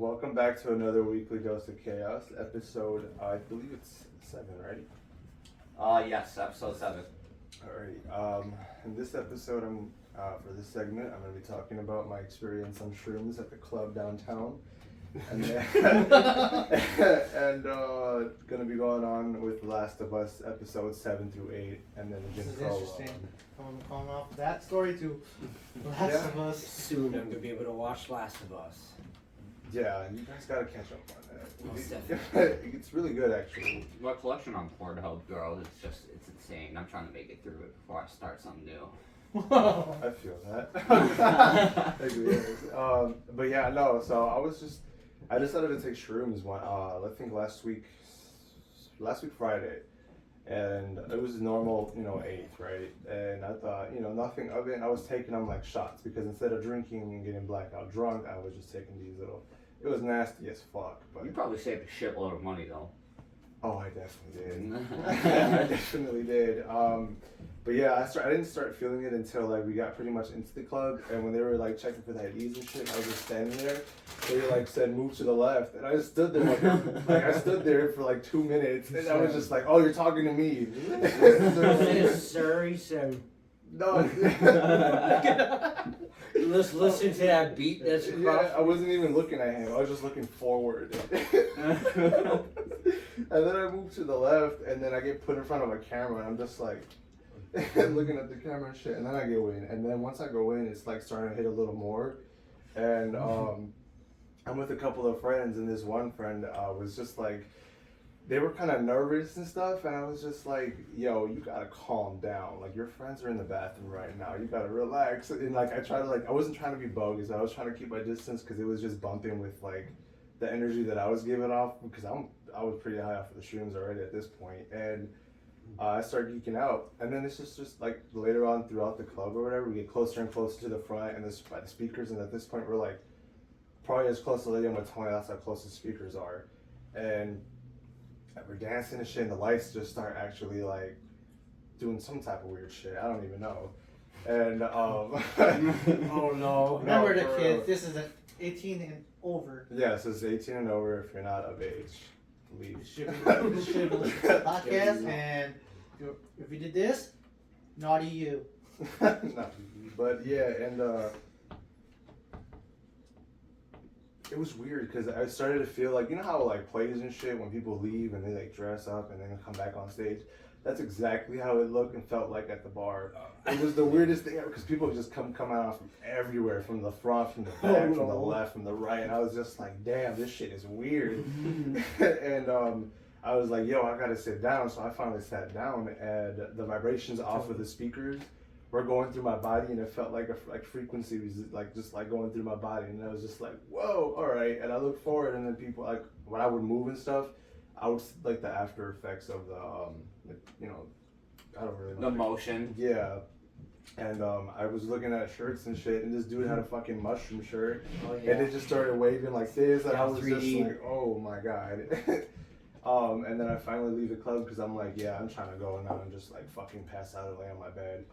Welcome back to another weekly dose of chaos episode. I believe it's 7, right? Yes, episode 7. Alrighty. In this episode, for this segment, I'm going to be talking about my experience on shrooms at the club downtown, and then, and going to be going on with Last of Us episodes 7 through 8, and then This is Jim Crow. interesting. Coming off that story to Last of Us. Soon I'm gonna be able to watch Last of Us. Yeah, you guys got to catch up on that. Most definitely. It's really good, actually. My collection on Pornhub, girl, it's insane. I'm trying to make it through it before I start something new. I feel that. I agree. But yeah, no. So I decided to take shrooms I think last week Friday, and it was normal, 8th, right? And I thought, nothing of it. And I was taking them like shots because instead of drinking and getting blackout drunk, I was just taking these little. It was nasty as fuck. But You probably saved a shitload of money though. oh, I definitely did. I definitely did. But yeah, I didn't start feeling it until like we got pretty much into the club, and when they were like checking for the IDs and shit, I was just standing there. They like said move to the left, and I just stood there like I stood there for like 2 minutes, and I was just like, oh, you're talking to me. Yes, sir, he said. No. Let's listen to that beat that's across. Yeah, I wasn't even looking at him. I was just looking forward. And then I moved to the left, and then I get put in front of a camera, and I'm just like looking at the camera and shit. And then I go in, and then once I go in, it's like starting to hit a little more. And I'm with a couple of friends, and this one friend was just like, they were kind of nervous and stuff, and I was just like, yo, you gotta calm down. Like, your friends are in the bathroom right now. You gotta relax. And like, I wasn't trying to be bogus. I was trying to keep my distance because it was just bumping with like the energy that I was giving off, because I was pretty high off of the shrooms already at this point. And I started geeking out. And then it's just like later on throughout the club or whatever, we get closer and closer to the front and by the speakers. And at this point, we're like probably as close to Lydia and Tony. That's how close the speakers are. And we're dancing and shit, and the lights just start actually like doing some type of weird shit. I don't even know. And Oh no. Remember the for kids, this is an 18 and over. yes, it's 18 and over. If you're not of age, leave. You should be listening to the podcast, and if you did this, naughty you. No, but yeah, and it was weird because I started to feel like, how like plays and shit when people leave and they like dress up and then come back on stage. That's exactly how it looked and felt like at the bar. It was the weirdest thing ever because people just come out from everywhere, from the front, from the back, from the left, from the right. And I was just like, damn, this shit is weird. And I was like, yo, I gotta sit down. So I finally sat down, and the vibrations off of the speakers were going through my body, and it felt like frequency was like just like going through my body, and I was just like, whoa, all right. And I looked forward, and then people like when I would move and stuff, I would like the after effects of the I don't really know. The motion. Yeah. And I was looking at shirts and shit, and this dude had a fucking mushroom shirt, Oh, and it just started waving like this, and Yeah, I was 3D. just like, oh my god. And then I finally leave the club because I'm like, yeah, I'm trying to go now and just like fucking pass out and lay on my bed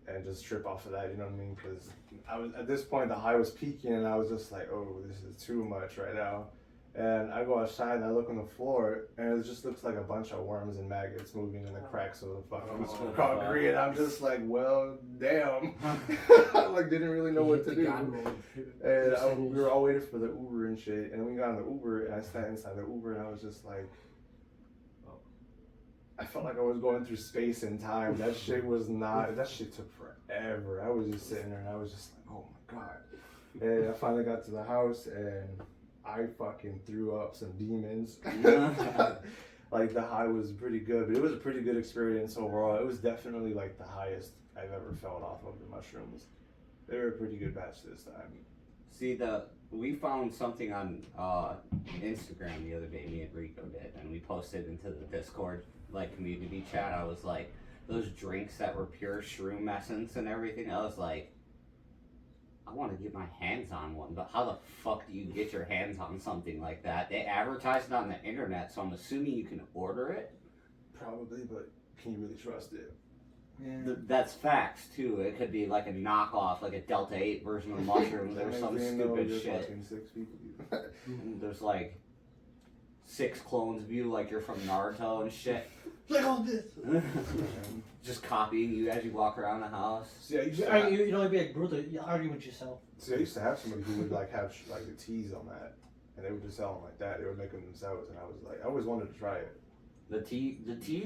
and just trip off of that, you know what I mean? Because I was at this point the high was peaking, and I was just like, oh, this is too much right now. And I go outside and I look on the floor, and it just looks like a bunch of worms and maggots moving in the cracks of the fucking concrete. And I'm just like, well, damn. I like didn't really know what to do. And we were all waiting for the Uber and shit. And we got on the Uber, and I sat inside the Uber, and I was just like, I felt like I was going through space and time. That shit took forever. I was just sitting there, and I was just like, oh my god. And I finally got to the house, and I fucking threw up some demons. Like, the high was pretty good, but it was a pretty good experience overall. It was definitely like the highest I've ever felt off of the mushrooms. They were a pretty good batch this time. See, we found something on Instagram the other day, me and Rico did, and we posted into the Discord like community chat. I was like, those drinks that were pure shroom essence and everything, I was like, I want to get my hands on one, but how the fuck do you get your hands on something like that? They advertise it on the internet, so I'm assuming you can order it. Probably, but can you really trust it? Yeah. That's facts too. It could be like a knockoff, like a Delta 8 version of mushrooms or some stupid shit. Fucking 6 people. There's like 6 clones of you, like you're from Naruto and shit. Like all this. Just copying you as you walk around the house. See, I used to You know, it'd be like brutal. You argue with yourself. I used to have somebody who would like have like the teas on that, and they would just sell them like that. They would make them themselves, and I was like, I always wanted to try it. The tea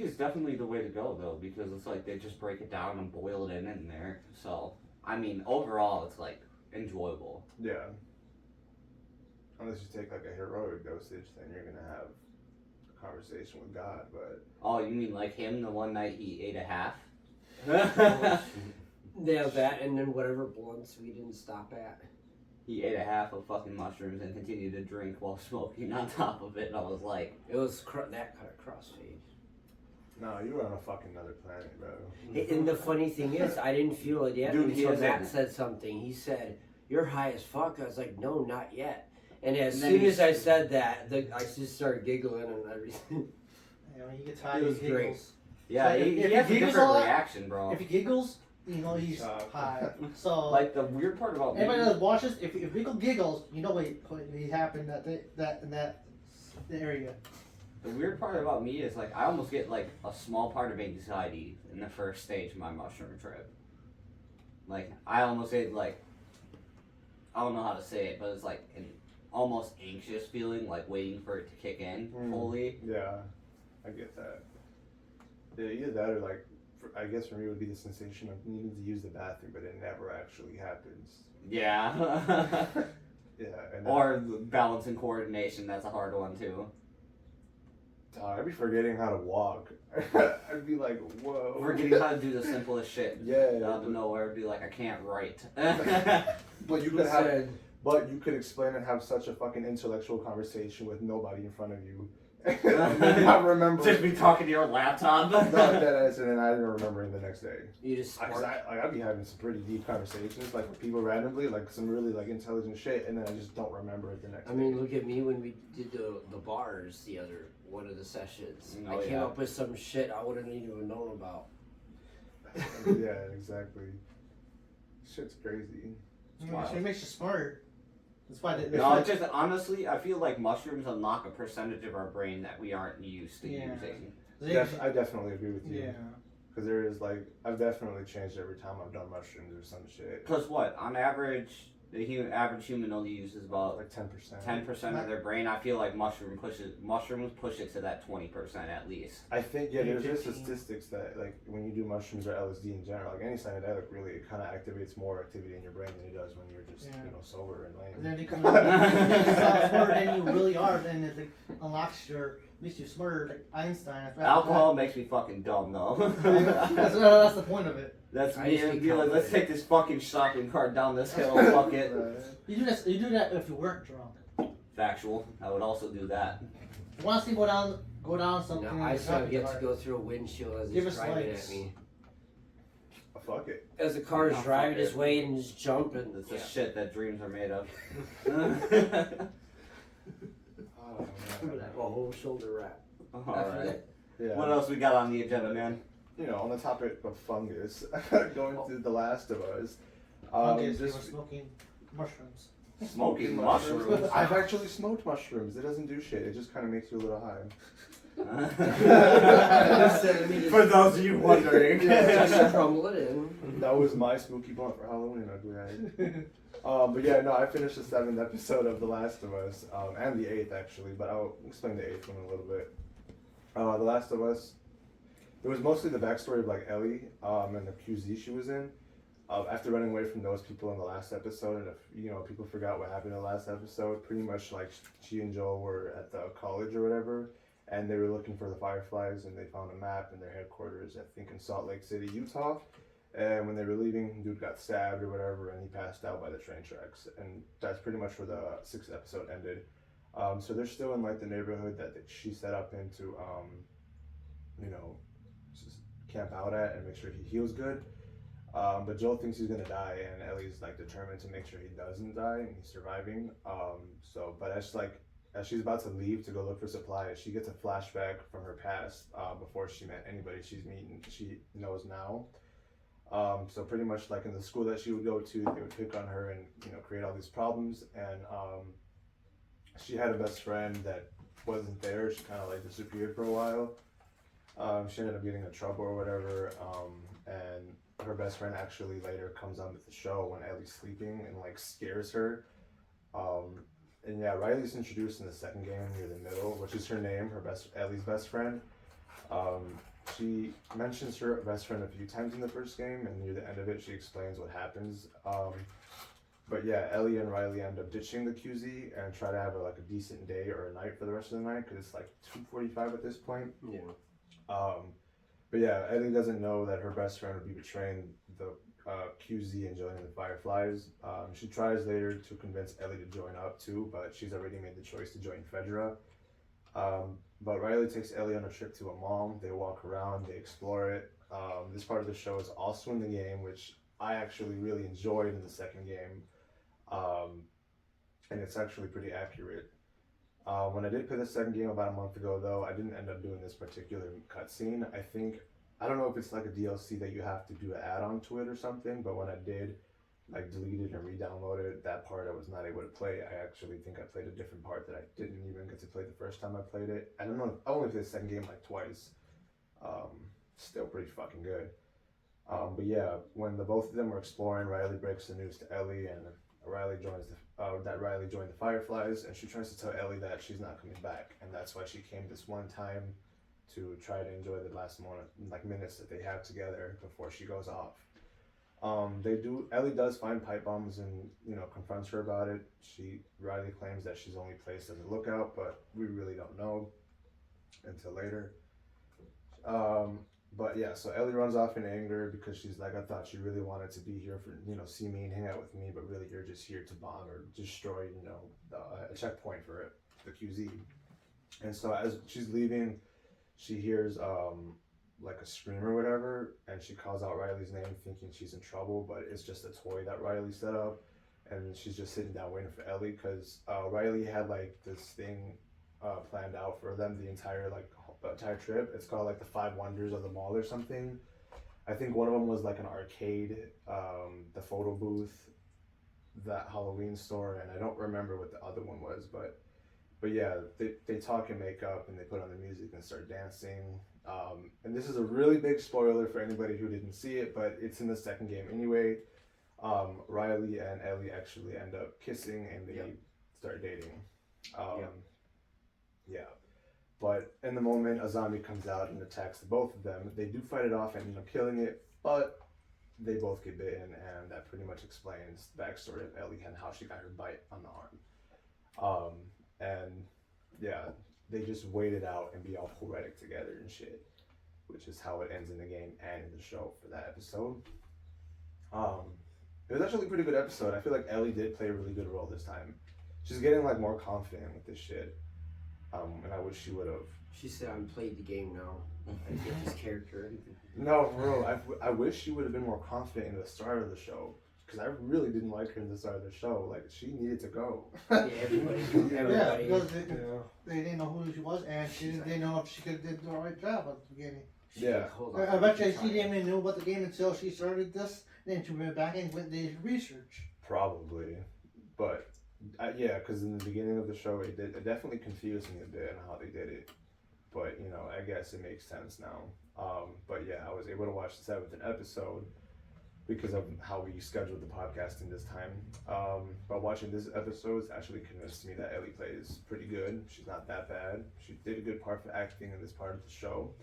is definitely the way to go though, because it's like they just break it down and boil it in there. So I mean, overall, it's like enjoyable. Yeah. Unless you take like a heroic dosage, then you're gonna have a conversation with God. But Oh, you mean like him the one night he ate a half? Yeah, that and then whatever blunts we didn't stop at. He ate a half of fucking mushrooms and continued to drink while smoking on top of it. And I was like, It was that kind of crossfade. no, you were on a fucking other planet, bro. And the funny thing is, I didn't feel it yet Dude, he until has Matt a- said something. He said, "You're high as fuck." I was like, "No, not yet." And as And then soon he as I said- said that, I just started giggling and everything. You know, he gets high, It he was great. giggles. yeah, So he if has a he giggles different a lot- reaction, bro. If he giggles, you know he's high. So Like the weird part about me, anybody that watches, if Rico giggles, you know what he happened in that area. the weird part about me is like I almost get like a small part of anxiety in the first stage of my mushroom trip. Like I almost get like, I don't know how to say it, but it's like an almost anxious feeling, like waiting for it to kick in fully. Yeah, I get that. Yeah, either that or like, I guess for me it would be the sensation of needing to use the bathroom, but it never actually happens. Yeah. Yeah, and Or balance and coordination, that's a hard one too. I'd be forgetting how to walk. I'd be like, whoa. Forgetting how to do the simplest shit. Yeah. Out of nowhere, be like, I can't write. But you He could have, said, but you could explain and have such a fucking intellectual conversation with nobody in front of you. Not remember. Just be talking to your laptop. Not that ass, and then I didn't remember it the next day. "You just Cause I'd be having some pretty deep conversations, like with people randomly, like some really like intelligent shit, and then I just don't remember it the next I mean, look at me when we did the bars one of the sessions. Oh, I came yeah. up with some shit I wouldn't even known about. day. Yeah, exactly. Shit's crazy. It makes you smart. That's why they. No, just honestly, I feel like mushrooms unlock a percentage of our brain that we aren't used to Yeah. using. I definitely agree with you. Yeah. Because there is like, I've definitely changed every time I've done mushrooms or some shit. Because what, on average, the average human only uses about Like 10%. 10% of their brain. I feel like mushrooms push it to that 20% at least. I think, yeah, Maybe there's just 15. statistics that like when you do mushrooms or LSD in general, like any psychedelic really, it kind of activates more activity in your brain than it does when you're just, Yeah. you know, sober and lame. And then you come out smarter than you really are, then it like, unlocks makes you smarter like Einstein. That's what- Alcohol makes me fucking dumb though. that's the point of it. That's I me used to and be like, let's take this fucking shopping cart down this hill, fuck it. You do that if you weren't drunk. Factual. I would also do that. You want to see go down something. No, I still shopping get to cart. go through a windshield as Give he's us driving likes. at me. Fuck it. As the car is Oh, driving fuck his it. way and just jumping. It's the shit that dreams are made of. Oh, Remember that whole shoulder wrap. Alright. yeah. What else we got on the agenda, man? You know, on the topic of fungus, going to The Last of Us. Fungus, we were Just smoking mushrooms. Smoking mushrooms. I've actually smoked mushrooms. It doesn't do shit. It just kind of makes you a little high. For those of you wondering. Just crumble it in. That was my spooky blunt for Halloween, ugly eye. But yeah, no, I finished the 7th episode of The Last of Us, and the 8th actually, but I'll explain the 8th one in a little bit. The Last of Us, it was mostly the backstory of like Ellie, and the QZ she was in. After running away from those people in the last episode, and if you know people forgot what happened in the last episode, pretty much like she and Joel were at the college or whatever, and they were looking for the Fireflies, and they found a map in their headquarters, I think in Salt Lake City, Utah. And when they were leaving, dude got stabbed or whatever, and he passed out by the train tracks. And that's pretty much where the 6th episode ended. So they're still in like the neighborhood that she set up in to, you know, just camp out at and make sure he heals good. But Joel thinks he's gonna die, and Ellie's like determined to make sure he doesn't die and he's surviving. But as she's about to leave to go look for supplies, she gets a flashback from her past before she met anybody she's meeting. She knows now. So pretty much like in the school that she would go to, they would pick on her and create all these problems. And she had a best friend that wasn't there. She kind of like disappeared for a while. She ended up getting in trouble or whatever. And her best friend actually later comes on with the show when Ellie's sleeping and like scares her. And yeah, Riley's introduced in the second game near the middle, which is her name, Ellie's best friend. She mentions her best friend a few times in the first game, and near the end of it, she explains what happens. But yeah, Ellie and Riley end up ditching the QZ and try to have a decent day or a night for the rest of the night, because it's like 2:45 at this point. Yeah. But yeah, Ellie doesn't know that her best friend would be betraying the QZ and joining the Fireflies. She tries later to convince Ellie to join up too, but she's already made the choice to join Fedra. But Riley takes Ellie on a trip to a mall. They walk around, they explore it. This part of the show is also in the game, which I actually really enjoyed in the second game. And it's actually pretty accurate. When I did play the second game about a month ago, though, I didn't end up doing this particular cutscene. I don't know if it's like a DLC that you have to do an add-on to it or something, but when I did, like delete it and re-download it, that part I was not able to play. I actually think I played a different part that I didn't even get to play the first time I played it. I don't know, I only played the second game like twice. Still pretty fucking good. But yeah, when the both of them were exploring, Riley breaks the news to Ellie, and Riley joins that Riley joined the Fireflies, and she tries to tell Ellie that she's not coming back, and that's why she came this one time to try to enjoy the last minutes that they have together before she goes off. Ellie does find pipe bombs and confronts her about it. Riley claims that she's only placed as a lookout, but we really don't know until later. But yeah, so Ellie runs off in anger because she's like, I thought you really wanted to be here for, see me and hang out with me, but really you're just here to bomb or destroy, a checkpoint for the QZ. And so as she's leaving, she hears like a scream or whatever, and she calls out Riley's name thinking she's in trouble, but it's just a toy that Riley set up, and she's just sitting down waiting for Ellie because Riley had like this thing planned out for them the entire trip. It's called like the 5 Wonders of the Mall or something. I think one of them was like an arcade, the photo booth, that Halloween store, and I don't remember what the other one was, but yeah, they talk and make up and they put on the music and start dancing. And this is a really big spoiler for anybody who didn't see it, but it's in the second game anyway. Riley and Ellie actually end up kissing and they start dating. Yeah. But in the moment, a zombie comes out and attacks the both of them. They do fight it off and end up killing it, but they both get bitten, and that pretty much explains the backstory of Ellie and how she got her bite on the arm. And yeah, they just wait it out and be all poetic together and shit, which is how it ends in the game and in the show for that episode. It was actually a pretty good episode. I feel like Ellie did play a really good role this time. She's getting like more confident with this shit. And I wish she would have. She said, "I'm playing the game now. I get this character." No, bro. I wish she would have been more confident in the start of the show, because I really didn't like her in the start of the show. Like, she needed to go. Yeah, everybody. Yeah, because they didn't know who she was, and she didn't know if she could did the right job at the beginning. Yeah. Hold on. I bet you she didn't even know about the game until she started this. Then she went back and went did research. Probably, but yeah, because in the beginning of the show, it definitely confused me a bit on how they did it. But I guess it makes sense now. But yeah, I was able to watch the 7th episode because of how we scheduled the podcasting this time. But watching this episode, it's actually convinced me that Ellie plays pretty good. She's not that bad. She did a good part for acting in this part of the show.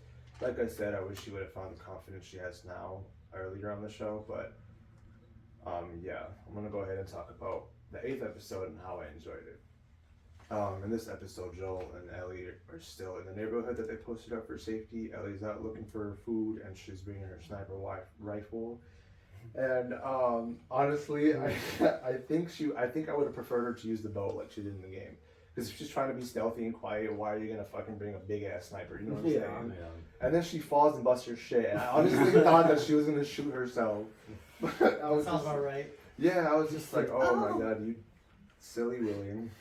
Like I said, I wish she would have found the confidence she has now earlier on the show. But yeah, I'm gonna go ahead and talk about the 8th episode and how I enjoyed it. In this episode, Joel and Ellie are still in the neighborhood that they posted up for safety. Ellie's out looking for food, and she's bringing her sniper rifle. And honestly, I think I would have preferred her to use the bow like she did in the game. Because if she's trying to be stealthy and quiet, why are you gonna fucking bring a big ass sniper? You know what I'm saying? Yeah. And then she falls and busts her shit. And I honestly thought that she was gonna shoot herself. I was Sounds just, about right. yeah, I was just like, oh my god, you silly William.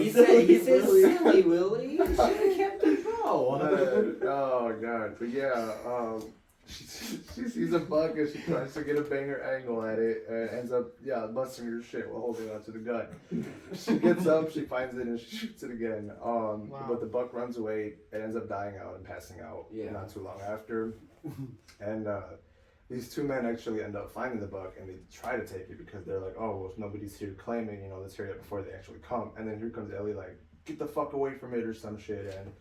He said silly Willie. You should have kept it wrong. no. Oh god, but yeah, she sees a bug and she tries to get a banger angle at it and ends up busting her shit while holding onto the gun. She gets up, she finds it and she shoots it again. But the buck runs away and ends up dying out and passing out not too long after. And these two men actually end up finding the buck and they try to take it because they're like, oh, well, if nobody's here claiming, let's hear it before they actually come. And then here comes Ellie like, get the fuck away from it or some shit. And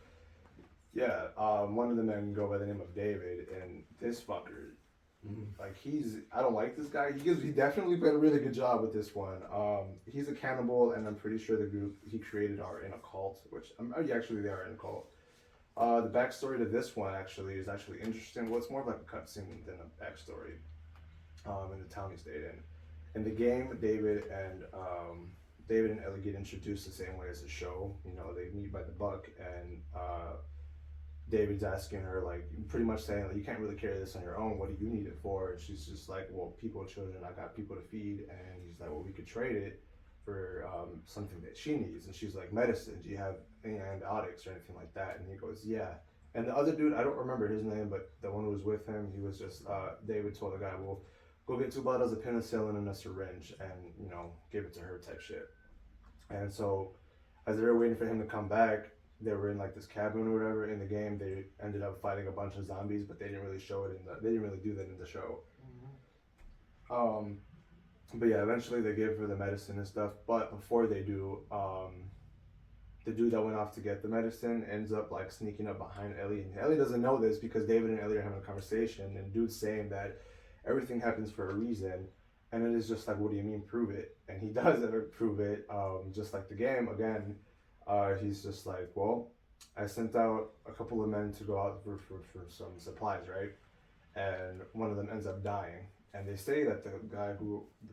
one of the men go by the name of David, and this fucker, like I don't like this guy. He definitely did a really good job with this one. He's a cannibal, and I'm pretty sure the group he created are in a cult, which actually they are in a cult. The backstory to this one is actually interesting. Well, it's more of like a cutscene than a backstory. In the town he stayed in. In the game, David and Ellie get introduced the same way as the show. They meet by the buck, and David's asking her, like, pretty much saying, like, you can't really carry this on your own. What do you need it for? And she's just like, well, people, children, I got people to feed. And he's like, well, we could trade it for something that she needs. And she's like, medicine. Do you have any antibiotics or anything like that? And he goes, yeah. And the other dude, I don't remember his name, but the one who was with him, he was just, David told the guy, well, go get 2 bottles of penicillin and a syringe and, give it to her type shit. And so as they were waiting for him to come back, they were in like this cabin or whatever. In the game, they ended up fighting a bunch of zombies, but they didn't really show it they didn't really do that in the show. But yeah, eventually they give her the medicine and stuff. But before they do, the dude that went off to get the medicine ends up like sneaking up behind Ellie, and Ellie doesn't know this because David and Ellie are having a conversation, and dude's saying that everything happens for a reason. And it is just like, what do you mean, prove it? And he does prove it, just like the game. Again, he's just like, well, I sent out a couple of men to go out for some supplies, right? And one of them ends up dying. And they say that the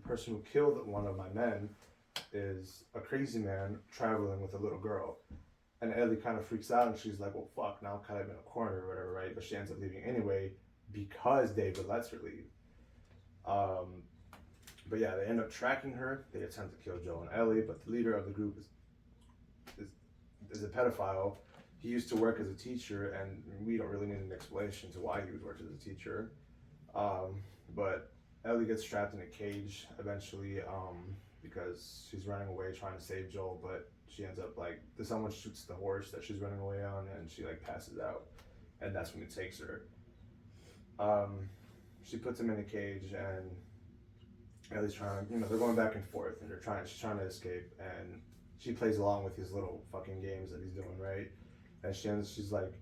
person who killed one of my men is a crazy man traveling with a little girl. And Ellie kind of freaks out and she's like, well, fuck, now I'm kind of in a corner or whatever, right? But she ends up leaving anyway because David lets her leave. But yeah, they end up tracking her. They attempt to kill Joe and Ellie, but the leader of the group is a pedophile. He used to work as a teacher, and we don't really need an explanation to why he would work as a teacher. But Ellie gets trapped in a cage eventually because she's running away trying to save Joel, but she ends up someone shoots the horse that she's running away on, and she passes out, and that's when it takes her. She puts him in a cage, and Ellie's trying, they're going back and forth, and she's trying to escape, and she plays along with his little fucking games that he's doing, right? And she's like,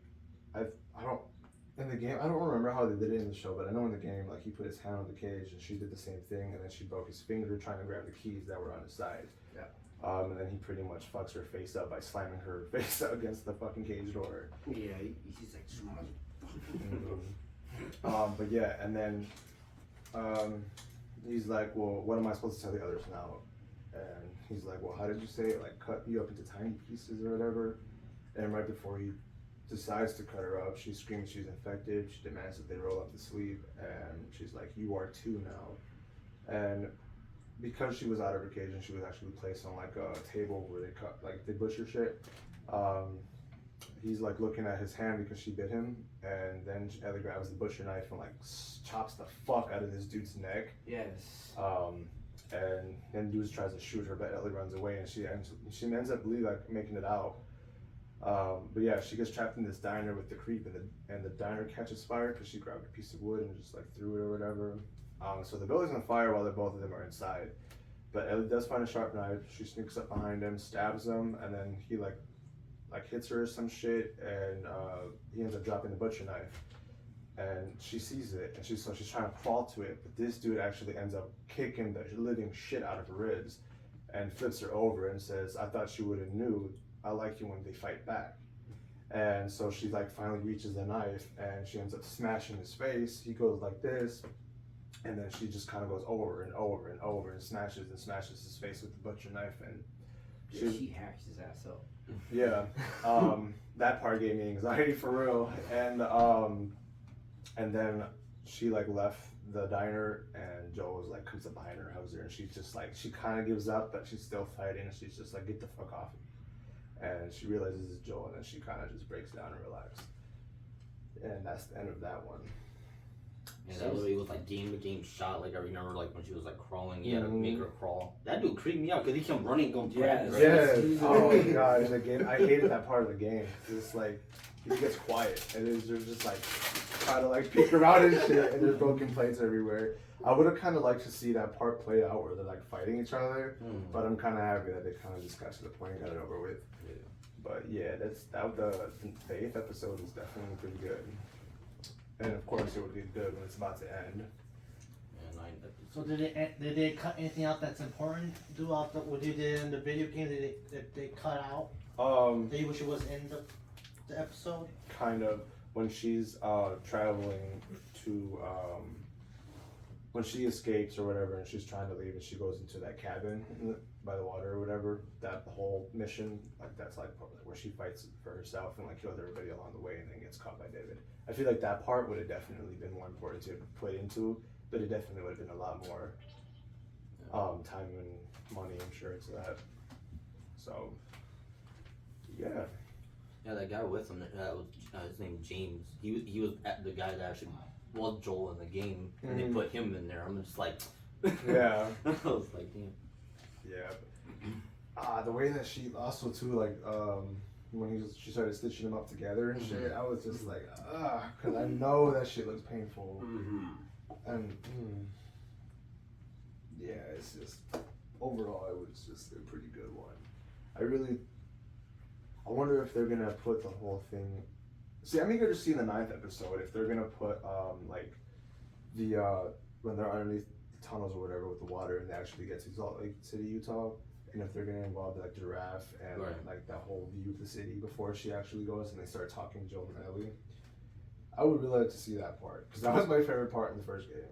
in the game, I don't remember how they did it in the show, but I know in the game, he put his hand on the cage, and she did the same thing, and then she broke his finger trying to grab the keys that were on his side. Yeah. And then he pretty much fucks her face up by slamming her face up against the fucking cage door. Yeah, he's like, But yeah, and then he's like, well, what am I supposed to tell the others now? And he's like, well, how did you say it? Cut you up into tiny pieces or whatever. And right before he decides to cut her up, she screams she's infected. She demands that they roll up the sleeve, and she's like, you are too now. And because she was out of her cage and she was actually placed on a table where they butcher shit, he's looking at his hand because she bit him, and then Ellie grabs the butcher knife and chops the fuck out of this dude's neck. yes. And then dude tries to shoot her, but Ellie runs away, and she ends up making it out. But yeah, she gets trapped in this diner with the creep, and the diner catches fire because she grabbed a piece of wood and just threw it or whatever. So the building's on fire while both of them are inside. But Ellie does find a sharp knife. She sneaks up behind him, stabs him, and then he hits her or some shit, and he ends up dropping the butcher knife. And she sees it, and she's trying to crawl to it, but this dude actually ends up kicking the living shit out of her ribs, and flips her over and says, "I thought you would have knew. I like you when they fight back." And so she finally reaches the knife, and she ends up smashing his face. He goes like this, and then she just kind of goes over and over and over and smashes his face with the butcher knife, and She hacks his ass up. yeah, that part gave me anxiety for real. And then she left the diner, and Joe comes up behind her, hugs her, and she's just she kind of gives up, but she's still fighting, and she's just get the fuck off. and she realizes it's Joel, and then she kind of just breaks down and relaxes. And that's the end of that one. And that literally was like game to game shot. Like I remember, like when she was like crawling, he had to make her crawl. That dude creeped me out because he kept running, going grab her. Yeah. Oh my god! In the game, I hated that part of the game. It's like he gets quiet, and they're just like trying to like peek around and shit, and there's broken plates everywhere. I would have kind of liked to see that part play out where they're like fighting each other, but I'm kind of happy that they kind of just got to the point and got it over with. Yeah. But yeah, the 8th episode is definitely pretty good. And of course, it would get good when it's about to end. Yeah, 9 episodes. So did they cut anything out that's important throughout what you did in the video game? Did they cut out? That you wish it was in the episode? Kind of when she's traveling to when she escapes or whatever, and she's trying to leave, and she goes into that cabin by the water or whatever. That the whole mission, like that's like where she fights for herself and like kills everybody along the way, and then gets caught by David. I feel like that part would have definitely been more important to put into, but it definitely would have been a lot more time and money, I'm sure, to that. So yeah. Yeah, that guy with him, was his name James. He was the guy that actually was Joel in the game, and they put him in there. I'm just like, Yeah. I was like, damn. Yeah. The way that she also too, like when she started stitching them up together and shit, I was just like, because I know that shit looks painful. And yeah, it's just overall it was just a pretty good one. I wonder if they're gonna put the whole thing. See, I'm eager to see the 9th episode if they're gonna put like the when they're underneath the tunnels or whatever with the water and they actually get to Salt Lake City, Utah, and if they're gonna involve like Giraffe and like that whole view of the city before she actually goes and they start talking to Joel and Ellie. I would really like to see that part because that was my favorite part in the first game.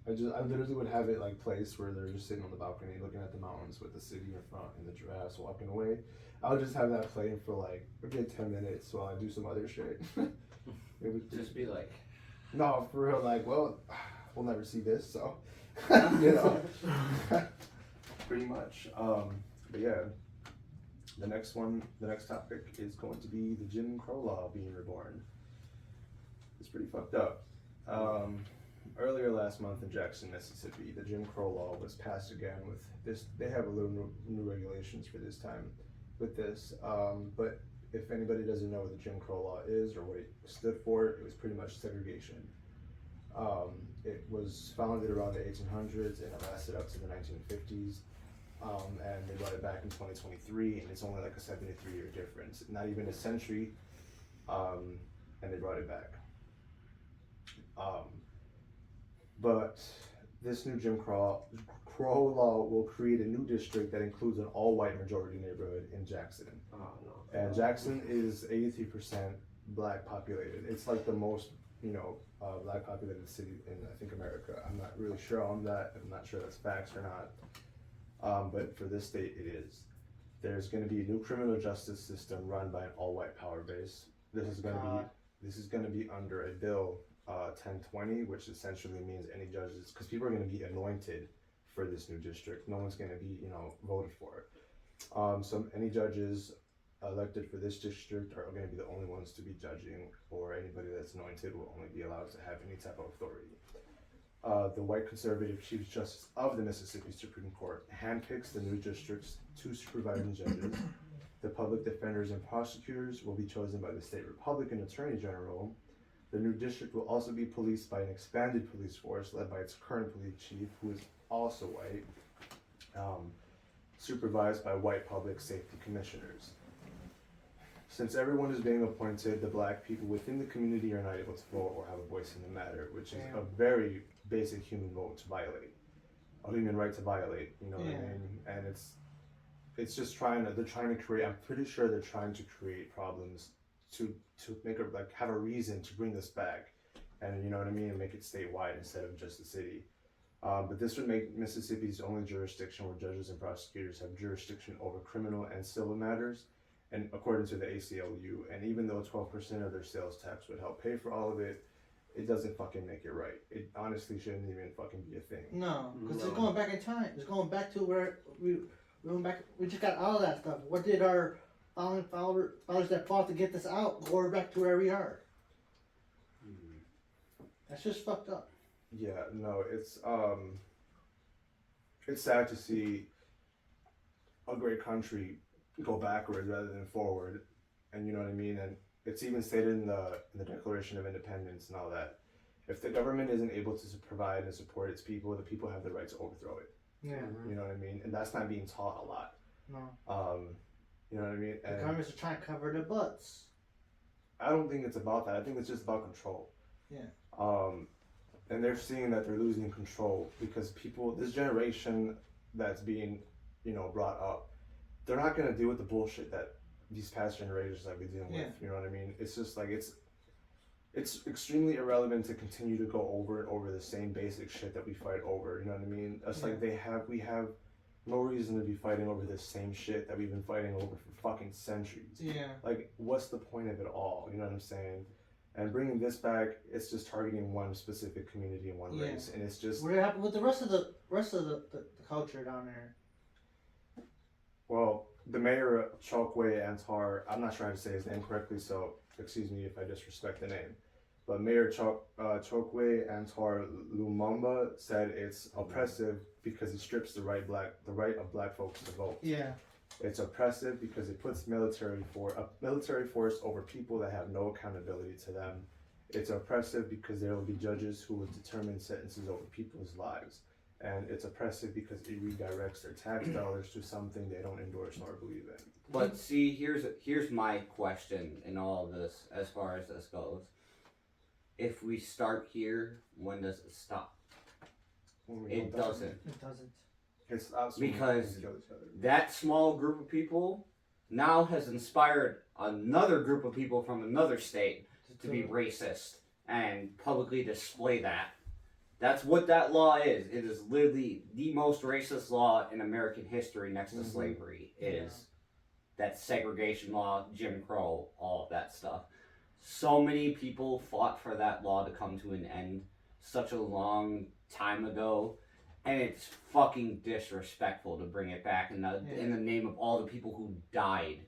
I literally would have it like placed where they're just sitting on the balcony looking at the mountains with the city in front and the giraffes walking away. I would just have that playing for like a good 10 minutes while I do some other shit. It would Just be like, no, for real, like, well, we'll never see this, so you know. Pretty much. But yeah. The next topic is going to be the Jim Crow law being reborn. It's pretty fucked up. Earlier last month in Jackson, Mississippi, the Jim Crow law was passed again with this. They have a little new regulations for this time with this. But if anybody doesn't know what the Jim Crow law is or what it stood for, it was pretty much segregation. It was founded around the 1800s and it lasted up to the 1950s. And they brought it back in 2023, and it's only like a 73-year difference, not even a century. And they brought it back. But this new Jim Crow law will create a new district that includes an all-white majority neighborhood in Jackson. Oh no. And Jackson is 83% black populated. It's like the most, black populated city in, I think, America. I'm not really sure on that. I'm not sure that's facts or not. But for this state, it is. There's going to be a new criminal justice system run by an all-white power base. This is going to be under a bill 1020, which essentially means any judges, because people are going to be anointed for this new district. No one's going to be, voted for it. So any judges elected for this district are going to be the only ones to be judging, or anybody that's anointed will only be allowed to have any type of authority. The white conservative Chief Justice of the Mississippi Supreme Court handpicks the new district's 2 supervising judges. The public defenders and prosecutors will be chosen by the state Republican Attorney General. The new district will also be policed by an expanded police force led by its current police chief, who is also white, supervised by white public safety commissioners. Since everyone is being appointed, the black people within the community are not able to vote or have a voice in the matter, which is a very basic human vote to violate, a human right to violate, what I mean? And it's just they're trying to create, I'm pretty sure they're trying to create problems to make have a reason to bring this back, and and make it statewide instead of just the city. But this would make Mississippi's only jurisdiction where judges and prosecutors have jurisdiction over criminal and civil matters, and according to the ACLU. And even though 12% of their sales tax would help pay for all of it, it doesn't fucking make it right. It honestly shouldn't even fucking be a thing. No, because it's going back in time. It's going back to where we went back. We just got all of that stuff. What did our fathers that fought to get this out, go back to where we are. That's just fucked up. Yeah, no, it's sad to see a great country go backwards rather than forward, and you know what I mean. And it's even stated in the Declaration of Independence and all that. If the government isn't able to provide and support its people, the people have the right to overthrow it. Yeah. You know what I mean? And that's not being taught a lot. No. You know what I mean? The And governments are trying to cover their butts. I don't think it's about that. I think it's just about control. Yeah. And they're seeing that they're losing control because people, this generation that's being, brought up, they're not gonna deal with the bullshit that these past generations have been dealing with. You know what I mean? It's just like it's extremely irrelevant to continue to go over and over the same basic shit that we fight over. You know what I mean? It's like we have no reason to be fighting over the same shit that we've been fighting over for fucking centuries. Yeah. Like, what's the point of it all? You know what I'm saying? And bringing this back, it's just targeting one specific community and one race, and it's just. What happened with the rest of the culture down there? Well, the mayor Chokwe Antar, I'm not sure how to say his name correctly, so excuse me if I disrespect the name. But Mayor Chokwe Antar Lumumba said it's oppressive because it strips the right of black folks to vote. Yeah. It's oppressive because it puts military force over people that have no accountability to them. It's oppressive because there will be judges who will determine sentences over people's lives. And it's oppressive because it redirects their tax dollars to something they don't endorse nor believe in. But see, here's my question in all of this, as far as this goes. If we start here, when does it stop? It doesn't. It doesn't. It's absolutely Because kill each other. that small group of people now has inspired another group of people from another state to be racist and publicly display that. That's what that law is. It is literally the most racist law in American history next to slavery. Is that segregation law, Jim Crow, all of that stuff. So many people fought for that law to come to an end such a long time ago. And it's fucking disrespectful to bring it back in the name of all the people who died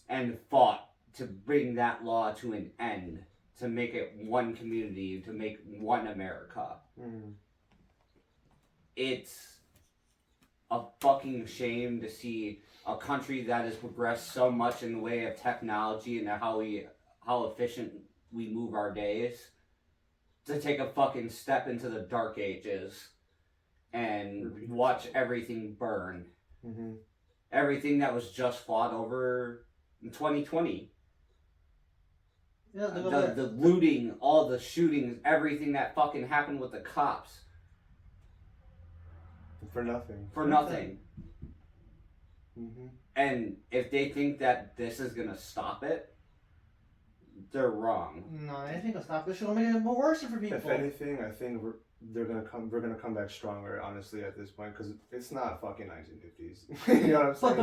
and fought to bring that law to an end, to make it one community, to make one America. It's a fucking shame to see a country that has progressed so much in the way of technology and how efficient we move our days to take a fucking step into the dark ages and watch everything burn. Everything that was just fought over in 2020. Yeah, The looting, all the shootings, everything that fucking happened with the cops. For nothing. For nothing. And if they think that this is gonna stop it, they're wrong. No, anything will stop this. It'll make it more worse for people. If anything, I think we're gonna come back stronger, honestly, at this point, because it's not fucking 1950s. You know what I'm saying?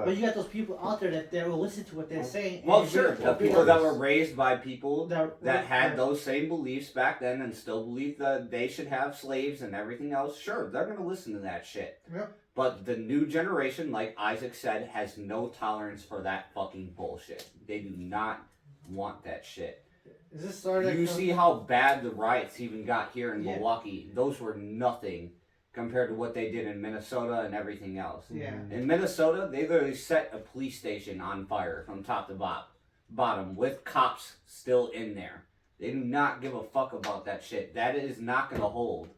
But you got those people out there that will listen to what they're saying. Well, sure, the people that were raised by people that had those same beliefs back then and still believe that they should have slaves and everything else, sure, they're gonna listen to that shit. Yeah. But the new generation, like Isaac said, has no tolerance for that fucking bullshit. They do not want that shit. Is this started? You see how bad the riots even got here in Milwaukee. Those were nothing compared to what they did in Minnesota and everything else. Yeah. In Minnesota, they literally set a police station on fire from top to bottom with cops still in there. They do not give a fuck about that shit. That is not going to hold.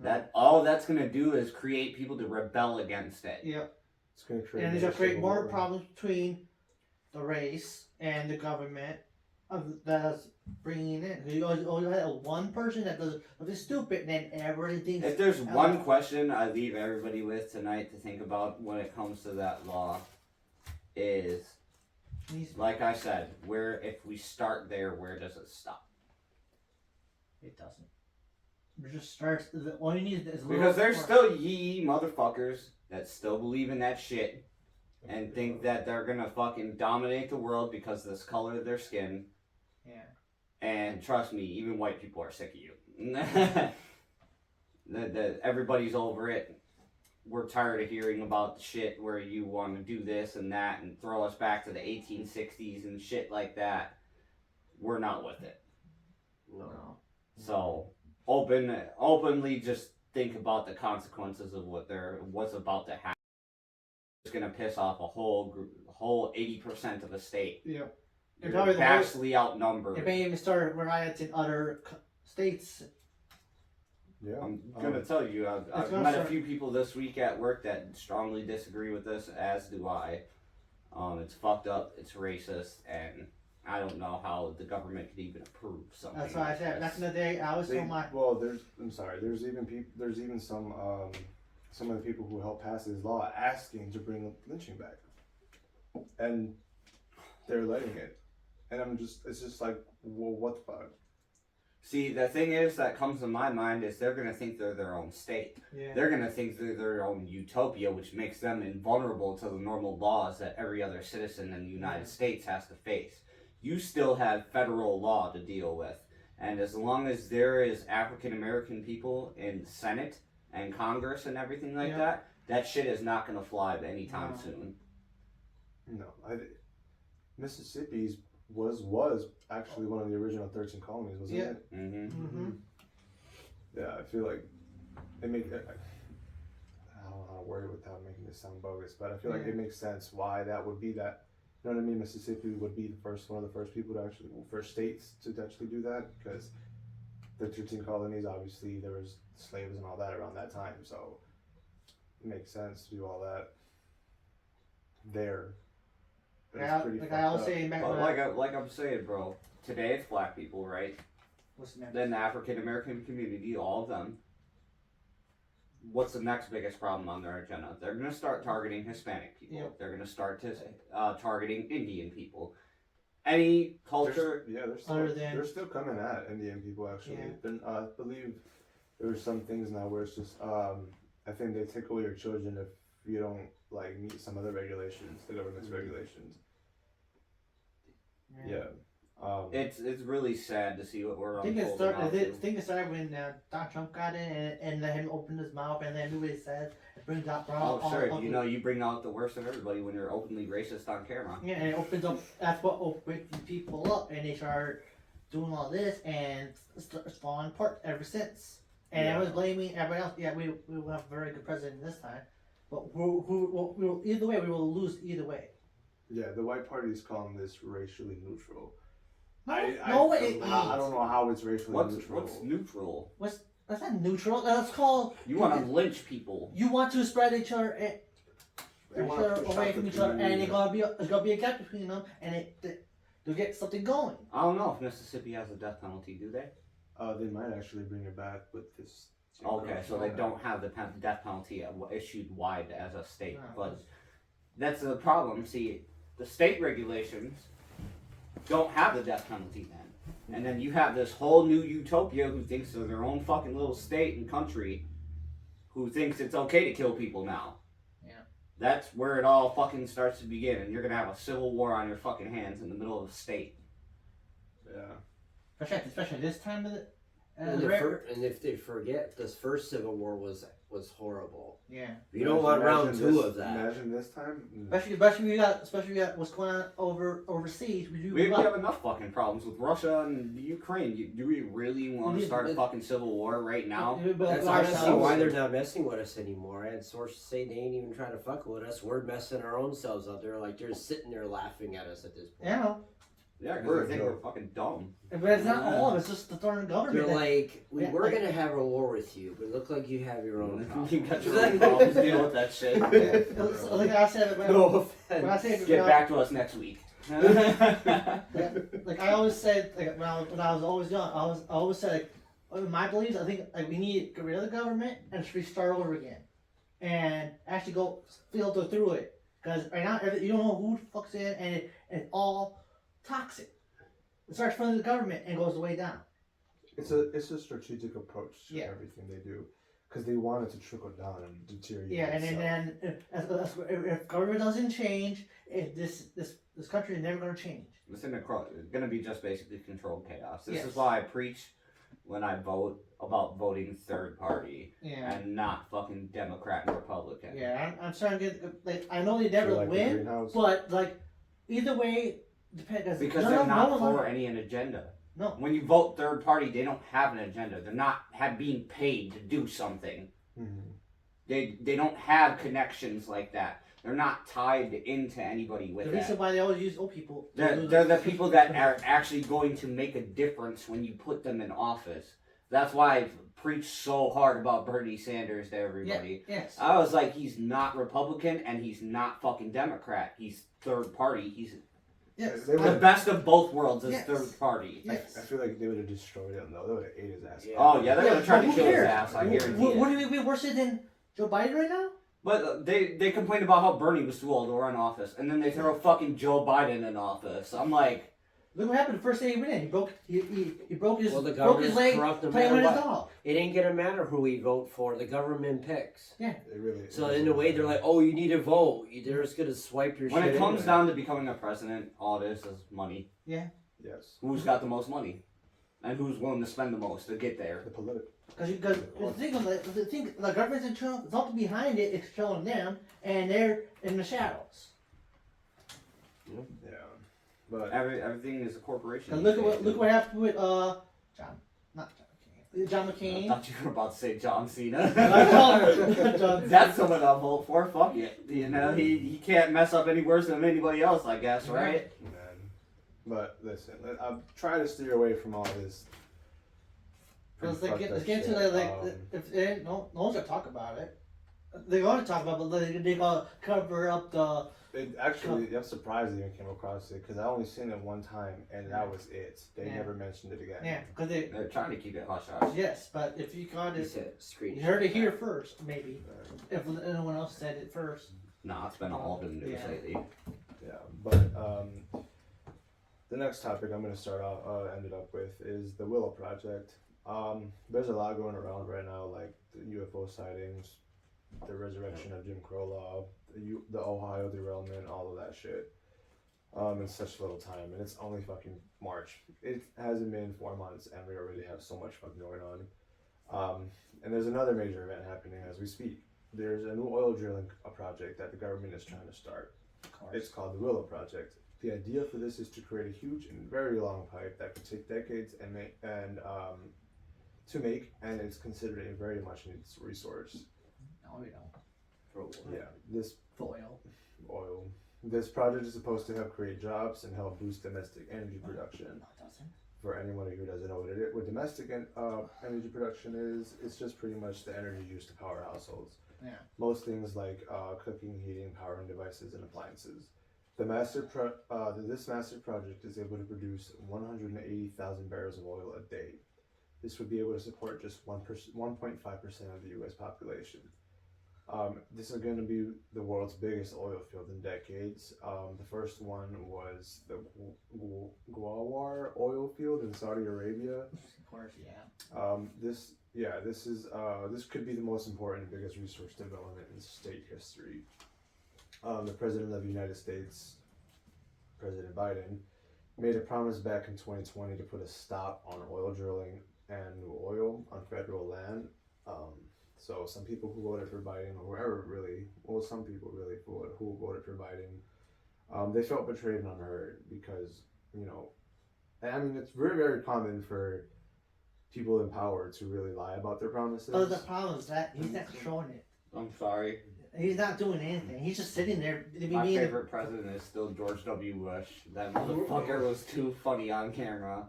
No. All that's going to do is create people to rebel against it. Yep. It's going to create. And it's going to create more problems between the race and the government. That's bringing in. You only had one person that does something stupid, and then everything. If there's one question I leave everybody with tonight to think about when it comes to that law, is like I said, if we start there, where does it stop? It doesn't. It just starts. All you need is because there's still yee motherfuckers that still believe in that shit and think that they're gonna fucking dominate the world because of this color of their skin. Yeah. And trust me, even white people are sick of you. Everybody's over it. we're tired of hearing about the shit where you want to do this and that and throw us back to the 1860s and shit like that. We're not with it. No. So openly just think about the consequences of what's about to happen. It's gonna piss off a whole 80% of the state. Yeah. You're probably the vastly outnumbered. It may even start riots in other states. Yeah. I'm gonna tell you, I've gonna met a start- few people this week at work that strongly disagree with this, as do I. It's fucked up, it's racist, and I don't know how the government could even approve something. That's why I like said this. back in the day, I was told my. Well, there's even some of the people who helped pass this law asking to bring lynching back, and they're letting it, and it's just like, well, what the fuck? See, the thing is that comes to my mind is they're gonna think they're their own state. Yeah. They're gonna think they're their own utopia, which makes them invulnerable to the normal laws that every other citizen in the United States has to face. You still have federal law to deal with, and as long as there is African American people in Senate and Congress and everything like Yeah. that shit is not gonna fly anytime No. soon. No, Mississippi's was actually one of the original 13 colonies, wasn't Yeah. it? Mm-hmm. Mm-hmm. Yeah, I feel like I don't know how to word it without making this sound bogus, but I feel like it makes sense why that would be that. You know what I mean? Mississippi would be one of the first people to first states to actually do that, because the 13 colonies, obviously there was slaves and all that around that time, so it makes sense to do all that there. But it's Yeah, pretty like fucked I was up. saying back But when like I'm saying, bro, today it's black people, right? what's next? Then the African American community, all of them. What's the next biggest problem on their agenda? They're going to start targeting Hispanic people. Yep. They're going to start targeting Indian people. Any culture. They're still coming at Indian people, actually. Yeah. Then I believe there are some things now where it's just I think they take away your children if you don't like meet some of the regulations, the government's regulations. Yeah. It's really sad to see what we're I think it unfolding started. onto. I think it started when Donald Trump got in and let him open his mouth and then who he said it brings out. Oh, sure. You know, you bring out the worst of everybody when you're openly racist on camera. Yeah, and it opens up. That's what opens people up, and they start doing all this, and it's falling apart ever since. And Yeah. I was blaming everybody else. Yeah, we will have a very good president this time, but we'll either way we will lose either way. Yeah, the white party is calling this racially neutral. No, I don't know how it's racially neutral. What's neutral? That's not neutral. That's called. You want to lynch people. You want to spread each other. They wanna push Away out from the each other, and community. there's gonna be a gap between them, and to get something going. I don't know if Mississippi has a death penalty, do they? They might actually bring it back with this. Okay, so they don't have the death penalty issued wide as a state, No. but that's the problem. See, the state regulations don't have the death penalty then, and then you have this whole new utopia who thinks they're their own fucking little state and country, who thinks it's okay to kill people now. Yeah. That's where it all fucking starts to begin, and you're gonna have a civil war on your fucking hands in the middle of the state. Yeah. Especially this time of the. And if they forget, this first Civil War was horrible. Yeah. You don't want round Imagine two this- of that. Imagine this time. Especially we got what's going on overseas. We have enough fucking problems with Russia and the Ukraine. Do we really want to start a fucking civil war right now? That's honestly why they're not messing with us anymore. I had sources say they ain't even trying to fuck with us. We're messing our own selves up. They're like, they're sitting there laughing at us at this point. Yeah, Yeah, We're because a they think we're joke. fucking dumb. but it's not all of it. It's just the foreign government. They're that- like, we Yeah, were like- gonna have a war with you, but it looked like you have your own You problems. got your own problems, deal with that shit. Like I said, No when I offense. say Get back to us next week. like I always said, like when I was always young, I always said like my beliefs. I think like we need to get rid of the government and just restart over again, and actually go filter through it. Because right now you don't know who the fuck's in, and it's all toxic. It starts from the government and goes way down. It's a strategic approach to Yeah. everything they do, because they want it to trickle down and deteriorate. Yeah, and itself. then if government doesn't change, if this country is never going to change. It's going to be just basically controlled chaos. This Yes. is why I preach when I vote about voting third party Yeah. and not fucking Democrat and Republican. Yeah, I'm trying to get like I know they never Feel like the win, greenhouse. but like either way, depends Because no, they're no, not no, for no. any an agenda. No. When you vote third party, they don't have an agenda. They're not being paid to do something. Mhm. They don't have connections like that. They're not tied into anybody with The that. reason why they always use old people. They're the people that are actually going to make a difference when you put them in office. That's why I preach so hard about Bernie Sanders to everybody. Yes. I was like, he's not Republican and he's not fucking Democrat. He's third party. He's Yes. They the would- best of both worlds is Yes. third party. Yes. I feel like they would have destroyed him though. They would have ate his ass. Yeah. Oh yeah, they're gonna try but to who kill his cares? ass. I guarantee What it. do you mean worse than Joe Biden right now? But they complained about how Bernie was too old to run office, and then they throw fucking Joe Biden in office. I'm like, Look what happened the first day he went in. He broke his Well, the broke his government's leg corrupt no playing matter with his what. dog. It ain't gonna matter who we vote for. The government picks. It really. So in a way, they're like, "Oh, you need to vote." They're just gonna swipe your when shit. it comes anyway. down to becoming a president, all it is money. Yes. Who's got the most money, and who's willing to spend the most to get there? The political. Because the thing the government's in trouble, something behind it is controlling them, and they're in the shadows. Yeah. But Everything is a corporation. And these look days. what happened with John I McCain. thought you were about to say John Cena. John- That's someone I'll vote for. Fuck it. You know, he can't mess up any worse than anybody else, I guess, right? man. But listen, I'm trying to steer away from all this. Let's fucked get up into shit. that. If they ain't, no one's gonna talk about it. They're going to talk about it, but they're gonna cover up the. It actually, I'm surprised I even came across it because I only seen it one time and that was it. They Yeah. never mentioned it again. Yeah, because they. They're trying to keep it hush hush. Yes, but if you got You it, said screen. you heard it here first, maybe. If anyone else said it first. Nah, it's been all of them news Yeah. lately. Yeah, but the next topic I'm going to start off, ended up with is the Willow Project. There's a lot going around right now, like the UFO sightings, the resurrection of Jim Crow law, the Ohio derailment, all of that shit. In such little time, and it's only fucking March. It hasn't been 4 months, and we already have so much fucking going on. And there's another major event happening as we speak. There's a new oil drilling project that the government is trying to start. It's called the Willow Project. The idea for this is to create a huge and very long pipe that could take decades to make, and it's considered a very much needed resource. No, we don't. Yeah, this For oil. oil. This project is supposed to help create jobs and help boost domestic energy production. No, it doesn't. For anyone who doesn't know what it is, what domestic energy production is, it's just pretty much the energy used to power households. Yeah. Most things like cooking, heating, powering devices, and appliances. This massive project is able to produce 180,000 barrels of oil a day. This would be able to support just 1.5% of the U.S. population. This is going to be the world's biggest oil field in decades. The first one was the Ghawar oil field in Saudi Arabia. Of course, yeah. This could be the most important and biggest resource development in state history. The President of the United States, President Biden, made a promise back in 2020 to put a stop on oil drilling and new oil on federal land. So some people who voted for Biden, or whoever really, well, some people really who voted for Biden, they felt betrayed and unheard because, I mean, it's very, very common for people in power to really lie about their promises. But the problem is that he's not controlling it. I'm sorry. He's not doing anything. He's just sitting there. My favorite president is still George W. Bush. That motherfucker was too funny on camera.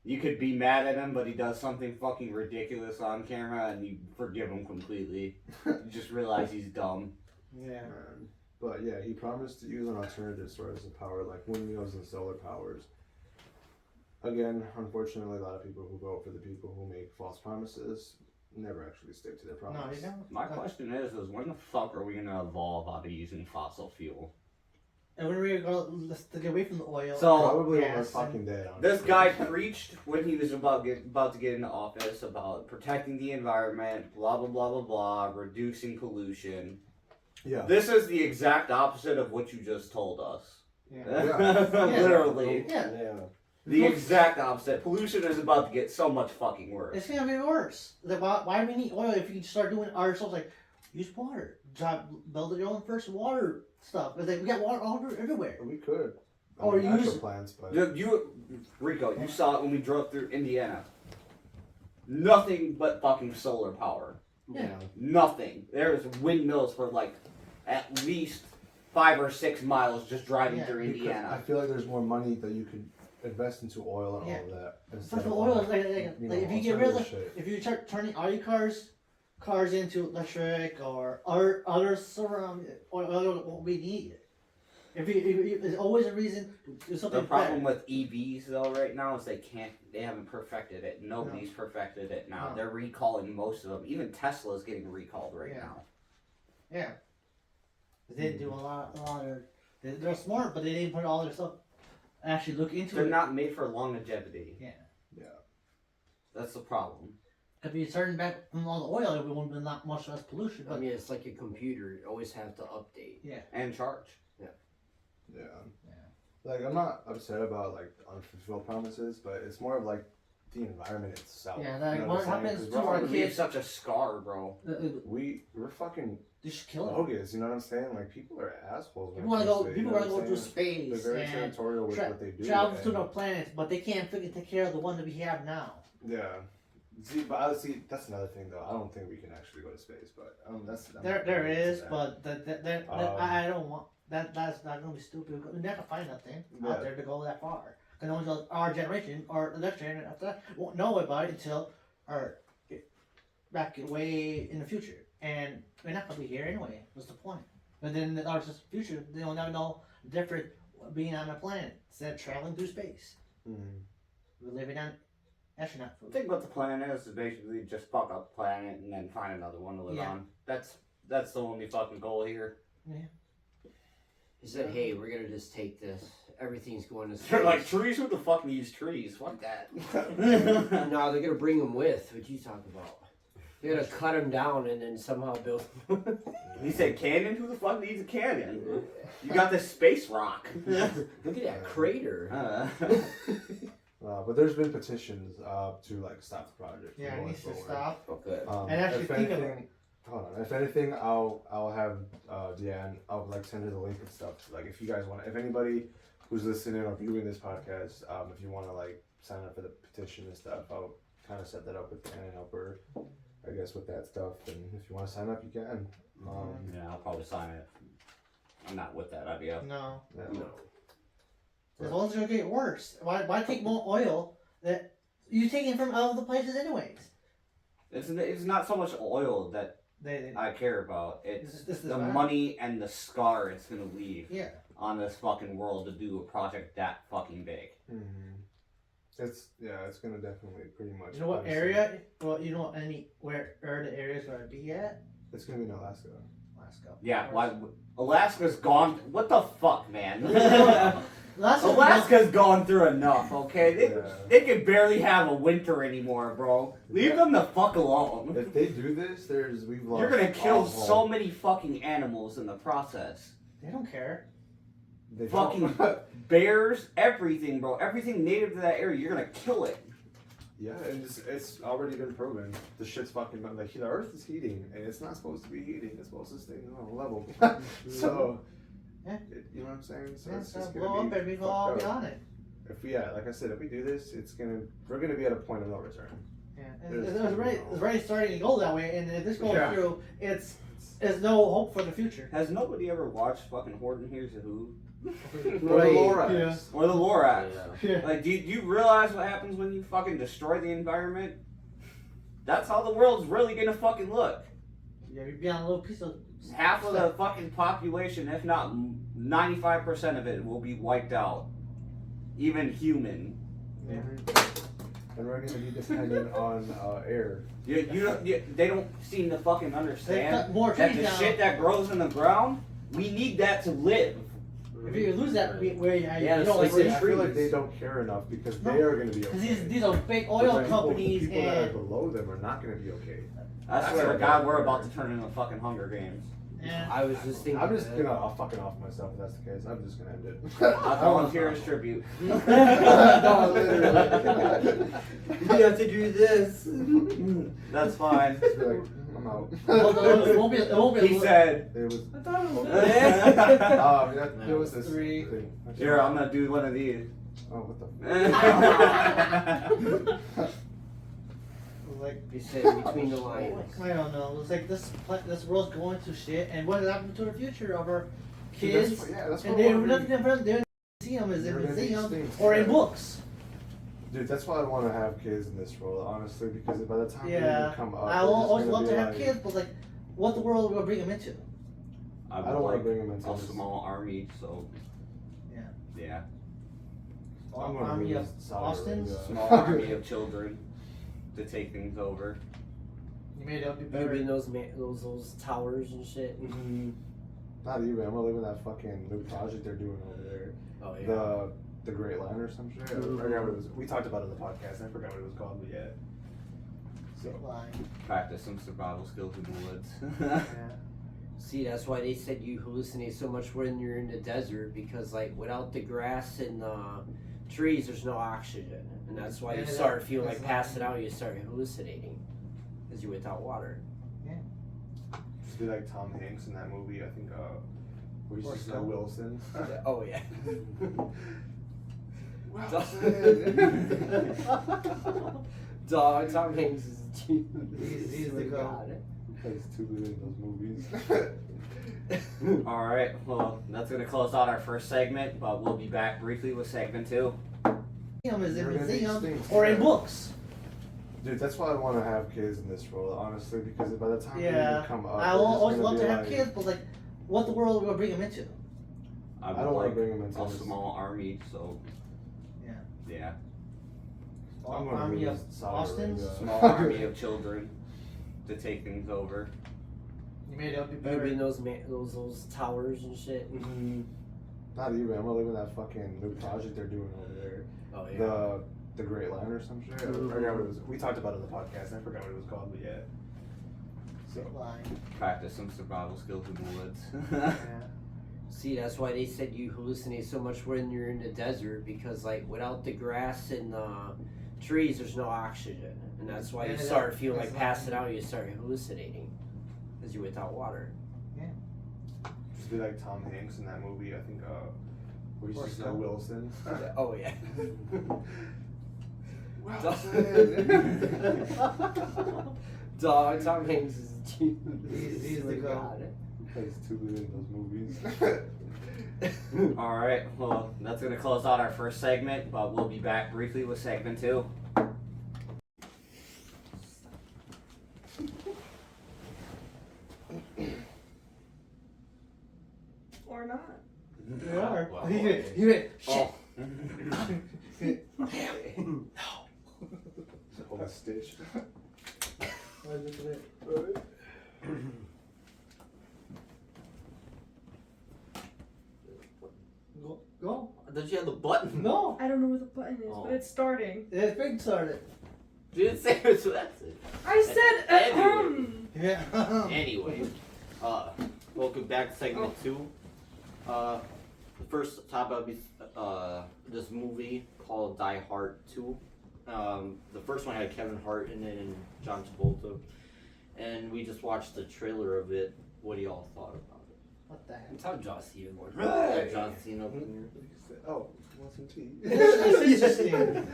You could be mad at him, but he does something fucking ridiculous on camera and you forgive him completely. You just realize he's dumb. Yeah. But yeah, he promised to use an alternative source of power like windmills and solar powers. Again, unfortunately, a lot of people who vote for the people who make false promises never actually stick to their promise. No, they don't. My question is when the fuck are we gonna evolve out of using fossil fuel? And when we go to get away from the oil. So, Probably when we're gas fucking dead. This honestly. guy preached when he was about to get into office about protecting the environment, blah blah blah blah blah, reducing pollution. Yeah. This is the exact opposite of what you just told us. Yeah. Yeah. Literally. Yeah. Yeah. The exact opposite. Pollution is about to get so much fucking worse. It's gonna be worse. Like, why do we need oil if you can start doing ourselves? Like, use water. Build your own first water stuff. It's like we got water all everywhere. We could. Or Actual use- plants, but Rico, you saw it when we drove through Indiana. Nothing but fucking solar power. Yeah. Nothing. There's windmills for like at least 5 or 6 miles just driving Yeah. through because I Indiana. feel like there's more money that you could invest into oil and Yeah. all of that. But instead the of, oil is like you if know, you get rid of alternative shit. if you start turning all your cars into electric or other surround oil won't be needed. If there's always a reason to do something The problem better. with EVs though right now is they haven't perfected it. Nobody's perfected it now. No. They're recalling most of them. Even Tesla's getting recalled right Yeah. now. Yeah. They didn't do a lot of they're smart, but they didn't put all their stuff actually look into They're it. not made for longevity. Yeah. Yeah. That's the problem. If you turn back from all the oil, it wouldn't be not much less pollution. I But mean, it's like a computer. You always have to update. And charge. Yeah. Like I'm not upset about like unfulfilled promises, but it's more of like the environment itself. Yeah, like, You know what I'm saying? happens 'Cause to we're our all- It leaves such a scar, bro. we're fucking they should kill it. bogus, you know what I'm saying? Like people are assholes. when People want it to comes go. it, People you know want to what go I'm to saying? space They're very and territorial with what they do. travel to and- the planets, but they can't take care of the one that we have now. Yeah. See, but honestly, that's another thing though. I don't think we can actually go to space, but I'm There not is, into but I don't want that. That's not gonna be stupid. We're never find nothing Yeah. out there to go that far. And only our generation or the next generation after that won't know about it until back way in the future. And we're not gonna be here anyway. What's the point? But then in our future, they'll never know the difference being on a planet instead of traveling through space. that. We're living on astronaut The food. thing about the planet is basically just fuck up the planet and then find another one to live Yeah. on. That's the only fucking goal here. He said, "Hey, we're gonna just take this. Everything's going to space." They're like trees. Who the fuck needs trees? Fuck that. No, they're gonna bring them with. What you talking about? They're gonna cut them down and then somehow build. He said cannon. Who the fuck needs a cannon? You got this space rock. Look at that crater. But there's been petitions to like stop the project. from Yeah, it going needs to forward. stop. Oh, good. And actually if think of anything, hold on. If anything, I'll have Deanne. I'll like send her the link and stuff. Like if you guys want, if anybody who's listening or viewing this podcast, if you want to like sign up for the petition and stuff, I'll kind of set that up with Deanne and help her. I guess with that stuff, and if you want to sign up, you can. Yeah, I'll probably sign it. I'm not with that idea. No. Yeah. No. As long as it's gonna get worse. Why take more oil that you taking from other places anyways? It's not so much oil that They I care about. It's this is the bad. money and the scar it's gonna leave Yeah. on this fucking world to do a project that fucking big. It's gonna definitely pretty much. You know what honestly, area? Well, you know where the area's gonna be at? It's gonna be in Alaska. Alaska. Yeah, why? Alaska's gone. What the fuck, man? Alaska's gone through enough. Okay, Yeah. they can barely have a winter anymore, bro. Leave them the fuck alone. If they do this, we've lost. You're gonna kill all so hope. many fucking animals in the process. They don't care. They fucking- don't. Bears, everything, bro. Everything native to that area, you're gonna kill it. Yeah, and it's already been proven. The shit's fucking like the Earth is heating, and it's not supposed to be heating. It's supposed to stay on a level. So, Yeah. you know what I'm saying? So Yeah, it's so just blow gonna up be and we go all fucked be up. on it. If we, like I said, if we do this, we're gonna be at a point of no return. Yeah. There's- It's already starting to go that way, and if this goes Yeah. through, there's no hope for the future. Has nobody ever watched fucking Horton Hears a Who? Or the Lorax. Or the Lorax? Yeah. Like, do you realize what happens when you fucking destroy the environment? That's how the world's really gonna fucking look. Yeah, you'd be on a little piece of. Half of the fucking population, if not 95% of it, will be wiped out. Even human. And we're gonna be dependent on air. They don't seem to fucking They understand cut more that trees the down. shit that grows in the ground, we need that to live. If you lose that, where you Yeah, don't it's like like I feel like they don't care enough because they are gonna be okay. Because these are big But oil the companies people that are and below them are not gonna be okay. I That's swear to what God, they we're are. about to turn into fucking Hunger Games. And I was just thinking. I'm just I'll fucking off myself if that's the case. I'm just gonna end it. I volunteer as tribute. No, literally. You have to do this. That's fine. Just be like, I'm out. it won't be. It won't be. He said. It was. I thought it was It was this Three. thing. Here, I'm gonna do one of these. Oh, what the? Like, He said between the lines. I don't know. It's like this world's going to shit, and what happened to the future of our Dude, kids? that's And what they're I wanna nothing be. different. They're in museum is in They're gonna be museum extinct, or in yeah. books. Dude, that's why I want to have kids in this world, honestly, because by the time they Yeah, even come up, I they're just always gonna love be to have like, kids, but like, what the world will bring them into? I I would don't want like to bring them into a this. small army, so. Yeah. Yeah. I'm gonna Army be of Saudi Austins? Arabia. Small army of children to take things over. You made it up. You Maybe in better. those towers and shit. Not even. I'm gonna live in that fucking new project they're doing over there. Oh yeah. The Great Line or some shit. I forgot what it was. We talked about it in the podcast. I forgot what it was called, but yeah. So Line. Practice some survival skills in the woods. Yeah. See, that's why they said you hallucinate so much when you're in the desert because, like, without the grass and trees, there's no oxygen, and that's why you Yeah, start feeling that's like passing out. You start hallucinating because you're without water. just be like Tom Hanks in that movie. I think. Where he's just Forrest Gump. Wilson. Oh yeah. Dog, Tom Hanks is He's the goat. He plays too good in those movies. Alright, well, that's gonna close out our first segment, but we'll be back briefly with segment 2. Museum is in They're gonna be museum extinct, or in yeah. books. Dude, that's why I want to have kids in this world, honestly, because by the time they Yeah. even come up, I they're just always gonna love be to have like, kids, but like, what the world will bring them into? I I would don't want like to bring them into a this. small army, so. Yeah. Yeah. I'm gonna Army be of Saudi Austins? Arabia. Small army of children to take things over. You made it up. You Maybe in better. those towers and shit. Not even. I'm gonna live in that fucking new project they're doing over there. Oh yeah. The Great Line or some shit. I forgot what it was. We talked about it in the podcast. I forgot what it was called, but yeah. So Line. Practice some survival skills in the woods. Yeah. See, that's why they said you hallucinate so much when you're in the desert because, like, without the grass and trees, there's no oxygen, and that's why you Yeah, start feeling like that's passing out. You start hallucinating because you're without water. just be like Tom Hanks in that movie. I think. Where he's Forrest just Gump. Wilson. Oh yeah. Dog, Tom Hanks is He's the goat. He plays too good in those movies. Alright, well, that's gonna close out our first segment, but we'll be back briefly with segment 2. Or not. They are. Wow. He went, shit. Oh. Oh, that Stitch. Oh, look at it. Go. Did you have the button? No. I don't know where the button is, Oh. but it's starting. It's big started. You didn't say it, so that's it. I said Anyway. Yeah. Anyway, welcome back to segment 2. The first topic will be this movie called Die Hard 2. The first one had Kevin Hart in it and John Travolta, and we just watched the trailer of it. What do y'all thought about it? What the heck? It's how Joss Stephen was. Yeah, John Cena up in here. Oh, want some tea? It's interesting.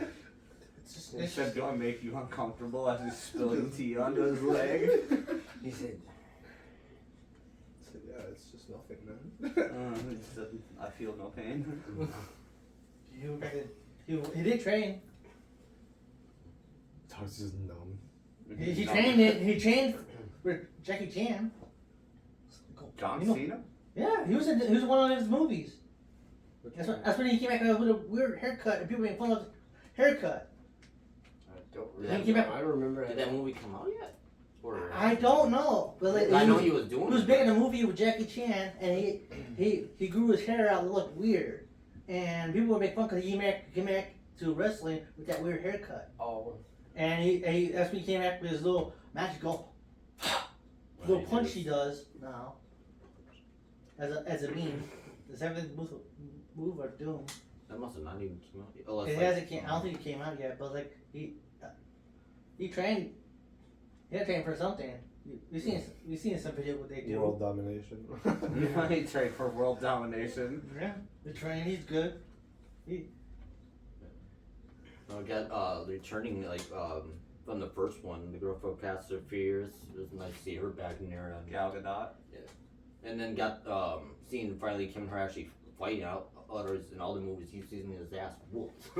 It's just He said, do I make you uncomfortable as he's spilling tea onto his leg? He said, Yeah, it's just nothing, man. He said, I feel no pain. He did train. Dog's just numb. He trained it. He trained with Jackie Chan. John You know- Cena? Yeah, he was in one of his movies. That's when he came back with a weird haircut and people made fun of his haircut. I don't He remember. came back- I don't remember. Did that movie come out yet? Or I don't know, but like, I he know was, he was doing he was it. big in a movie with Jackie Chan, and he grew his hair out and looked weird, and people would make fun because he came back to wrestling with that weird haircut, Oh, and he that's when he came back with his little magical little punch he does now. as a meme. The seventh move of Doom. That must have not even come out yet. Oh, It hasn't came. I don't think it came out yet. But like he trained. He had to train for something. We've seen some video what they do. World domination. He trained for world domination. Yeah, the train. He's good. I got returning like from the first one, the girl from Fast and Furious. It was nice to see her back in there. Gal Gadot. And then got seeing finally Kim and her actually fighting out. Others in all the movies, he's using his ass whooped.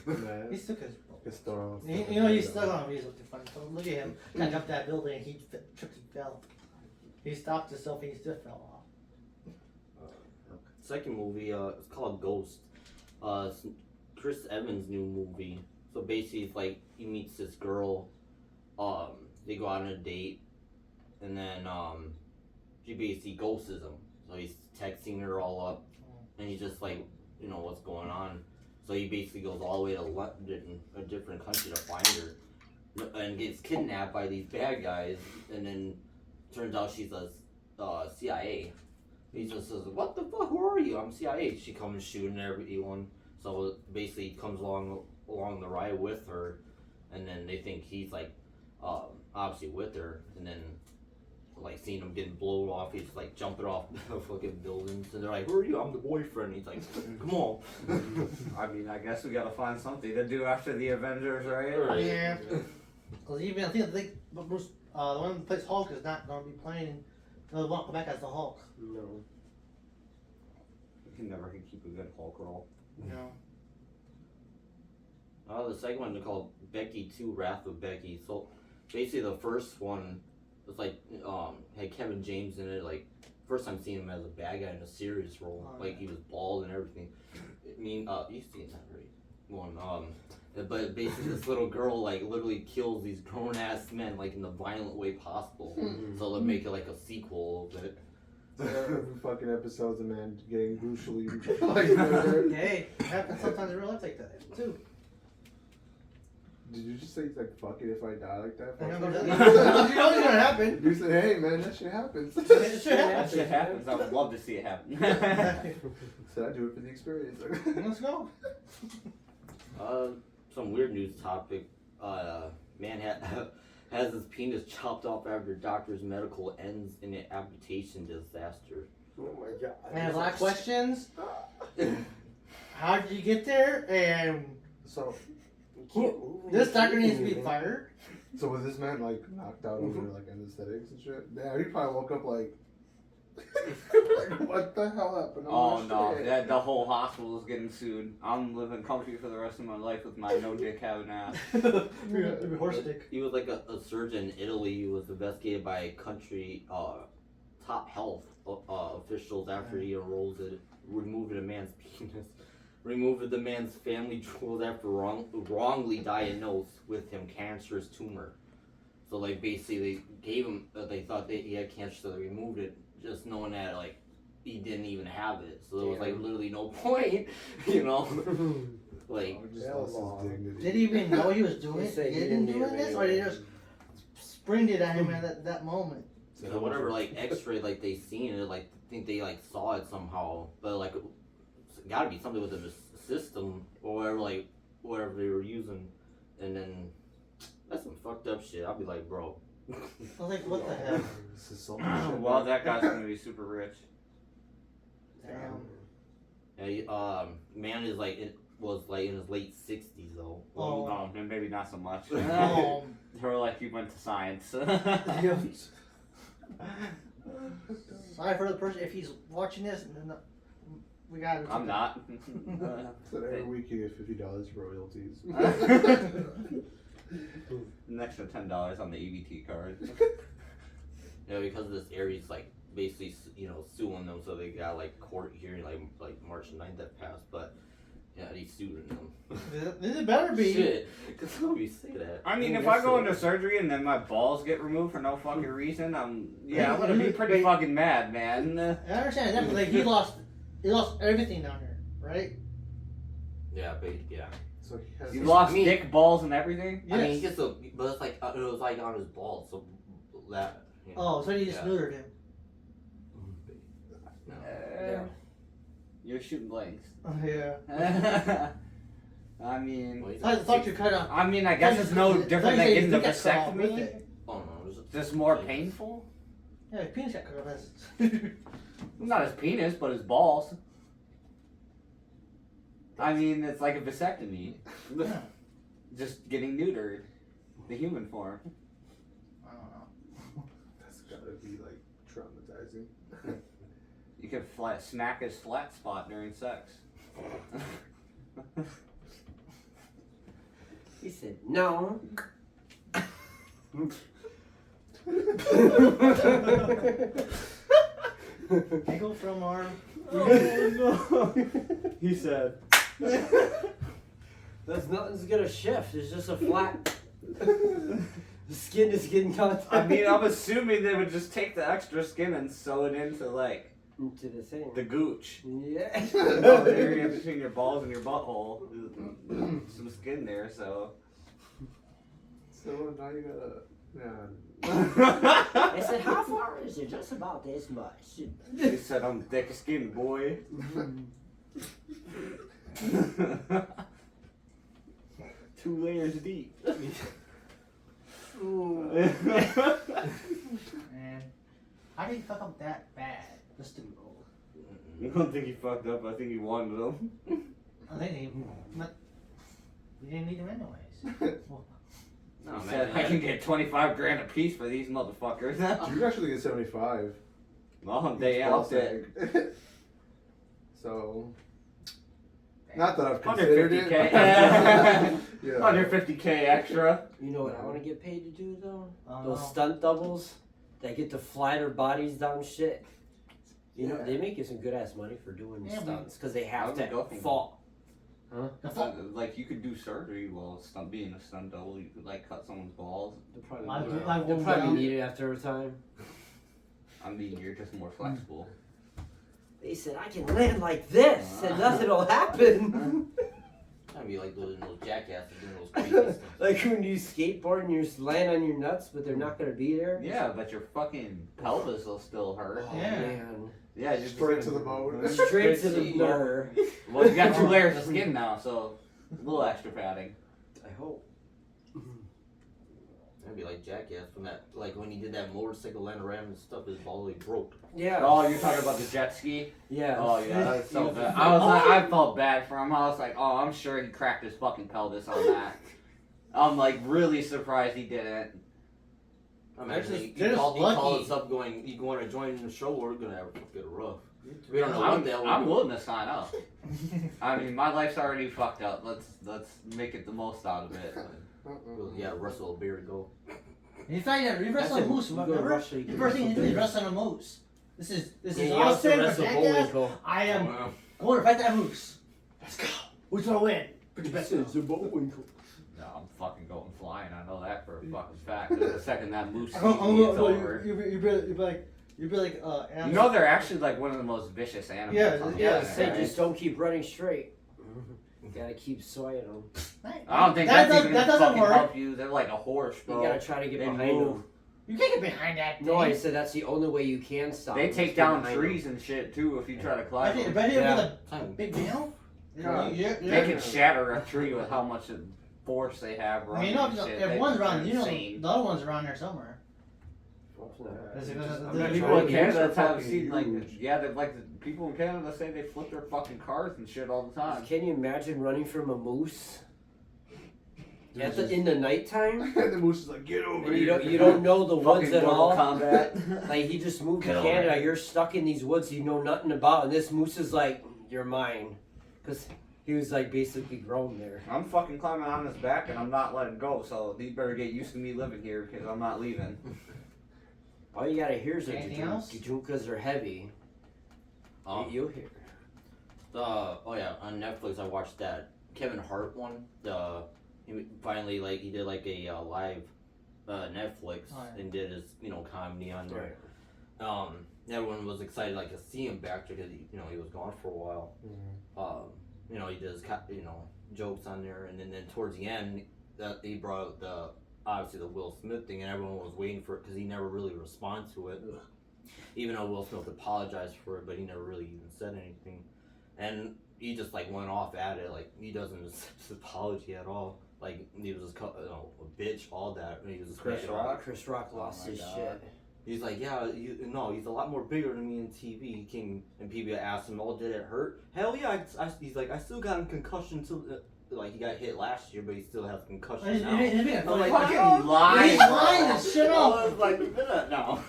Man, He took his. it's still on. You know he's stuck on. He's looking funny. So look at him. Trying to jump that building. He tripped and fell. He stopped himself and he still fell off. Second movie, it's called Ghost. It's Chris Evans' new movie. So basically, it's like he meets this girl. They go out on a date, and then she basically ghosts him. So he's texting her all up, and he's just like, you know, what's going on. So he basically goes all the way to London, a different country, to find her, and gets kidnapped by these bad guys. And then turns out she's a CIA. He just says, "What the fuck? Who are you?" "I'm CIA." She comes shooting everyone. So basically, he comes along the ride with her, and then they think he's like, obviously with her, and then like seeing him getting blown off, he's like jumping off fucking buildings, and they're like, "Who are you?" "I'm the boyfriend." He's like, "Come on." I mean, I guess we gotta find something to do after the Avengers, right? Yeah. Because even I think Bruce, the one who plays Hulk is not going to be playing. They won't come back as the Hulk. No. We can never keep a good Hulk role. You know. The second one is called Becky 2: Wrath of Becky. So basically, the first one was like had Kevin James in it. Like first time seeing him as a bad guy in a serious role. Oh, Like yeah. he was bald and everything. I mean, you've seen that, right? One. But basically, this little girl like literally kills these grown ass men like in the violent way possible. So they'll make it like a sequel of it. Every fucking episode's a man getting brutally like murdered. Hey, it happens sometimes in real life like that too. Did you just say like fuck it if I die like that? You Fuck know it. it's gonna happen. You said, hey man, that shit happens. It should That happen. shit happens. I would love to see it happen. Said I do it for the experience. Let's go. Some weird news topic. Man has his penis chopped off after doctor's medical ends in an amputation disaster. Oh my god. I have a lot of questions. How did you get there? And So this doctor needs to be fired. So was this man like knocked out over like anesthetics and shit? Yeah, he probably woke up like, like what the hell happened? Oh shit. no, the whole hospital is getting sued. I'm living comfy for the rest of my life with my no dick having ass. It'd be horse dick. He was like a surgeon in Italy who was investigated by country top health officials after he removed a man's penis. Removed the man's family jewels after wrongly diagnosed with him cancerous tumor. So like basically they gave him, they thought that he had cancer, so they removed it, just knowing that like he didn't even have it. So there was like literally no point, you know. Like Oh, just lost his dignity. Did he even know he was doing He said he doing didn't need this, it or they anyway. just sprinted at him at that moment? so whatever like X-ray like they seen it, like I think they like saw it somehow, but like it's gotta be something with the system or whatever, like whatever they were using, and then that's some fucked up shit. I'll be like, bro. I was like, what the hell? This is so Well, that guy's gonna be super rich. Damn. Yeah, man is like it was like in his late 60s though. Oh. Oh, and maybe not so much. Oh. Or like you went to science. Sorry for the person if he's watching this. And we got. I'm not. So every week you get $50 royalties. An extra $10 on the EBT card. Yeah, because of this Aries like basically suing them, so they got like court hearing like March 9th that passed, but yeah, he's suing them. It better be. Shit, cause somebody say that. I mean, if I go into surgery and then my balls get removed for no fucking reason, I'm gonna be pretty fucking mad, man. I understand that, but like he lost everything down here, right? Yeah, but yeah. So he has You lost dick, balls, and everything? I mean, he Yes. gets but it's like it was like on his balls, so that. Oh, so he just yeah. neutered him. No. You're shooting blanks. Yeah. I mean, I thought you kind of. I mean, I guess it's no different than getting the vasectomy. Oh no, there's Just more painful. Yeah, penis got cut off. Not his penis, but his balls. I mean, it's like a vasectomy. Yeah. Just getting neutered. The human form. I don't know. That's gotta be like traumatizing. You can smack his flat spot during sex. He said, no. Angle from arm. Oh no! He said. That's nothing's gonna shift. It's just a flat. The skin is getting contact. I mean, I'm assuming they would just take the extra skin and sew it into like into the thing. the gooch. Yeah. Oh, the area between your balls and your butthole. Some skin there, so. So now you gotta. I said, how far is it? Just about this much. He said, I'm thick skinned, boy. 2 layers deep. Man, how did he fuck up that bad? Just to go. I don't think he fucked up. I think he wanted them. I think he didn't need them anyways. Well, no, He man. said, I can get 25 grand a piece for these motherfuckers. You can actually get 75. Well, they out there. So. Not that I've Under considered 50K. it. Yeah. Under 50K extra. You know what I want to get paid to do though? I don't Those know. stunt doubles that get to fly their bodies down shit. You know, Yeah. they make you some good ass money for doing Yeah, stunts because they I have would to go think- fall. Like you could do surgery while being a stunt double. You could like cut someone's balls. They'll probably, I need do- it. I They'll will probably down. need it after a time. I mean, you're just more flexible. They said I can land like this and nothing will happen. I'd be like those jackasses doing those crazy stuff. Like when you skateboard and you just land on your nuts, but they're not gonna be there. Yeah, but your fucking pelvis will still hurt. Oh, Yeah. man. Yeah, you're just Straight to gonna- the bone. Straight to the See, nose. Well, you got 2 layers of skin now, so a little extra padding. I hope. I'd be like Jackass from that, like when he did that motorcycle land around and stuff, his ball like broke. Yeah. Oh, you're talking about the jet ski? Yeah. Oh yeah, that's so Yeah. bad. I was like, I felt bad for him. I was like, oh, I'm sure he cracked his fucking pelvis on that. I'm like really surprised he didn't. Imagine They're he just called lucky. us up going, you want to join the show? We're gonna have get rough. We don't know I'm, what the hell I'm we're willing to sign up. I mean, my life's already fucked up. Let's make it the most out of it. doing. Yeah, Russell Beer go. You thought you wrestled a moose, You go to remember? Russia, you The can first thing you wrestle did is bears. wrestle a moose. This is Yeah, you also Austin for wrestle Jackass. Bullwinkle. I am Wow. going to fight that moose. Let's go. Who's gonna win? Put your best foot. No, I'm fucking going flying. I know that for a fucking fact. The second that moose sees I'm me, it's over. You'd be like, You know they're actually like one of the most vicious animals. Yeah, on the yeah, planet, Say right? just don't keep running straight. You gotta keep swaying them. I don't think that that's even that gonna doesn't fucking work. help you. They're like a horse, You bro. gotta try to get They behind move. them. You can't get behind that thing. No, I said that's the only way you can stop. They them, take is get down behind trees and shit too if you try to climb them. But here Yeah. with a Time. big male. Yeah. They can shatter a tree with how much force they have I running. mean, you know, and shit. if They- one's they're around, you know, insane. the other one's around there somewhere. them. Is it Just- gonna- I'm the not People trying in to Canada are have fucking seen like, huge. yeah, they like the people in Canada say they flip their fucking cars and shit all the time. Can you imagine running from a moose? In the nighttime? And the moose is like, get over And here. you don't know the woods Fucking at Mortal all. Kombat. Like he just moved to Get over Canada. it. You're stuck in these woods you know nothing about, and this moose is like, "You're mine," because he was like basically grown there. I'm fucking climbing on his back and I'm not letting go. So you better get used to me living here because I'm not leaving. All you gotta hear is a Anything else? because they're heavy. You'll hear. Oh yeah, on Netflix I watched that Kevin Hart one. He finally he did like a live Netflix Oh, yeah. and did his comedy on there. Everyone was excited to see him back because he was gone for a while. He did his jokes on there, and then towards the end he brought up obviously the Will Smith thing, and everyone was waiting for it because he never really responded to it. Even though Will Smith apologized for it, but he never really even said anything. and he just like went off at it. Like he doesn't accept his apology at all. Like he was just a bitch, all that. And he was just Chris Rock? Chris Rock lost my his God. shit. He's like, yeah, he's a lot more bigger than me in TV. He came and people asked him, oh, did it hurt? Hell yeah. He's like, I still got a concussion like he got hit last year, but he still has a concussion now. I'm like, fucking fucking lying. He's lying this shit I up. was like, no.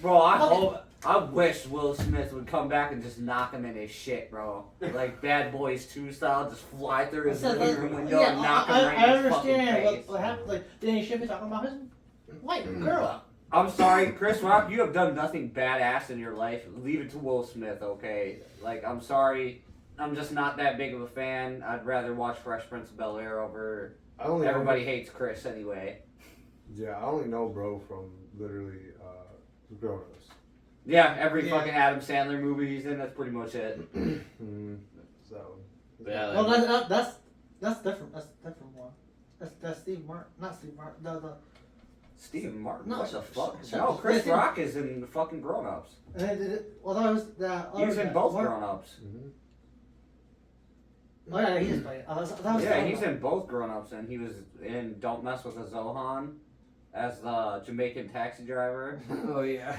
Bro, I wish Will Smith would come back and just knock him in his shit, bro. Like Bad Boys 2 style, just fly through his living room window and knock him right in his fucking understand face. what happened. Like, then he should be talking about his white girl. I'm sorry, Chris Rock, you have done nothing badass in your life. Leave it to Will Smith, okay? Like, I'm sorry. I'm just not that big of a fan. I'd rather watch Fresh Prince of Bel-Air over... Everybody hates Chris anyway. Yeah, I only know bro from literally Grown Ups. Yeah, every fucking Adam Sandler movie he's in, that's pretty much it. So. Yeah, Well, that's different. That's different one. That's Steve Martin, not Steve Martin. The Steve Martin, No, what the fuck? shut No, up. Chris Listen. Rock is in the fucking Grown Ups. well, that was the. He was in both Martin. Grown Ups. Oh yeah, he just played. That was Yeah, he's in both Grown Ups, and he was in Don't Mess with the Zohan as the Jamaican taxi driver. Oh yeah.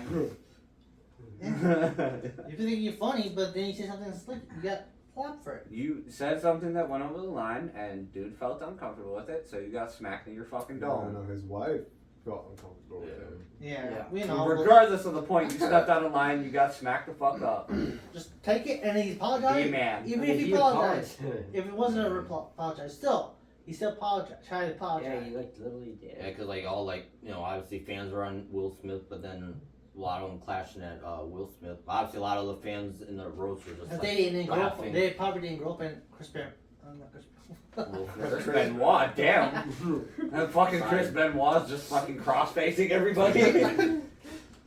You think you're funny, but then you say something slick, you got slapped for it. You said something that went over the line, and dude felt uncomfortable with it, so you got smacked in your fucking dome. No, his wife felt uncomfortable with him. Yeah, Yeah. you know. Regardless of the point, you stepped out of line, you got smacked the fuck up. Just take it, and he Be a apologized. man. Even I mean, if he he apologized, apologized. if it wasn't a apologize, he still apologized. Tried to Yeah, apologize. he like literally did. Yeah, because like all like obviously fans were on Will Smith, but then a lot of them clashing at Will Smith. Obviously, a lot of the fans in the roast were just But like, they didn't grow up. laughing. They probably didn't grow up in Chris Benoit. Not Chris Will Chris Smith. Benoit, damn. And fucking Chris Benoit's just fucking cross-facing everybody.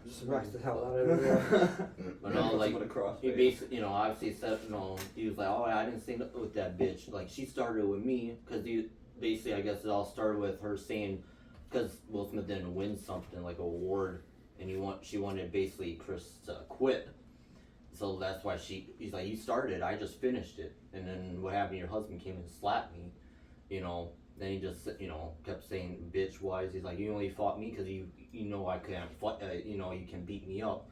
Just rocks the hell out of him. But no, like What a cross-face. he basically, obviously said, he was like, oh, I didn't say nothing with that bitch. Like she started with me because basically, I guess it all started with her saying because Will Smith didn't win something like an award, and she wanted basically Chris to quit. So that's why he's like, you started, I just finished it. And then what happened, your husband came and slapped me, then he just, kept saying bitch wise. He's like, you only fought me because you know I can't fight, you can beat me up.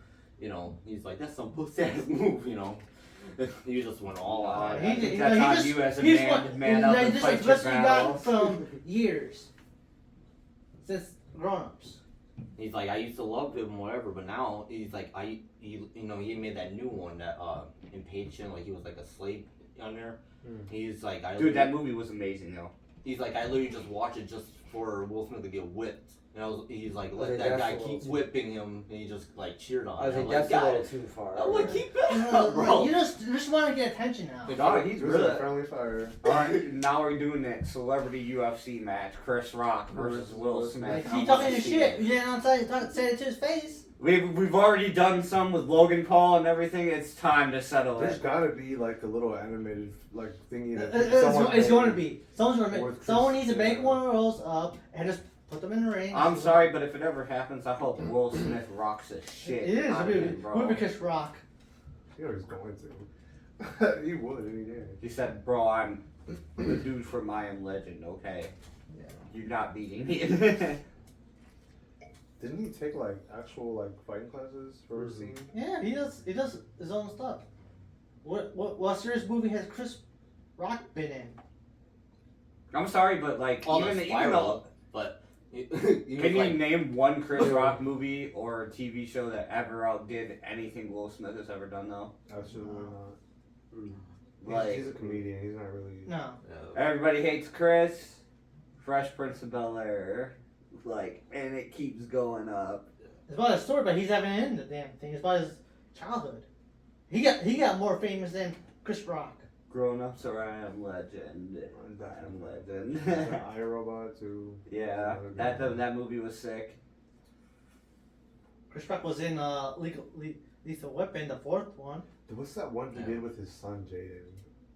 He's like, that's some pussy ass move, He just went all out. He I think just- that's he on just- you as a He's man what- to man up and this fight is your what you got battles. from years. Since grown-ups. He's like, I used to love him, whatever, but now he's like, he made that new one that Impatient, like he was like a slave on there. He's like, Dude, that movie was amazing, though. he's like, I literally just watched it just for Will Smith to get whipped. And he's like, I let think that that's guy a little keep too- whipping him, and he just like cheered on I him. think I'm like, that's a little God, too far. I'm like, keep it up, bro. You just want to get attention now. Dog, he's He was really... a friendly fire. Alright, now we're doing that celebrity UFC match. Chris Rock versus Will Smith. Like, keep talking your shit. You didn't say it to his face. We've already done some with Logan Paul and everything. It's time to settle There's it. gotta be like a little animated like thingy that It's going to be. Someone's going to With make. Someone Chris- needs to make one of those up and just put them in the ring. I'm sorry, but if it ever happens, I hope Will Smith rocks the shit. It is. out of him, bro. We'll be Chris Rock. You know he's going to. He would and he did. He said, "Bro, I'm the dude from I Am Legend. Okay, Yeah. you're not beating me." Didn't he take like actual like fighting classes for a scene? Yeah, he does. He does his own stuff. What serious movie has Chris Rock been in? I'm sorry, but like All even the though. spiral, but he was Can you like, name one Chris Rock movie or TV show that ever outdid anything Will Smith has ever done, though? Absolutely not. Like, He's a comedian. He's not really. No. everybody hates Chris. Fresh Prince of Bel-Air. Like, and it keeps going up. It's about his story, but he's having in the damn thing. It's about his childhood. He got more famous than Chris Rock. Grown ups or I Am Legend. I Am Legend. The iRobot too. Yeah, that movie was sick. Chris Rock was in Lethal Weapon, the fourth one. What's that one he did with his son Jaden?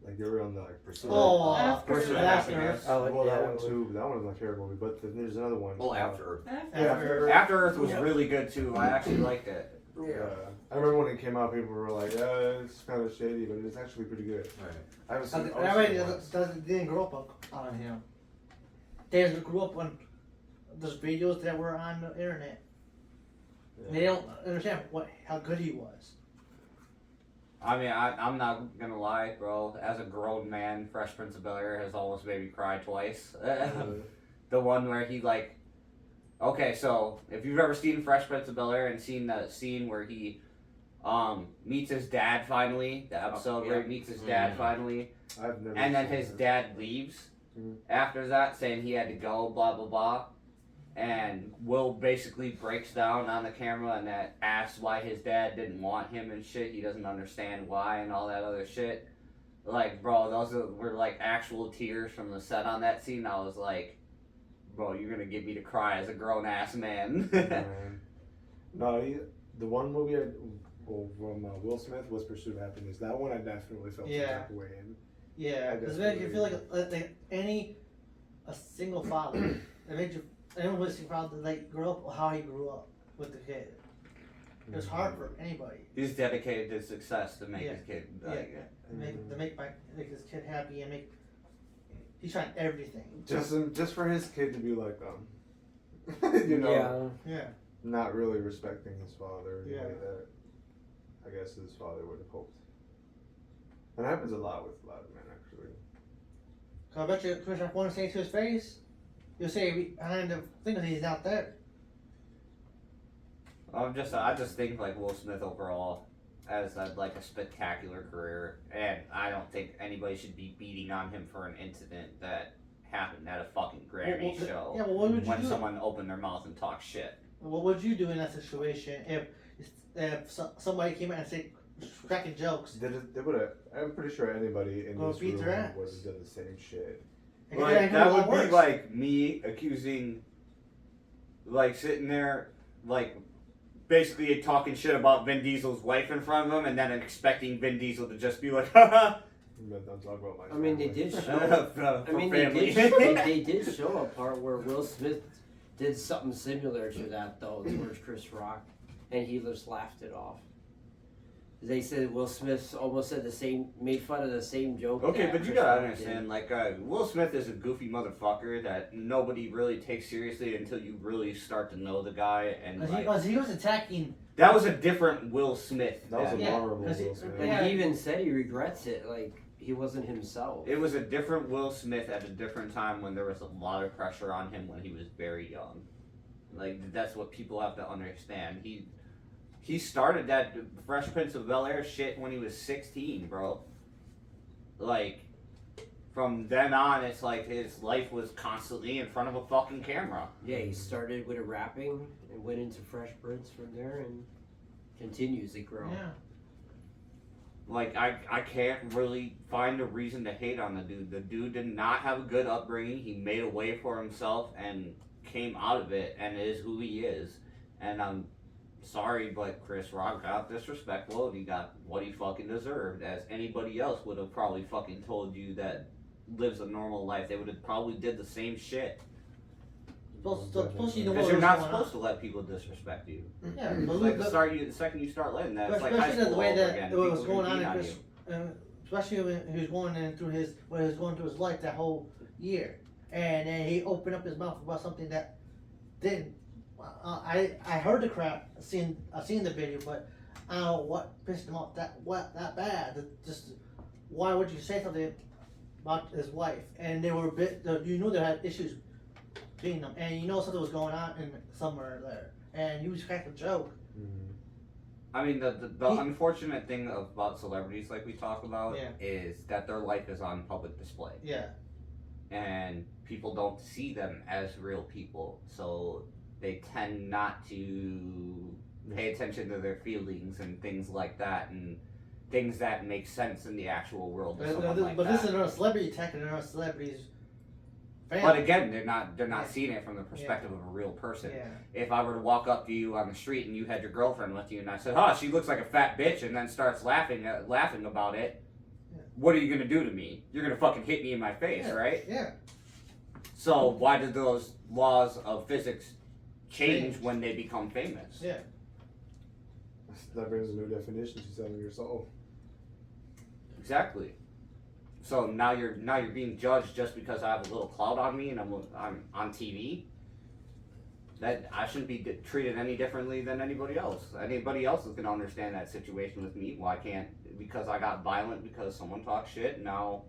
Like they were on the like pursuit. Oh, After Pursuit of After Happiness. Oh, well, yeah, that one too. That one was my favorite movie. But then there's another one. After. After. After Earth was Yeah. really good too. I actually liked it. Yeah. I remember when it came out, people were like, "Yeah, it's kind of shady," but it's actually pretty good. Right. I haven't seen. Everybody it. didn't grow up on him. They just grew up on those videos that were on the internet. They don't understand how good he was. I mean, I'm not gonna lie, bro. As a grown man, Fresh Prince of Bel-Air has almost made me cry twice. The one where he like, okay, so if you've ever seen Fresh Prince of Bel-Air and seen the scene where he meets his dad finally, the episode where he meets his dad finally, I've never. and then seen his it. dad leaves after that, saying he had to go, blah blah blah. And Will basically breaks down on the camera and that asks why his dad didn't want him and shit. He doesn't understand why and all that other shit. Like, bro, were like actual tears from the set on that scene. I was like, bro, you're gonna get me to cry as a grown ass man. No, the one movie from Will Smith was Pursuit of Happiness. That one I definitely felt some type of way in. Yeah, because it makes you feel like a single father. It makes you anyone listening father like grew up how he grew up with the kid. It was hard for anybody. He's dedicated to success to make his kid. To make his kid happy and make. He's trying everything. Just for his kid to be like you know, Yeah. not really respecting his father in the Yeah. way that I guess his father would have hoped. And it happens a lot with a lot of men, actually. So I bet you Chris, I want to say to his face, you'll say behind the thing that he's not there. I just think like Will Smith overall has had like a spectacular career, and I don't think anybody should be beating on him for an incident that happened at a fucking Grammy show. Yeah, well, what would you when do? someone opened their mouth and talked shit. What would you do in that situation if somebody came out and said cracking jokes? They would have. I'm pretty sure anybody in Go this beat room their ass. would have done the same shit. And Like then that it would be worse. like me accusing, like sitting there, like basically talking shit about Vin Diesel's wife in front of him, and then expecting Vin Diesel to just be like, haha. But don't talk about my I mean, they family. did show. For I mean, family. they did show a part where Will Smith did something similar to that though towards Chris Rock, and he just laughed it off. They said Will Smith almost said made fun of the same joke. Okay, that but you Chris gotta Rock understand, like, Will Smith is a goofy motherfucker that nobody really takes seriously until you really start to know the guy, and like, he was attacking. that was a different Will Smith. That was a Yeah, vulnerable because Will Smith. did. Yeah. And he even said he regrets it. Like he wasn't himself. It was a different Will Smith at a different time when there was a lot of pressure on him when he was very young. Like, that's what people have to understand. He started that Fresh Prince of Bel-Air shit when he was 16, bro. Like, from then on, it's like his life was constantly in front of a fucking camera. Yeah, he started with a rapping and went into Fresh Prince from there and continues to grow. Yeah. Like, I can't really find a reason to hate on the dude. The dude did not have a good upbringing. He made a way for himself and came out of it and is who he is. And I'm sorry, but Chris Rock got disrespectful and he got what he fucking deserved. As anybody else would have probably fucking told you that lives a normal life, they would have probably did the same shit. Supposed to know Because what you're was not going supposed to let people disrespect you. on. Yeah, It's but like look, the second you start letting that, but it's like high especially school the way all over that again. it was People going are on beating in on Chris, you. especially when he was going in through what he was going through his life that whole year, and then he opened up his mouth about something that didn't. I heard the crap, I seen the video, but I don't know what pissed him off that bad. Just why would you say something about his wife? And they were you knew they had issues between them, and you know something was going on in somewhere there, and you was cracking a joke. I mean, the unfortunate thing about celebrities, like we talk about, is that their life is on public display. Yeah. And people don't see them as real people, so they tend not to pay attention to their feelings and things like that, and things that make sense in the actual world of someone like But that. this is not a celebrity attacking another celebrity's family. But again, they're not seeing it from the perspective of a real person. Yeah. If I were to walk up to you on the street and you had your girlfriend with you and I said, "Oh, she looks like a fat bitch," and then starts laughing about it, what are you gonna do to me? You're gonna fucking hit me in my face, right? Yeah. So why did those laws of physics change when they become famous? Yeah. That brings a new definition to selling your soul. Exactly. So now you're being judged just because I have a little clout on me and I'm on TV. That I shouldn't be treated any differently than anybody else. Anybody else is gonna understand that situation with me. Why can't? Because I got violent because someone talked shit. Now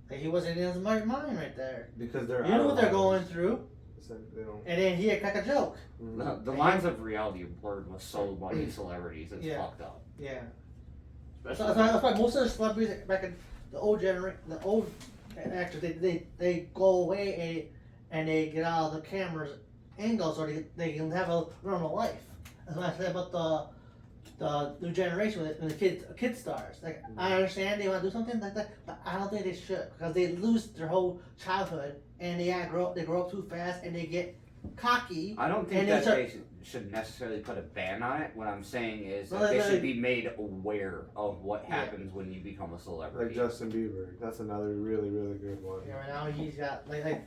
Like, he wasn't in his right mind right there. Because they're You know what they're idolized. going through, It's like they don't. and then he had crack a joke. the lines of reality are blurred with so many celebrities. It's Yeah. fucked up. Yeah. Especially That's why most of the celebrities back in the old the old actors, they go away and they get out of the camera's angles, or they can have a normal life. That's what I said about the new generation when the kid stars. Like, I understand they want to do something like that, but I don't think they should, because they lose their whole childhood and they grow up too fast and they get cocky. I don't think And that it's a- they should necessarily put a ban on it. What I'm saying is Well, that they like- should be made aware of what Yeah. happens when you become a Like celebrity. Justin Bieber. That's another really, really good one. Yeah, right now he's got like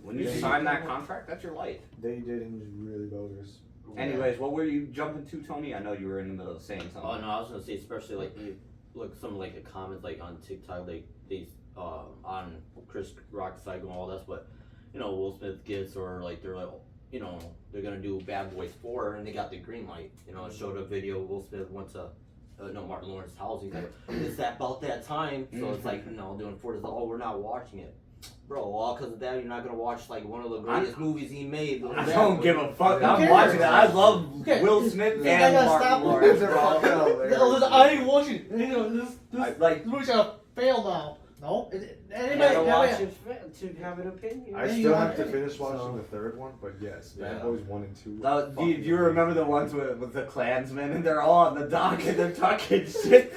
When you Yeah. sign that contract, that's your life. They did him really bogus. Anyways, what were you jumping to, Tony? I know you were in the middle of saying something. Oh no, I was gonna say, especially like you look some like the comments like on TikTok, like these on Chris Rock's side going all this, but you know Will Smith gets, or like they're like, you know, they're gonna do Bad Boys 4 and they got the green light. You know, it showed a video. Will Smith went to Martin Lawrence's house. He's like, it's that about that time. So it's like, you know, doing 4 days. Oh, we're not watching it. Bro, all because of that, you're not gonna watch like one of the greatest movies he made. I don't give a fuck. Who I'm cares? watching it. I love Okay. Will Smith You and gotta Martin stop Lawrence, They're fucking bro. hilarious. I ain't watching. You know, this Like, movie's gonna fail now. No, You anybody. gotta watch anybody- it to have an opinion. I Yeah, still you have to are- finish watching so- the third one, but yes, Bad Yeah. Boys 1 and 2. do you remember the ones with the Klansmen and they're all on the dock and they're talking shit?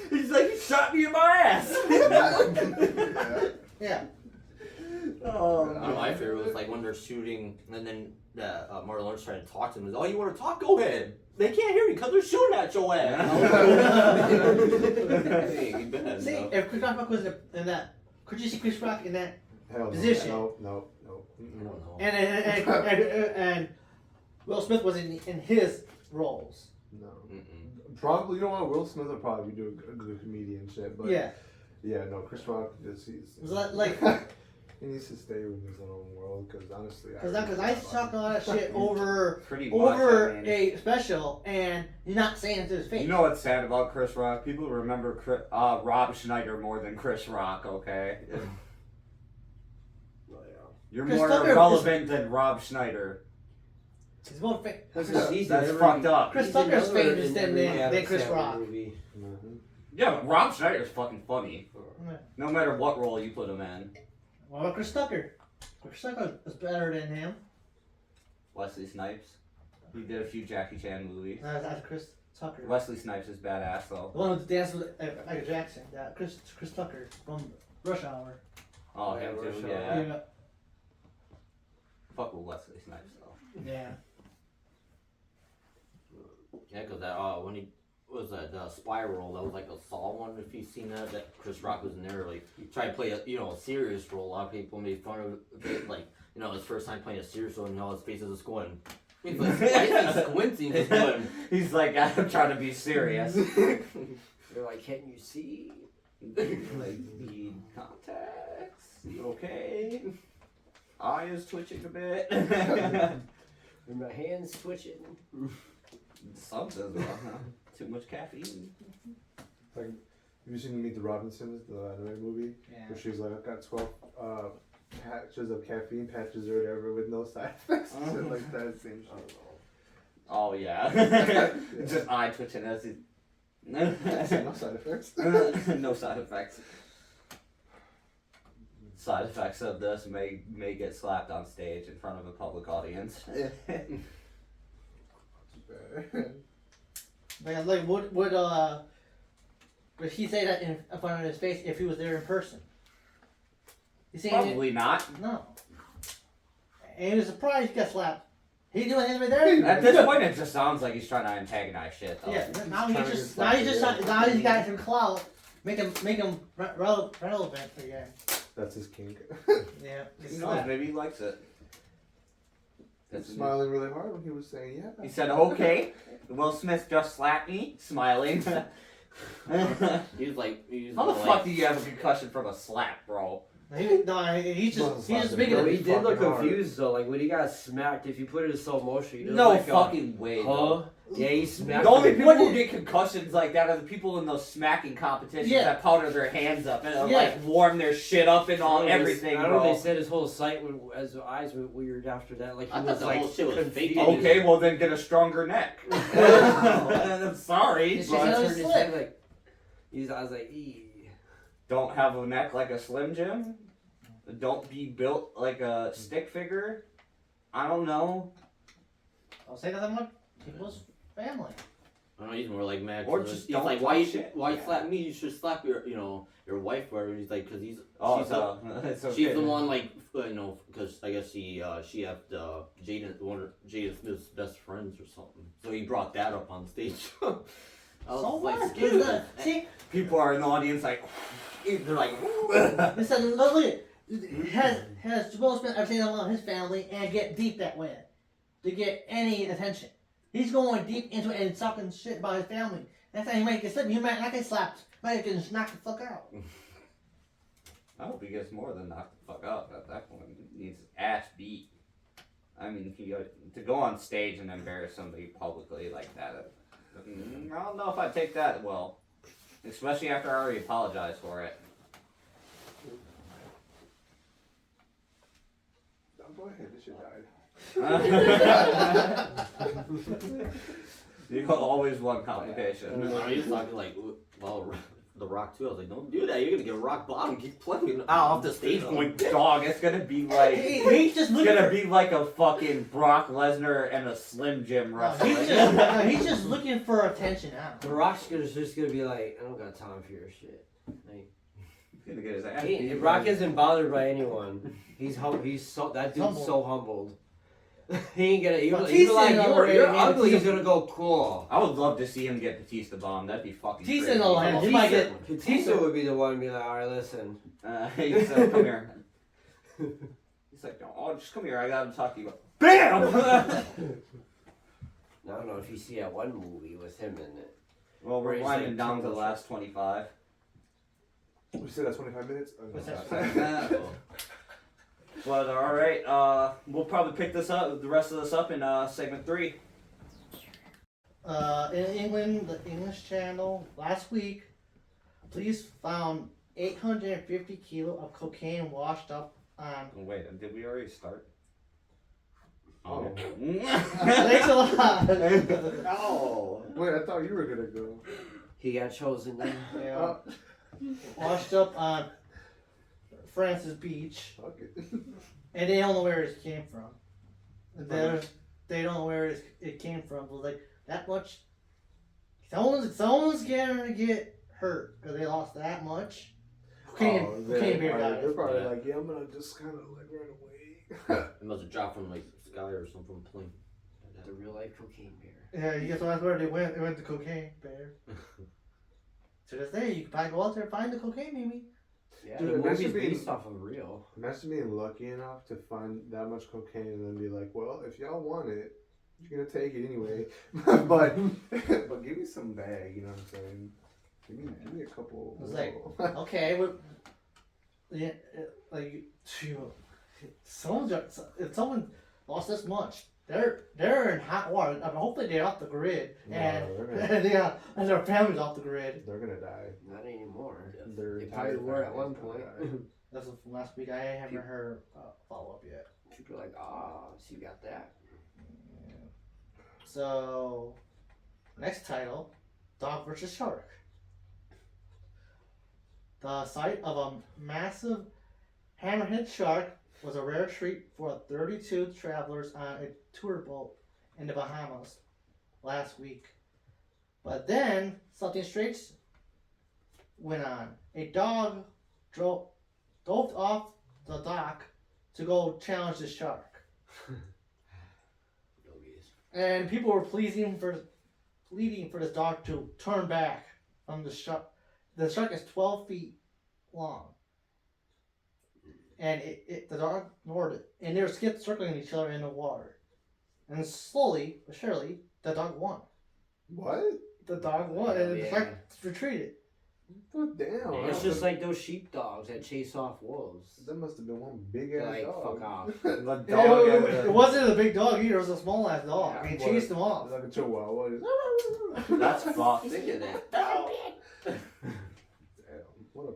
He's like, he shot me in my ass. Yeah. Oh, One of my favorite was like when they're shooting, and then Martin Lawrence tried to talk to him. He's like, "Oh, you want to talk? Go ahead. They can't hear you because they're shooting at your ass." Hey, you better See, know. if Chris Rock was in that, could you see Chris Rock in that? Hell no. Position. No. I don't know. And Will Smith was in his roles. No. Mm-mm. Probably, you know what? Will Smith will probably do a good comedian shit, but Yeah. yeah, no, Chris Rock just It's like- he needs to stay in his own world because honestly, Because I talk a lot of shit over pretty much. over I mean, a special, and you're not saying it to his face. you know what's sad about Chris Rock? People remember Rob Schneider more than Chris Rock, okay? You're Chris more Tucker irrelevant than Rob Schneider. He's more fa- That's That's fucked up. Chris Tucker's famous than Chris Rock. Movie. Mhm. Yeah, but Rob Schneider's fucking funny. Yeah. No matter what role you put him in. What about Chris Tucker? Chris Tucker was better than him. Wesley Snipes. He did a few Jackie Chan movies. That's Chris Tucker. Wesley Snipes is badass though. The one who danced with Michael Jackson. Chris Tucker from Rush Hour. Oh, Yeah, him Rush too, Hour. yeah. Fuck with Wesley Snipes though. Yeah. Yeah, because that when he what was that the Spiral, that was like a Saw one. If you've seen that Chris Rock was in there, like he tried to play a serious role. A lot of people made fun of it, like his first time playing a serious role, and his face is just going. He's like, why is he squinting? Just going. He's like, I'm trying to be serious. They're like, can't you see? Like, need contacts. You okay? Eye is twitching a bit. And my hands twitching. Something's wrong, huh? Too much caffeine. Have you seen Meet the Robinsons, the anime movie? Yeah. Where she's like, I've got 12 patches of caffeine patches or whatever with no side effects. Shit like that, same shit. Oh yeah. Just eye twitching as it. No side effects. No side effects. Side effects of this may get slapped on stage in front of a public audience. Like would he say that in front of his face if he was there in person? You saying Probably not. no. And he was surprised he got slapped. He doing anything there? At this point, it just sounds like he's trying to antagonize shit. Though. Yeah. Now trying he to just get now he's got some clout. Make him relevant again. That's his kink. Yeah. Who knows? Maybe he likes it. smiling really hard when he was saying yeah. He said, "Okay." Will Smith just slapped me, smiling. He was like, How the fuck do you have a concussion from a slap, bro? He's just making No, it. he did look Fucking hard. confused though. Like when he got smacked, if you put it in slow motion, he did No like fucking way. huh? Yeah, he smacked. The only him. people who get concussions like that are the people in those smacking competitions Yeah. that powder their hands up and Yeah. like warm their shit up and all everything, I don't know. bro. They said his whole sight, as the eyes went weird after that. Like he I thought was the like whole shit was fake. confused. Okay, well then get a stronger neck. I'm sorry. It's Bro, I just turned another his slip. head like, I was like, ee. Don't have a neck like a Slim Jim. Don't be built like a stick figure. I don't know. I'll say that I'm like people's family. I don't know, he's more like Max. Or just he's don't like, talk why shit. why Yeah. slap me? You should slap your your wife, whatever. He's like, because Oh, she's so it's okay. she's the one like because I guess she had Jaden, one of Jaden Smith's best friends or something. So he brought that up on stage. I was So like, what? dude. See, People are in the audience like, They're like, he said, look at has Will Smith ever seen along his family and get deep that way to get any attention? He's going deep into it and talking shit about his family. That's how he might get slipped. You might not get slapped. Might get knocked the fuck out. I hope he gets more than knocked the fuck up. At that point, he needs his ass beat. I mean, to go on stage and embarrass somebody publicly like that, I don't know if I'd take that well. Especially after I already apologized for it. Oh, go ahead, this shit died. You always want complication. I was talking like, well, The Rock too. I was like, don't do that. You're gonna get rock bottom. Keep playing off the stage going. Dog, it's gonna be like He's just it's looking gonna for. be like a fucking Brock Lesnar and a Slim Jim wrestling. He's just looking for attention now. The Rock's just gonna be like, I don't got time for your shit. Like, He's gonna get his ass he, beat. Rock isn't bothered by anyone. He's so that dude's Humble. so humbled. He ain't gonna. He'd Batista be like, already you're made ugly. He's Batista- gonna go cool. I would love to see him get Batista bombed. That'd be fucking Batista crazy. no hand. He might get. Batista would be the one to be like, all right, listen. He said, "Come here." He's like, "Oh, just come here. I gotta talk to you." Bam! I don't know if you see that one movie with him in it. Well, we're He's winding like down to the Thomas. last 25. We said that's 25 minutes? Oh, no, What's that's that? fine. But all right, we'll probably pick the rest of this up in segment 3. In England, the English Channel last week, police found 850 kilo of cocaine washed up on. Oh, wait, did we already start? Oh. Thanks a lot. Oh. Wait, I thought you were gonna go. He got chosen then. Yeah. Washed up on Francis Beach, Fuck it. and they don't know where it came from. They don't know where it came from. But like that much, someone's gonna get hurt because they lost that much. Cocaine beer got They're it. probably Yeah. like, yeah, I'm gonna just kind of like run away. It must have dropped from like sky or something from a plane. The real life cocaine bear. Yeah, you guess that's where they went. They went to cocaine bear. To this day, you can probably go out there and find the cocaine, maybe. Yeah, Dude, the imagine movie's being- based off of real. Imagine being lucky enough to find that much cocaine and then be like, well, if y'all want it, you're gonna take it anyway. but give me some bag, you know what I'm saying? Give me a couple. It's like, okay, yeah, like, phew, if someone lost this much, they're in hot water. I mean, hopefully they're off the grid, No, and they're gonna- and their family's off the grid. they're gonna die. Not anymore. Their They entire probably were at one family's point. gonna die. That's from last week. I haven't heard follow up yet. People are like, so you got that. So, next title, Dog vs. Shark. The sight of a massive hammerhead shark was a rare treat for 32 travelers on a tour boat in the Bahamas last week. But then, something strange went on. A dog dove off the dock to go challenge the shark. And people were pleading for this dog to turn back from the shark. The shark is 12 feet long. And the dog ignored it. And they were circling each other in the water. And slowly but surely, the dog won. What? The dog won, Oh, and the yeah. shark retreated. Oh, damn. It's just like those sheepdogs that chase off wolves. That must have been one big They're ass like, dog. fuck off. The It, dog and it the, wasn't a big dog either, it was a small ass dog. Yeah, and he What? chased him off. Like a chihuahua. that's fucked. Think of that. Damn. What a.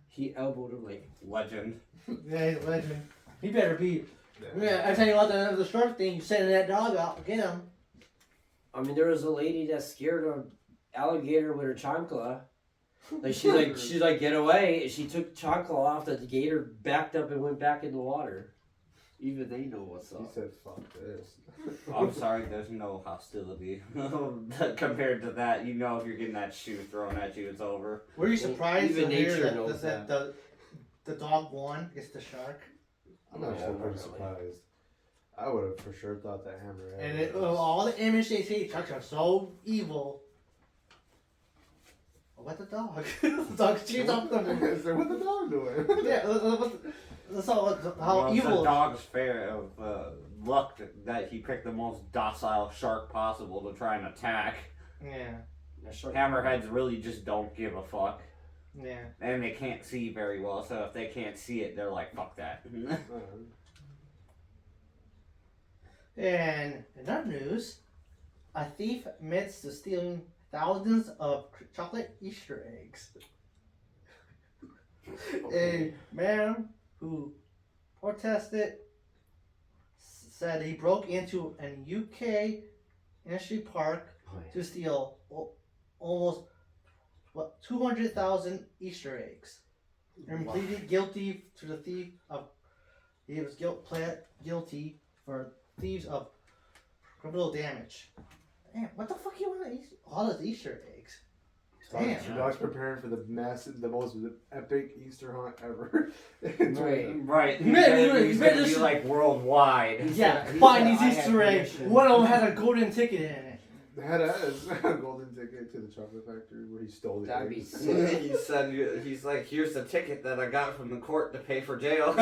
He elbowed him like, Legend. Yeah, he's a legend. He better be. Damn. Yeah, I tell you what, the shark thing, you sending that dog out, get him. I mean, there was a lady that scared an alligator with her chancla. Like she's like, get away. And she took chancla off. The gator backed up and went back in the water. Even they know what's He up. said, fuck this. I'm sorry, there's no hostility compared to that. You know, if you're getting that shoe thrown at you, it's over. Were you surprised Even to hear nature that, knows that the dog won against the shark? I'm No, actually not pretty really. surprised. I would have for sure thought that hammerhead. And it, was- all the image they say, sharks are so evil. What the dog? The dog cheats off them. I said, what the dog doing? Yeah, that's all. How Well, it's evil. the dog's fair of luck that he picked the most docile shark possible to try and attack. Yeah, That shark- Hammerheads really just don't give a fuck. yeah. And they can't see very well, so if they can't see it, they're like, fuck that. And in other news, a thief admits to stealing thousands of chocolate Easter eggs. A man who protested said he broke into an UK industry park to steal almost 200,000 Easter eggs, and pleaded guilty to the thief of. He was pled guilty for thieves of criminal damage. Damn, what the fuck you want to eat all those Easter eggs? Damn. Your dog's preparing for the most epic Easter hunt ever. Right. You better- He's you better gonna be just- like worldwide. Yeah, He find said, these "I had Easter eggs. permission." One of them had a golden ticket in it. That has a golden ticket to the chocolate factory where he stole the That'd be eggs. sick. He said, he's like, here's the ticket that I got from the court to pay for jail.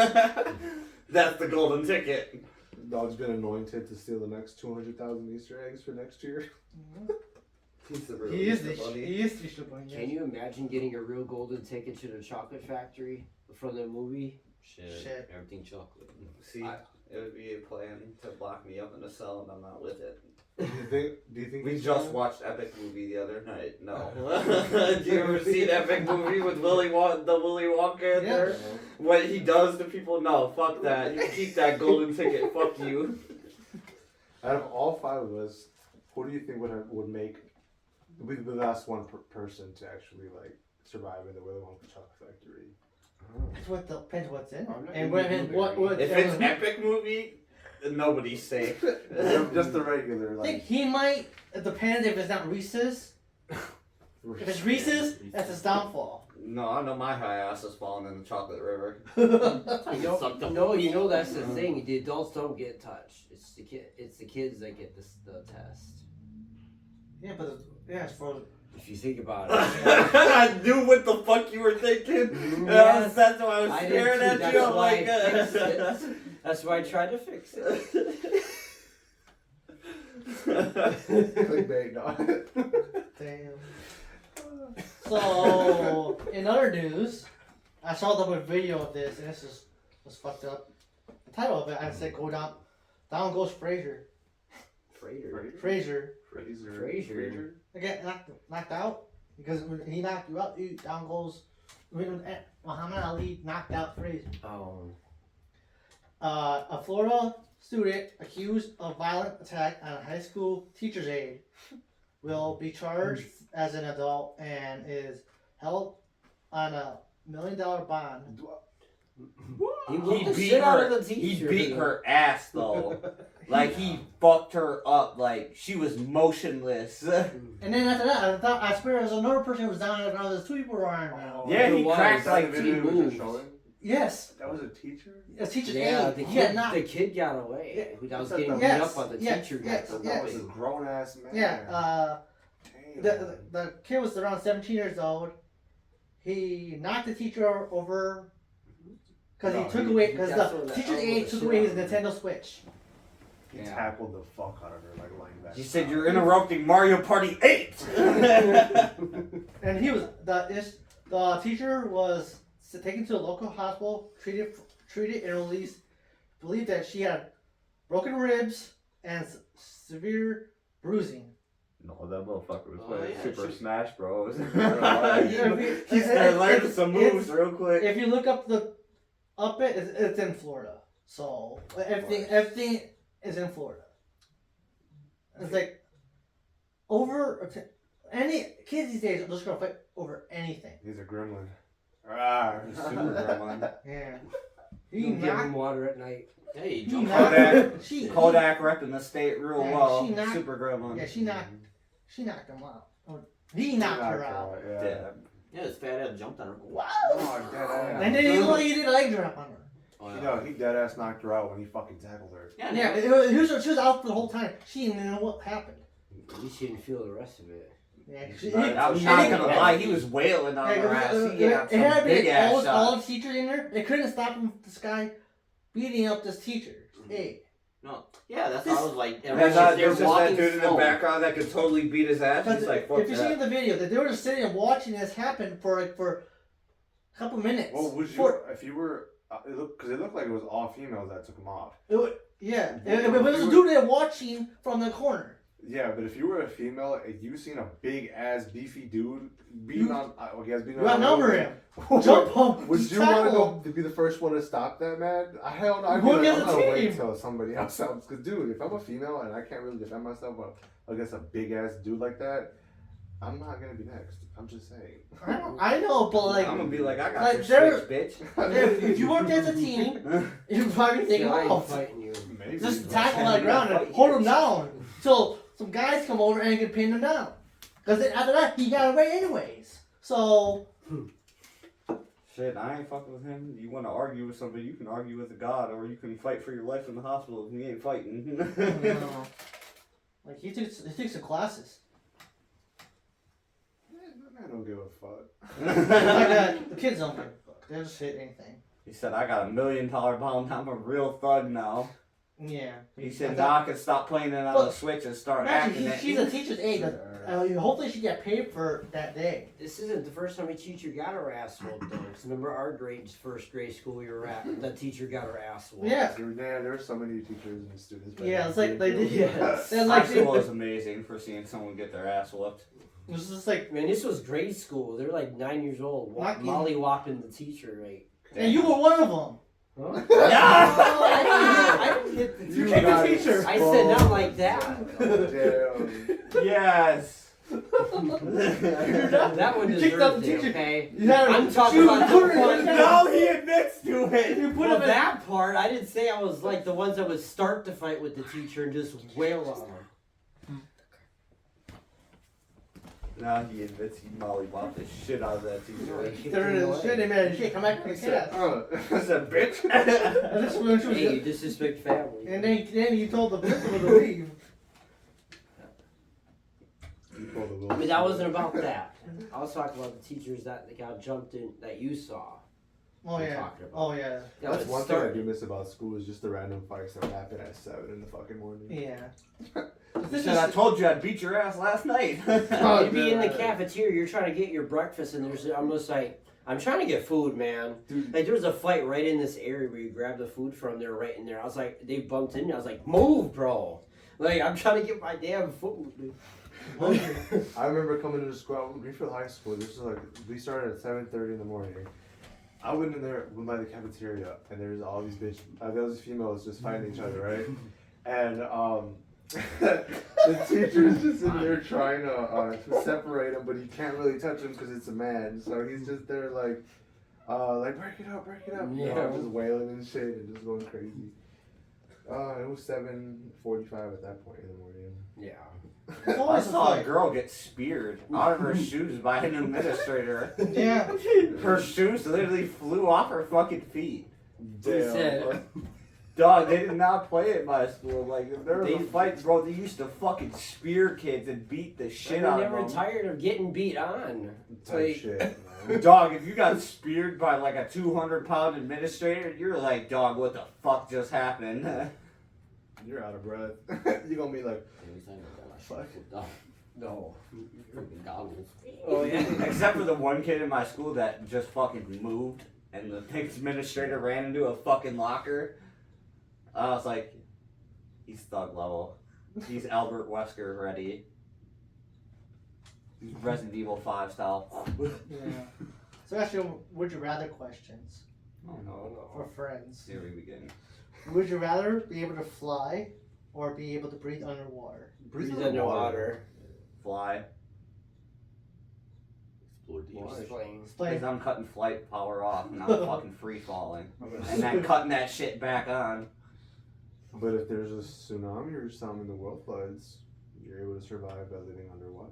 That's the golden ticket. Dog's been anointed to steal the next 200,000 Easter eggs for next year. He's the real He is Easter the bunny. he is the Easter bunny. Can you imagine getting a real golden ticket to the chocolate factory from the movie? Shit. Everything chocolate. See, it would be a plan to lock me up in a cell, and I'm not with it. Do you think We he's just lying? watched Epic Movie the other night. No. Do you ever see the Epic Movie with the Willy Wonka in there? What he does to people? No, fuck that. You keep that golden ticket. Fuck you. Out of all five of us, who do you think would make be the last one person to actually like survive in the Willy Wonka chocolate factory? That's what depends what's in it. I'm not And gonna what If it's Epic Movie, then nobody's safe. Just the regular, I think like. he might. It depends if it's not Reese's. If it's Reese's, that's his downfall. No, I know my high ass is falling in the chocolate river. You know that's the thing. The adults don't get touched. It's the kids that get the test. Yeah, but yeah, it's for. If you think about it. I knew what the fuck you were thinking. Yes. That's why I was I did staring too. at That's you. I'm why like, I fixed it. That's why I tried to fix it. Clickbait, dog. Damn. So, in other news, I saw the video of this, and this was fucked up. The title of it, I said, "Go down, down goes Fraser." Fraser. Frasier. I get knocked out because when he knocked you out, down goes. Muhammad Ali knocked out Fraser. Oh. A Florida student accused of violent attack on a high school teacher's aide will be charged as an adult and is held on $1 million bond. He He the beat shit out her. of the He teacher. beat her ass though. Like he fucked her up. Like she was motionless. And then after that, I swear there was another person who was down there, and there's two people around now. Yeah, It he was. cracked That like video two was just moves. showing? Yes, That was a teacher? a teacher's Yeah, aide. the He had kid, not. the kid got away. That was That's getting the- beat Yes, up on the yes, teacher. yes, got That was away. a grown ass man. Yeah, Damn. the kid was around 17 years old. He knocked the teacher over because No, he took he- away he because got the thrown the teacher's elbow aide the took shit away his out of him. Nintendo Switch. He Yeah. tackled the fuck out of her like linebacker. He said you're interrupting Mario Party 8. And he was the teacher was taken to a local hospital, treated and released. Believed that she had broken ribs and severe bruising. No, that motherfucker was Oh, playing yeah, Super she- Smash Bros. If He started learning some it's- moves real quick. If you look up it's in Florida. So everything is in Florida. It's like any kids these days are just gonna fight over anything. He's a gremlin. Ah, Super gremlin. Yeah. You He can give knocked. him water at night. Hey, He jump knocked. Kodak. She Kodak repping the state real Yeah, well. she knocked- Super gremlin. Yeah, she knocked him out. He knocked her out. Yeah. Yeah. Yeah, his fat ass jumped on her. Wow. Oh, dead ass. And then he did a leg drop on her. Oh, You know, he dead ass knocked her out when he fucking tackled her. Yeah, Yeah, she was out for the whole time. She didn't know what happened. At least you didn't feel the rest of it. Yeah, I'm not gonna lie, he was wailing on her ass. He had it had some big been ass all the shots. teachers in there. They couldn't stop him. This guy beating up this teacher. Hey, No, yeah, that's how I was like. And Everyone's there's there just that walking dude in the slow. background that could totally beat his ass. because He's like, fuck if you see that. in the video that they were just sitting and watching this happen for a couple minutes. Well, would you, For- if you were, because it looked like it was all females that took him off. Yeah, it was a dude there watching from the corner. Yeah, but if you were a female and you seen a big ass beefy dude beating on, I guess beating You on, outnumber him. Jump him. Would you want to tackle go to be the first one to stop that man? Hell no. I'd be Go like, against I'm the gonna wait team. till somebody else helps. Cause dude, if I'm a female and I can't really defend myself against a big ass dude like that, I'm not gonna be next. I'm just saying. I know, but like, I'm gonna be like, I got like, your there- switch, bitch. if you worked as a team, you'd probably take him I ain't out. fighting you. Maybe. Just but- tackle on the ground and hold him down till some guys come over and can pin him down. Because after that, he got away anyways. So, Shit, I ain't fucking with him. You want to argue with somebody, you can argue with a god, or you can fight for your life in the hospital if he ain't fighting. you know, like he took some classes. I don't give a fuck. Like the kids don't give a fuck. They'll just hit anything. He said, I got $1 million bond. I'm a real thug now. Yeah. He said, now I can stop playing it on Well, the Switch and start Imagine, acting it. she's a teacher's aide. Hopefully she got paid for that day. This isn't the first time a teacher got her ass whooped though. 'Cause remember our first grade school we were at, the teacher got her ass whooped. Yeah. There are so many teachers and students. but Yeah, it's like they did. Yes. They're High like, school was amazing for seeing someone get their ass whooped. it was just like, Man, this was grade school. They're like 9 years old. Lucky. Molly whopping the teacher, like. and you were one of them. Huh? Yeah! I didn't hit the You teacher. hit the teacher. I said not like that. Damn. Yes! That one You kicked out deserved the it, teacher. okay? You had I'm talking you about put the her one- in No, he admits to it! You put Well, him in that part, I didn't say I was like the ones that would start the fight with the teacher and just wail on her. Now he admits he mollywopped the shit out of that teacher. They're in his shit, they made shit, come back to the He said, cast. I said, bitch! And this was when she was, Hey, you disrespect family. and then you told the principal to leave. I mean, that wasn't about that. I was talking about the teachers that got jumped in that you saw. Oh I'm yeah. talking about. Oh yeah. That That's was one thing I started. do miss about school is just the random fights that happen at 7 in the fucking morning. Yeah. He This said, I is, told you I'd beat your ass last night. Oh, You'd be in the man. cafeteria, you're trying to get your breakfast, and there's almost like, I'm trying to get food, man. Dude. Like, there was a fight right in this area where you grab the food from there, right in there. I was like, they bumped in me. I was like, move, bro. Like, I'm trying to get my damn food. I remember coming into school, Greenfield High School. This was like we started at 7:30 in the morning. I went in there, went by the cafeteria, and there's all these there was females just fighting each other, right? And the teacher's just in there trying to separate them, but he can't really touch him because it's a man. So he's just there like break it up, you know, Yeah. just wailing and shit and just going crazy. It was 7:45 at that point in the morning. Yeah. it's I always saw a fight. girl get speared out of her shoes by an administrator. Yeah. Her shoes literally flew off her fucking feet. He said, Dog, they did not play at my school. Like, if there was a They- fight, bro, they used to fucking spear kids and beat the shit they're out never of them. tired of getting beat on. Type Like, shit, man. Dog, if you got speared by like a 200-pound administrator, you're like, dog, what the fuck just happened? you're out of breath. You're gonna be like, fuck. No. Freaking goggles. Oh yeah. Except for the one kid in my school that just fucking moved, and the administrator ran into a fucking locker. I was like, he's thug level. He's Albert Wesker ready. He's Resident Evil 5 style. Yeah. So actually, would you rather questions Oh no. for friends? Here we begin. Would you rather be able to fly or be able to breathe underwater? Breathe underwater. Fly. Explain. Explain. Because I'm cutting flight power off and I'm fucking free falling. And then cutting that shit back on. But if there's a tsunami or something and the world floods, you're able to survive by living underwater.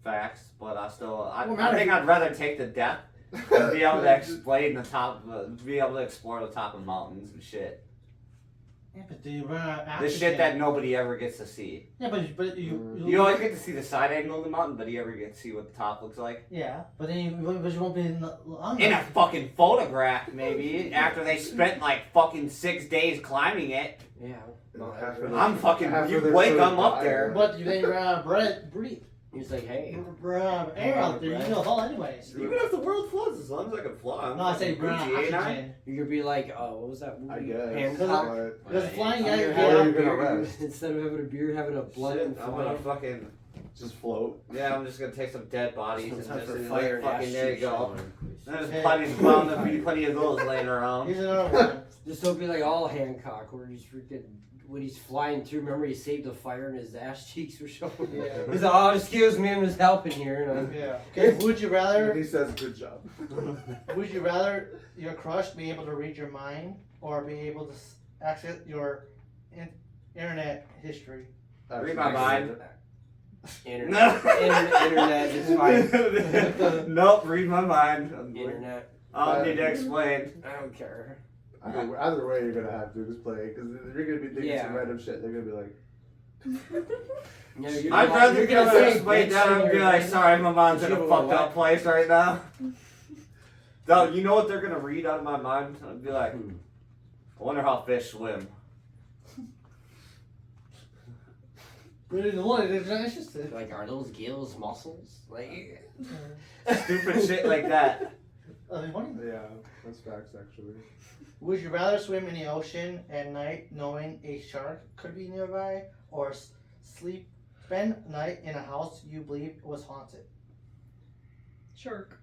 Facts, but I Well, think I'd rather take the death than be able to explain the top, be able to explore the top of mountains and shit. Yeah, but do you run out of The oxygen? shit that nobody ever gets to see. Yeah, but you. You always get to see the side angle of the mountain, but you ever get to see what the top looks like? Yeah, but then you won't be in the In a fucking photograph, maybe, after they spent like fucking 6 days climbing it. Yeah. Half of I'm fucking, half you of their blink, food I'm up died. there. But you then you run out of breathe. He's like, hey. Air out there, you know, all anyways. Even if the world floods, as long as I can fly. I'm No, I say fucking run out of Gucci, ain't I? oxygen. You could be like, what was that movie? I guess. Hancock. But Because flying, Under yeah, Or having you're a gonna beer, rest. instead of having a beer, having a blunt Shit, and I'm gonna fly. fucking, just float. yeah, I'm just gonna take some dead bodies and Time just for like, fire and fucking, ash there you shoot go. showing. There's bound to be plenty of those laying around. Here's another one. Just don't be like all Hancock, where he's freaking when he's flying through. Remember, he saved the fire and his ass cheeks were showing. Yeah. He's like, oh, excuse me, I'm just helping here. And I'm, Yeah. Okay, would you rather And he says, good job. Would you rather your crush be able to read your mind or be able to access your internet history? Read my mind. internet, internet is fine. Nope, read my mind. Internet, I don't need to explain. I don't care. Either way, you're gonna have to just play because you're gonna be thinking Yeah. some random shit. They're gonna be like, No, you're I'd gonna- rather you're get gonna a say explain bitch that in and be your like, mind. sorry, my mind's in a You fucked know up what? place right now. No, you know what they're gonna read out of my mind? I'd be like, I wonder how fish swim. Really, the one that's interested. Like, are those gills muscles? Like, Stupid shit like that. yeah, that's facts actually. Would you rather swim in the ocean at night knowing a shark could be nearby, or spend night in a house you believe was haunted? Shark.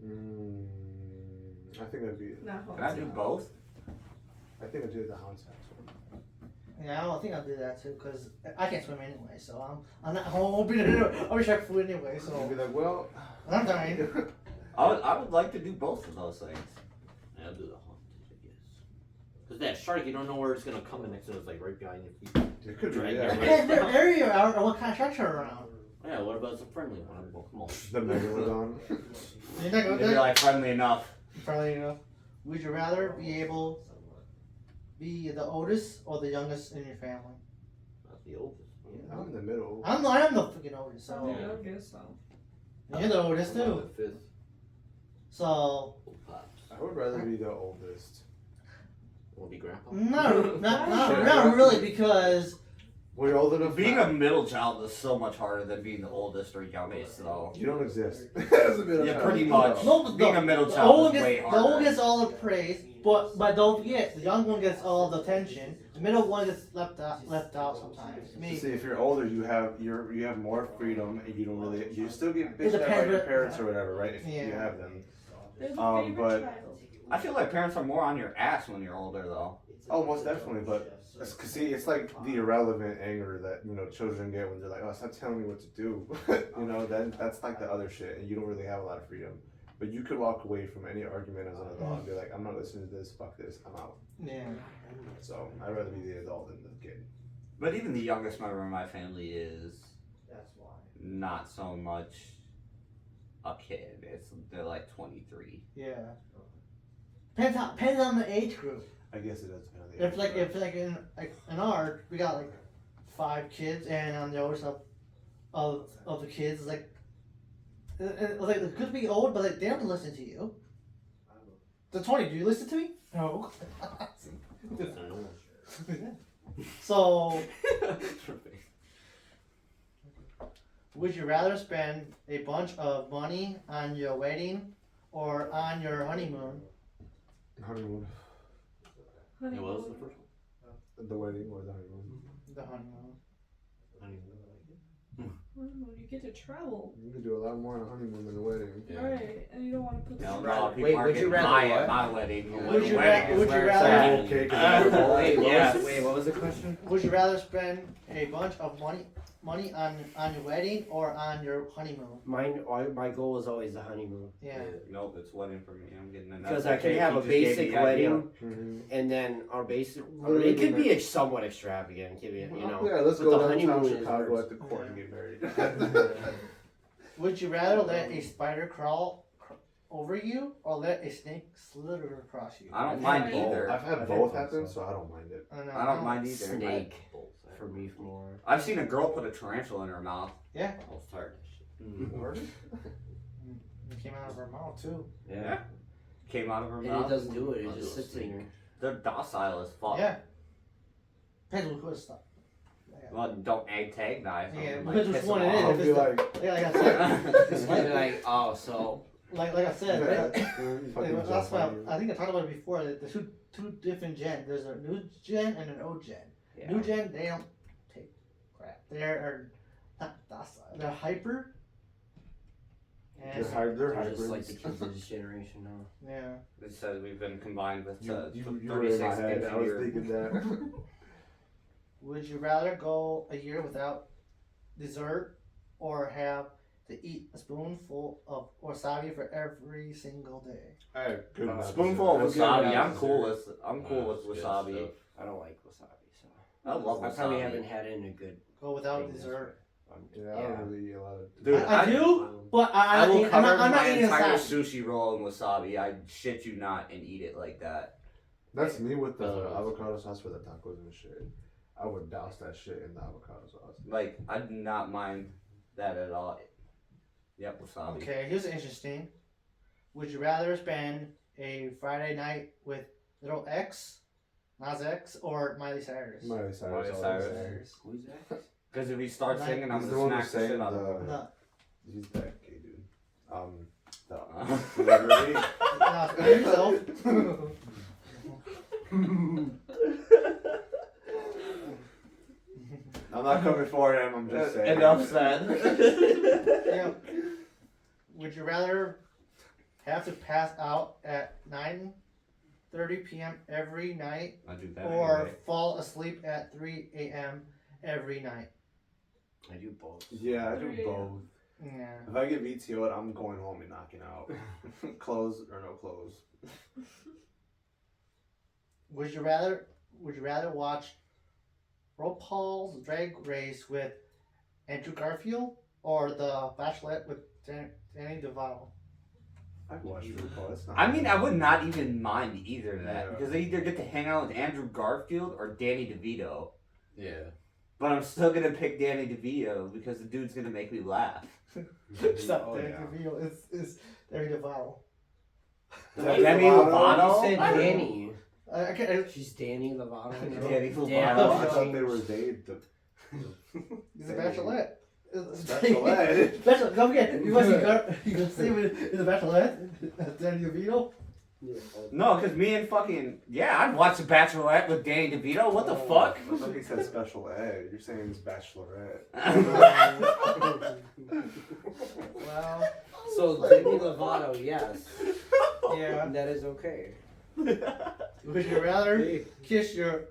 I think I'd be. Not Can I do both? I think I'd do the house house one. Yeah, I think I'll do that too, because I can't swim anyway, so I'm not. I won't be there. I'll be shark food anyway, You'd so be like, well, I'm dying. I would like to do both of those things. Yeah, I'll do the haunted, I guess. Because that shark, you don't know where it's gonna come in next to it's like right behind your feet. it could be. Drag Yeah, your And their area or what kind of sharks are around? Yeah, what about a friendly one? Well, come on. the megalodon. You're not They'd gonna be like friendly enough. Probably enough. Would you rather be able be the oldest or the youngest in your family? Not the oldest. I'm in the middle. I am the freaking oldest, so Yeah, I guess so. you're the oldest I'm too. the fifth. So Old pops. I would rather be the oldest. Wanna be grandpa? not really, because We're old enough. Being a middle child is so much harder than being the oldest or youngest, though. You don't exist. As a middle Yeah, child. pretty much. no, but Being a middle the child old is way the harder. old gets all the praise, but don't forget the young one gets all the attention. The middle one gets left out sometimes. Me, See, if you're older, you have more freedom, and you don't really you still get bitched at by depends, your but- parents or whatever, right? If you Yeah. have them. They're the But- favorite child. I feel like parents are more on your ass when you're older, though. Oh, most definitely. But see, it's like the irrelevant anger that children get when they're like, "Oh, stop telling me what to do." That's like the other shit, and you don't really have a lot of freedom. But you could walk away from any argument as an adult and be like, "I'm not listening to this. Fuck this. I'm out." yeah. So I'd rather be the adult than the kid. But even the youngest member of my family is not so much a kid. They're like 23. Yeah. Depends on the age group. I guess it does depend on the age. If in ours we got like 5 kids, and on the oldest of the kids like it could be old, but like they don't listen to you. The 20, do you listen to me? No. So, would you rather spend a bunch of money on your wedding or on your honeymoon? Honeymoon. It was the first The wedding or the honeymoon. The honeymoon. one. Honeymoon, you get to travel. You can do a lot more on a honeymoon than a wedding. Yeah. Right. And you don't want to put No, the no, Wait, people are would you getting rather high what? at my wedding. Would you Wedding is would you where it's rather- at. Okay, because Wait, Yes. wait, what was the question? Would you rather spend a bunch of money on your wedding or on your honeymoon? My goal is always the honeymoon. Yeah. Nope, it's wedding for me. I'm getting another. Because I can cake. have You a just gave me basic the idea. wedding, Mhm. and then our basic. Really It could good. be somewhat extravagant, could be, you know. Yeah, let's but go the downtown honeymoon is Chicago worse. at the court and get married. Would you rather let a spider crawl over you or let a snake slither across you? I don't mind Yeah. either. I've had both happen, so I don't mind it. I don't mind either. Snake for me more. I've seen a girl put a tarantula in her mouth. Yeah. I was tired of that shit. Word? It came out of her mouth too. Yeah. Came out of her And mouth. it doesn't do it. It I'll just do a sits in there. They're docile as fuck. Yeah. Depends on who it's stuff. Well, don't egg tag knife. Yeah, Like, depends which piss one them it is. I'll off. be like, Yeah, like I said, It's kind of like, oh, so. like I said, fucking that's why jump on I think I talked about it before. That there's two different gens. There's a new gen and an old gen. Yeah. New gen, they don't take crap. They are not docile. They're hyper. And They're They're hybrids. just like the kids of this generation now. yeah. It says we've been combined with You were in my 36 head. I was engineer. thinking that. Would you rather go a year without dessert or have to eat a spoonful of wasabi for every single day? I had good enough Spoonful of dessert. I'm good wasabi. without I'm cool with. I'm cool with Good wasabi. stuff. I don't like wasabi, so. I love I probably wasabi. haven't had it in a good. Go without thing. dessert. Yeah, I don't really eat a lot of. Dude, I do, but I will I'm cover not my eating entire wasabi. sushi roll in wasabi. I shit you not, and eat it like that. That's me with the avocado sauce for the tacos and shit. I would douse that shit in the avocado sauce. Like I do not mind that at all. Yep, wasabi. Okay, here's interesting. Would you rather spend a Friday night with Little X, Nas X, or Miley Cyrus? Miley Cyrus. Miley always. Cyrus. Who's that? Because if he starts Nice. singing, I'm He's the gonna one who smack the shit sang out of him. No, He's that gay dude. The Uh, celebrity. no, spend yourself. I'm not coming for him. I'm just saying. Enough said. Yeah. Would you rather have to pass out at 9:30 p.m. every night, I do that. or anyway. fall asleep at 3 a.m. every night? I do both. Yeah, I do Yeah. both. Yeah. If I get VTO'd, I'm going home and knocking out. Clothes or no clothes. Would you rather watch RuPaul's Drag Race with Andrew Garfield or The Bachelorette with Danny DeVito? I've watched RuPaul. It's not. I mean, I would not even mind either of that Yeah. because they either get to hang out with Andrew Garfield or Danny DeVito. Yeah. But I'm still gonna pick Danny DeVito because the dude's gonna make me laugh. It's not Oh, Danny yeah. DeVito. It's Danny DeVito. Demi You Lovato? said Danny. I can't. She's Danny Lovato. Danny Damn. I Lovato. thought they were dated. He's a Bachelorette. Bachelorette. Bachelor. Don't forget. You want to see him in the Bachelorette? That's Danny DeVito. No, because me and fucking I'd watch The Bachelorette with Danny DeVito. What the fuck? I thought he said special ed. You're saying it's bachelorette. Well, So Demi Lovato, yes, yeah. that is okay. Would you rather kiss your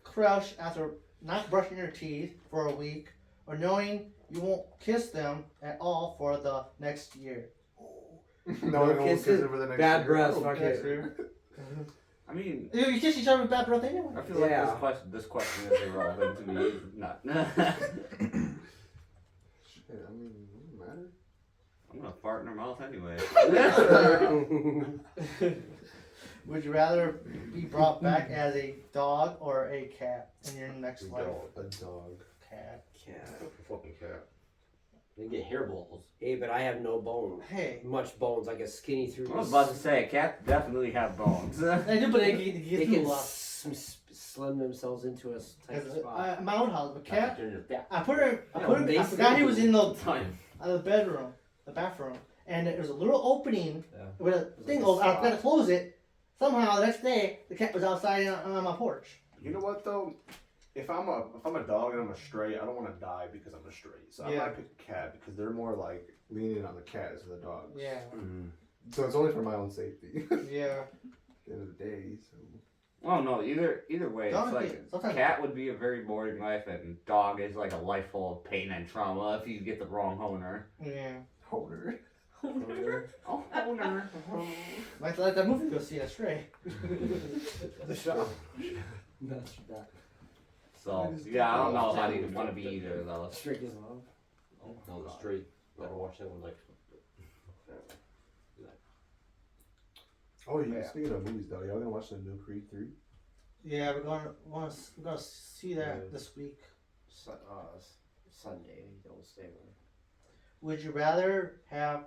crush after not brushing your teeth for a week, or knowing you won't kiss them at all for the next year? No, I won't kiss kisses, her for the next bad year. breath, Oh, fuck yeah. it. I mean, You kiss each other with bad breath anyway. I feel like Yeah. this question is irrelevant to me. It's not. Shit, I mean, it doesn't matter. I'm gonna fart in her mouth anyway. Would you rather be brought back as a dog or a cat in your next life? A dog. Cat. Cat. Fucking cat. They get hairballs. Hey, but I have no bone. Hey. Much bones, like a skinny through. I was about to say, cats definitely have bones. I do, but they They get can through a lot. slim themselves into a tight Cause spot. my old house, the cat. Yeah. I put her. they I forgot he was in the Time. bedroom, the bathroom, and there was a little opening Yeah. with a like thing a over. I spot. forgot to close it. Somehow the next day, the cat was outside on my porch. You know what though? If I'm a dog and I'm a stray, I don't want to die because I'm a stray. So I Yeah. might pick a cat because they're more like lenient on the cat as the dogs. Yeah, So it's only for my own safety. At yeah. the end of the day. So. Well, no, either way, Dog it's like is- sometimes- cat would be a very boring life, and dog is like a life full of pain and trauma if you get the wrong owner. Yeah. Holder. Oh, owner. Might like that movie. Go see a stray. The shop. That's that. So yeah, I don't know how you want to be either of those. Strict as love. Oh, no, the straight. Gotta watch that one like. Oh yeah. Yeah. Speaking of movies though, y'all gonna watch the new Creed 3? Yeah, we're gonna see that Yeah. this week. Sunday, don't stay away. Would you rather have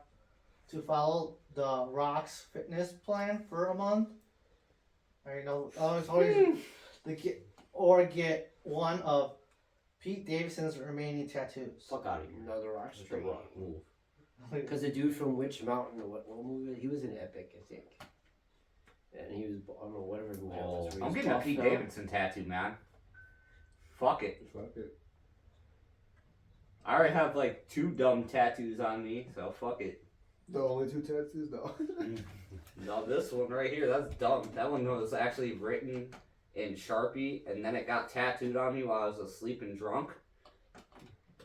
to follow the Rock's fitness plan for a month? Or get one of Pete Davidson's remaining tattoos. Fuck out of here. Another rock Just a straight. rock move. Because the dude from Witch Mountain, or what movie? He was in Epic, I think. And he was, I don't know, whatever movie that was. where he I'm was getting a buff Pete now. Davidson tattoo, man. Fuck it. Fuck it. I already have like 2 dumb tattoos on me, so fuck it. The only 2 tattoos though. No, this one right here, that's dumb. That one was actually written in Sharpie, and then it got tattooed on me while I was asleep and drunk.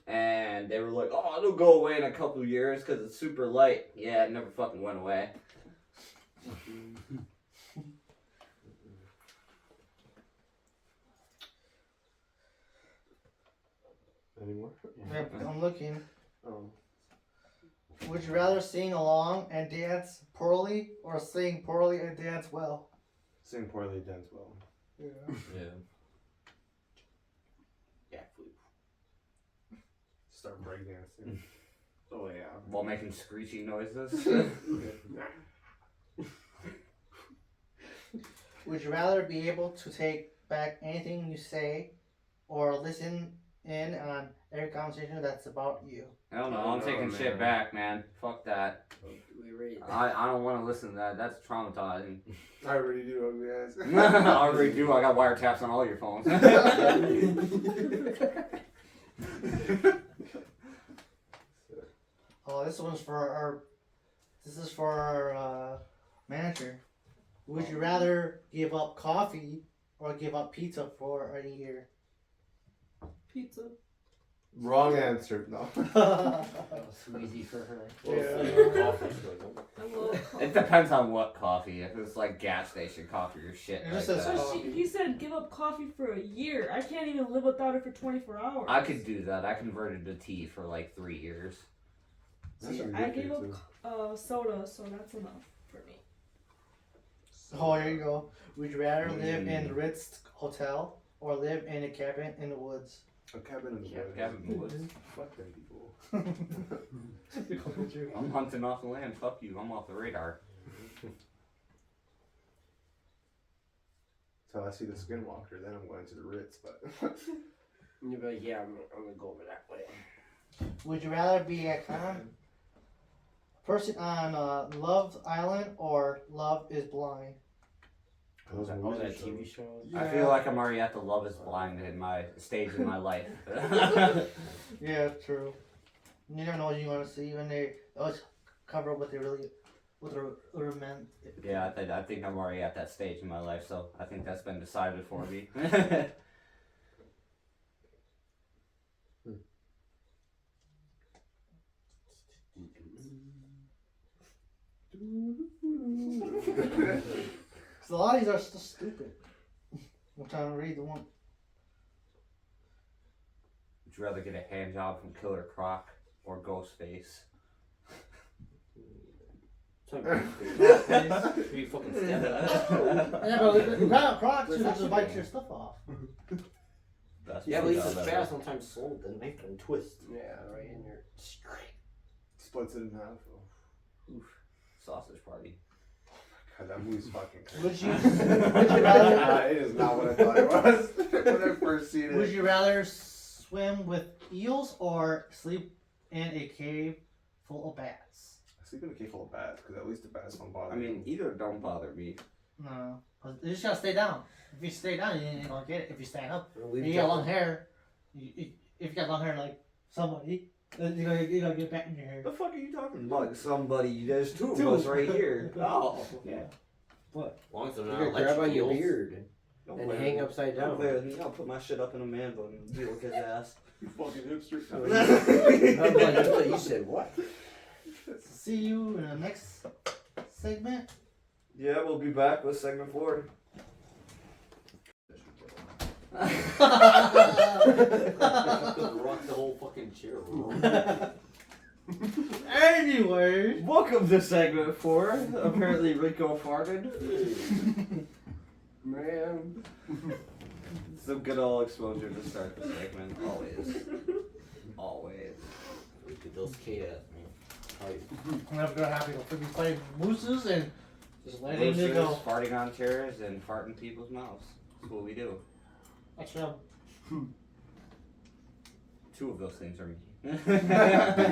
And they were like, oh, it'll go away in a couple years because it's super light. Yeah, it never fucking went away. Anymore? Yep, I'm looking. Oh. Would you rather sing along and dance poorly or sing poorly and dance well? Sing poorly, dance well. Yeah. Yeah. Yeah, flip. Start breakdancing. Oh yeah. While making screeching noises. Would you rather be able to take back anything you say or listen in on every conversation that's about you? Hell no, I'm No, taking man. shit back, man. Fuck that. We read. I don't want to listen to that. That's traumatizing. I already do, ugly ass. I already do. I got wiretaps on all your phones. Oh, this one's for our. This is for our manager. Would you rather give up coffee or give up pizza for a year? Pizza. Wrong answer. No. That was too easy for her. I love coffee. It depends on what coffee. If it's like gas station coffee or shit It like just says that. coffee. He said give up coffee for a year. I can't even live without it for 24 hours. I could do that. I converted to tea for like 3 years. See, I gave up soda, so that's enough for me. Oh, here you go. Would you rather live in the Ritz Hotel or live in a cabin in the woods? A cabin in the woods. Cabin in the woods. Fuck them people. I'm hunting off the land. Fuck you. I'm off the radar. Till I see the skinwalker, then I'm going to the Ritz. But And you'd be like, yeah, I'm gonna go over that way. Would you rather be a person on Love Island or Love is Blind? those Oh, movies that are so- TV show? I feel like I'm already at the Love is Blind in my stage in my life. Yeah, true. You never know what you want to see when they always cover up what they really, what they're meant. Yeah, I think I'm already at that stage in my life, so I think that's been decided for me. Cause a lot of these are still stupid. I'm trying to read the one. Would you rather get a hand job from Killer Croc or Ghostface? Be fucking stabbed. Yeah, but the Crocs you just bite your stuff off. That's Yeah, but what he's does as that. fast sometimes slow, then make them twist. Yeah, right in your. Splits it in half. Sausage party. God, that movie's fucking crazy. Would you rather? It is not what I thought it was when I first seen it. Would you rather swim with eels or sleep in a cave full of bats? I sleep in a cave full of bats because at least the bats don't bother I mean, me. either don't bother me. No, 'cause you just gotta stay down. If you stay down, you ain't gonna get it. If you stand up, We've you got done- long hair. If you got long hair like somebody, then you gonna get bat in your hair. The fuck are you talking about? Like somebody, there's two Two. of us right here. Oh, yeah. As long as they're You not can grab on your electric eels. beard Don't and play hang with me. upside Don't down. play with me. I'll put my shit up in a man bun and deal with his ass. You fucking hipster. I'm like, I thought you said what? See you in the next segment. Yeah, we'll be back with segment 4. Rock the whole fucking chair, bro. Anyway, Welcome to segment 4. Apparently Rico farted. Man. Some good old exposure to start the segment. Always. Always. Look at those K-ass, man. I'm never gonna have to go freaking play mooses and just letting Roosters, it go. farting on chairs, and farting people's mouths. That's what we do. That's real. 2 of those things are me.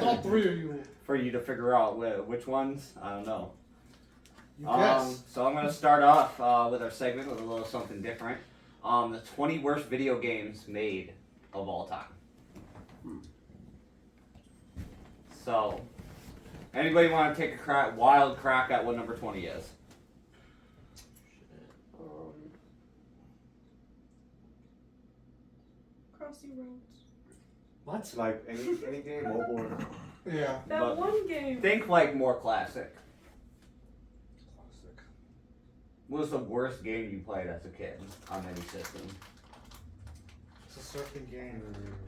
All 3 of you. For you to figure out which ones, I don't know. You guess. So I'm going to start off with our segment with a little something different. The 20 worst video games made of all time. So, anybody want to take a wild crack at what number 20 is? Crossy Roads. What? Like any game, mobile or Yeah. That But- one game. Think like more classic. classic. What was the worst game you played as a kid on any system? It's a surfing game.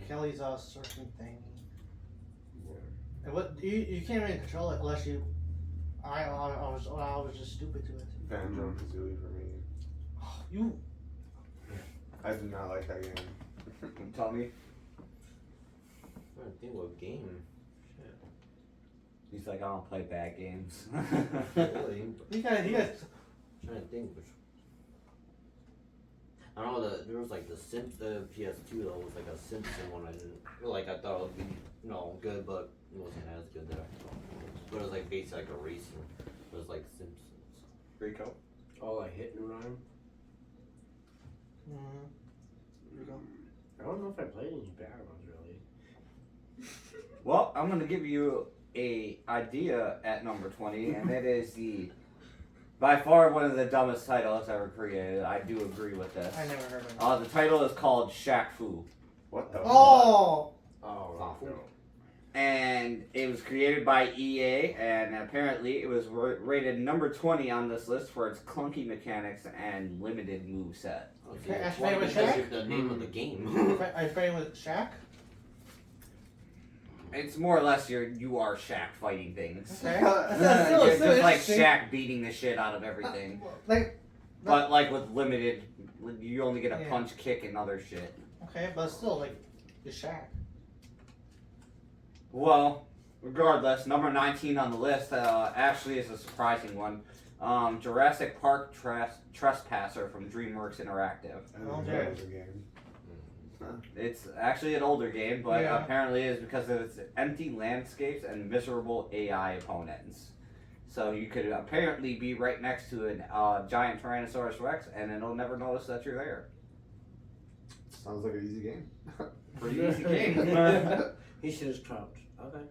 Kelly's surfing thing. And what you can't really control it unless you. I was just stupid to it. Banjo Kazooie for me. You I do not like that game. Tell me. I'm trying to think what game. He's like, I don't play bad games. Really? you guys I'm trying to think which. I don't know, there was like the PS2 though, was like a Simpson one. I thought it would be, good, but it wasn't as good there. But it was like basically like a racing. It was like Simpsons. Rico. Oh, like hit and run. I don't know if I played any bad ones really. Well, I'm gonna give you a idea at number 20, and it is by far one of the dumbest titles ever created. I do agree with this. I never heard of it. The title is called Shaq Fu, What the? Oh, Oh, no. and it was created by EA, and apparently it was rated number 20 on this list for its clunky mechanics and limited moveset. Okay, that's Why? favorite Because Shaq? of the name of the game. Are you playing with Shaq? It's more or less you are Shaq fighting things. Okay. You're Still just like interesting. Shaq beating the shit out of everything. Like, But like with limited, you only get a Yeah. punch, kick, and other shit. okay, but still, like, you're Shaq. Well, regardless, number 19 on the list actually is a surprising one. Jurassic Park Trespasser from DreamWorks Interactive. I didn't know it was a game. It's actually an older game, but Yeah. apparently it is because of its empty landscapes and miserable AI opponents. So you could apparently be right next to a giant Tyrannosaurus Rex, and it'll never notice that you're there. Sounds like an easy game. Pretty easy game. he should have crouched. Okay.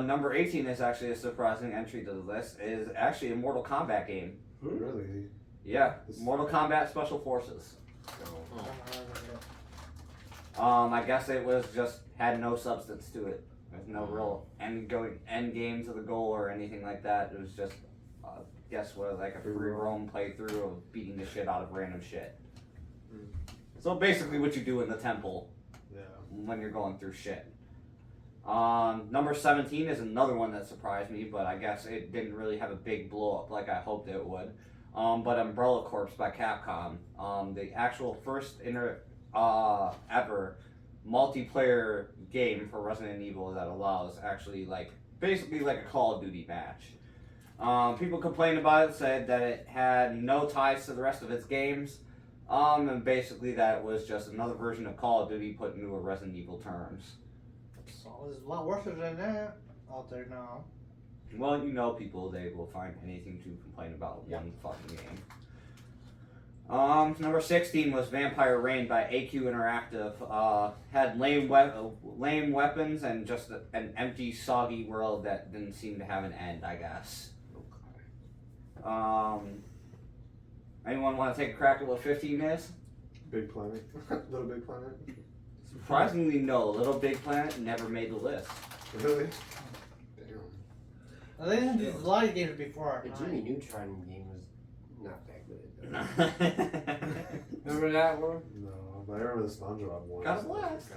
Number 18 is actually a surprising entry to the list. It is actually a Mortal Kombat game. Really? Yeah, Mortal Kombat Special Forces. I never heard of it. I guess it was just had no substance to it. There's no real end game to the goal or anything like that. It was just, guess what, like a free roam playthrough of beating the shit out of random shit. So basically, what you do in the temple Yeah. when you're going through shit. Number 17 is another one that surprised me, but I guess it didn't really have a big blow up like I hoped it would. But Umbrella Corps by Capcom, the actual first ever multiplayer game for Resident Evil that allows actually basically like a Call of Duty match. People complained about it, said that it had no ties to the rest of its games, and basically that it was just another version of Call of Duty put into a Resident Evil terms. So there's a lot worse than that out there now. Well, you know people, they will find anything to complain about one fucking game. Number 16 was Vampire Reign by AQ Interactive. Had lame weapons and just an empty, soggy world that didn't seem to have an end, I guess. Anyone want to take a crack at what 15 is? Big Planet. Little Big Planet. Surprisingly, no. Little Big Planet never made the list. Really? I think there's a lot of games before our The time. Jimmy Neutron game was not that good. Got Remember that one? No, but I remember the SpongeBob one. a blast.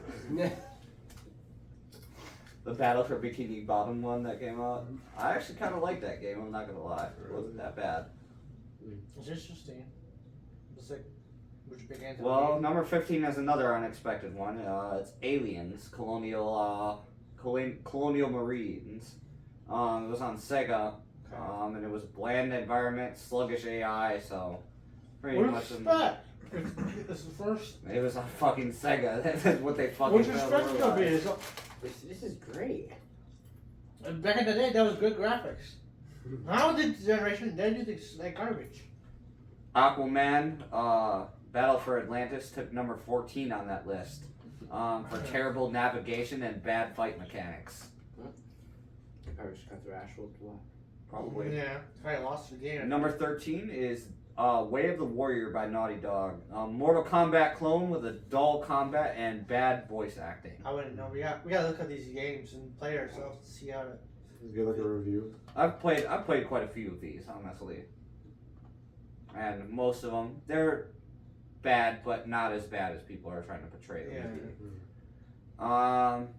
The Battle for Bikini Bottom one that came out. I actually kind of liked that game, I'm not gonna lie. It wasn't that bad. It's interesting. It's like, which began to Well, number 15 is another unexpected one. It's Aliens, Colonial Marines. It was on Sega, and it was bland environment, sluggish AI, so pretty What much. respect? It's the first. It was on fucking Sega. That's what they fucking. Which respect failed to gonna be? realize. This is great. Back in the day, that was good graphics. Now the generation, they do things like garbage. Aquaman, Battle for Atlantis took number 14 on that list, for terrible navigation and bad fight mechanics. I just got their actual blood. Probably. Yeah, probably lost the game. Number 13 is Way of the Warrior by Naughty Dog. Mortal Kombat clone with a dull combat and bad voice acting. I wouldn't know. We gotta look at these games and play ourselves to see how to. Get like a review. I've played quite a few of these, honestly. And most of them, they're bad, but not as bad as people are trying to portray them to be.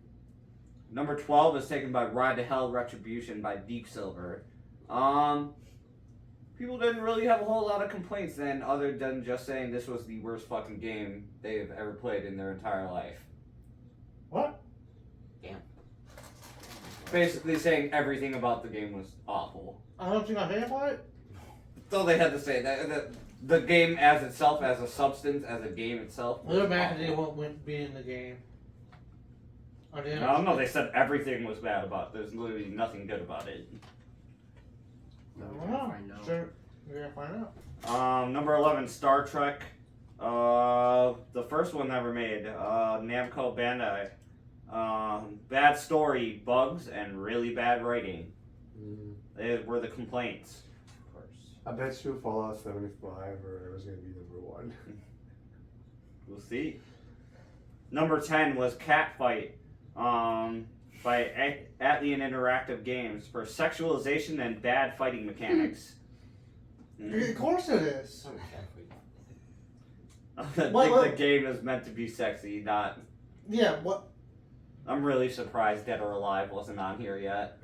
Number 12 is taken by Ride to Hell Retribution by Deep Silver. People didn't really have a whole lot of complaints then, other than just saying this was the worst fucking game they've ever played in their entire life. What? Basically saying everything about the game was awful. I don't think I think about it. So they had to say that the game as itself, as a substance, as a game itself. was Little back, they awful. won't be in the game. Or they No, they said everything was bad about it. There's literally nothing good about it. I don't know. Sure, we're gonna find out. Number 11, Star Trek. The first one ever made. Namco Bandai. Bad story, bugs, and really bad writing. They were the complaints. Of course. I bet you Fallout 75 or whatever is gonna be number 1. We'll see. Number 10 was Catfight. By Atlian Interactive Games for sexualization and bad fighting mechanics. Of course it is. I think What? the game is meant to be sexy, not. Yeah. What? I'm really surprised Dead or Alive wasn't on here yet.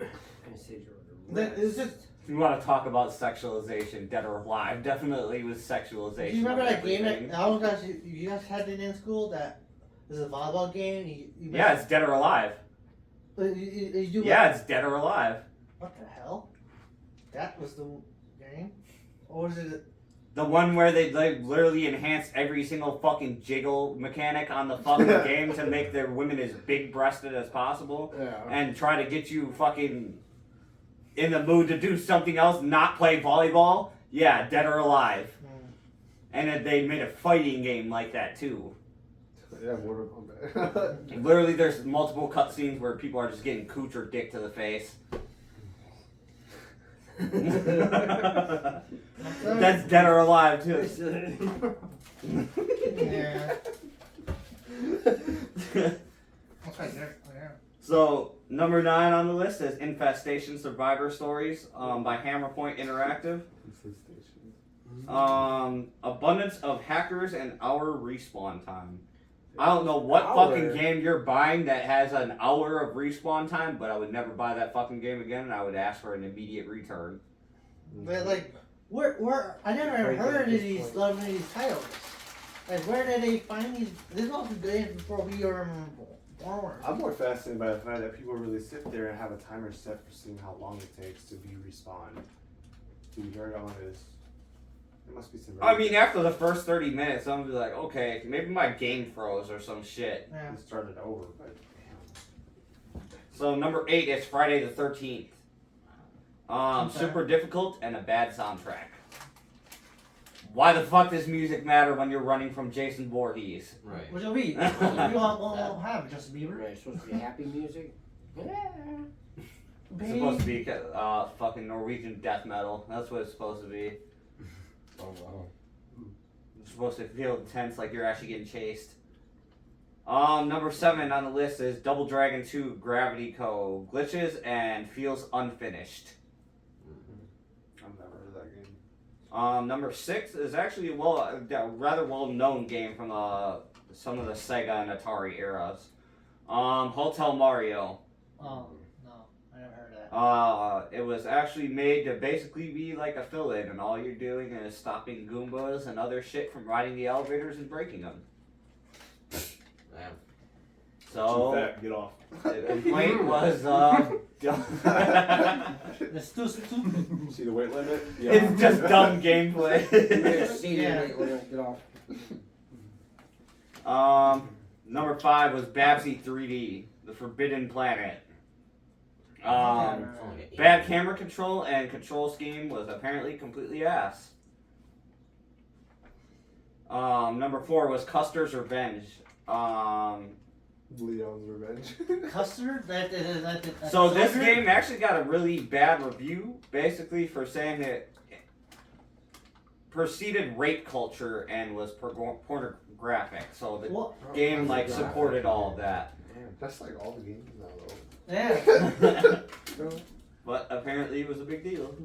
That is just. If you want to talk about sexualization, Dead or Alive definitely was sexualization. Do you remember of that game everything. that all guys you guys had it in school? That is a volleyball game. Yeah, it's Dead or Alive. You do Yeah, it's Dead or Alive. What the hell? That was the game? Or was it? The one where they literally enhanced every single fucking jiggle mechanic on the fucking game to make their women as big breasted as possible Yeah. and try to get you fucking in the mood to do something else, not play volleyball? Yeah, Dead or Alive. And then they made a fighting game like that too. Yeah, Mortal Kombat. Literally, there's multiple cutscenes where people are just getting cooch or dick to the face. That's Dead or Alive too. Yeah. Okay, yeah. So number 9 on the list is Infestation Survivor Stories by Hammerpoint Interactive. Abundance of Hackers and Hour Respawn Time. I don't know what fucking game you're buying that has an hour of respawn time, but I would never buy that fucking game again, and I would ask for an immediate return. But like, where I never ever heard of these titles. Like, where did they find these? This must be games before we were born. I'm more fascinated by the fact that people really sit there and have a timer set for seeing how long it takes to be respawned. You heard on his. There must be some. I mean, after the first 30 minutes, I'm gonna be like, okay, maybe my game froze or some shit. Yeah. It started over, but. So number 8 is Friday the 13th. Super difficult and a bad soundtrack. Why the fuck does music matter when you're running from Jason Voorhees? Right. Which will be. You won't have Justin Bieber. Right, supposed to be happy music. Yeah. It's supposed to be fucking Norwegian death metal. That's what it's supposed to be. Oh wow. It's supposed to feel intense, like you're actually getting chased. Number 7 on the list is Double Dragon 2 Gravity Co. Glitches and feels unfinished. I've never heard of that game. Number 6 is actually a rather well-known game from some of the Sega and Atari eras. Hotel Mario. Oh no, I never heard of that. It was actually made to basically be like a fill-in, and all you're doing is stopping Goombas and other shit from riding the elevators and breaking them. Damn. So Get off. the complaint was That's too stupid. See the weight limit? it's just dumb gameplay. Yeah. Get off. Number 5 was Babsy 3D, The Forbidden Planet. It's only an 8. Bad camera control and control scheme was apparently completely ass. Number 4 was Custer's Revenge. Leon's Revenge. Custard? That So this soldier? game actually got a really bad review, basically for saying that it preceded rape culture and was pornographic. So the What? game like supported all of that. Damn, that's like all the games now though. Yeah. But apparently it was a big deal.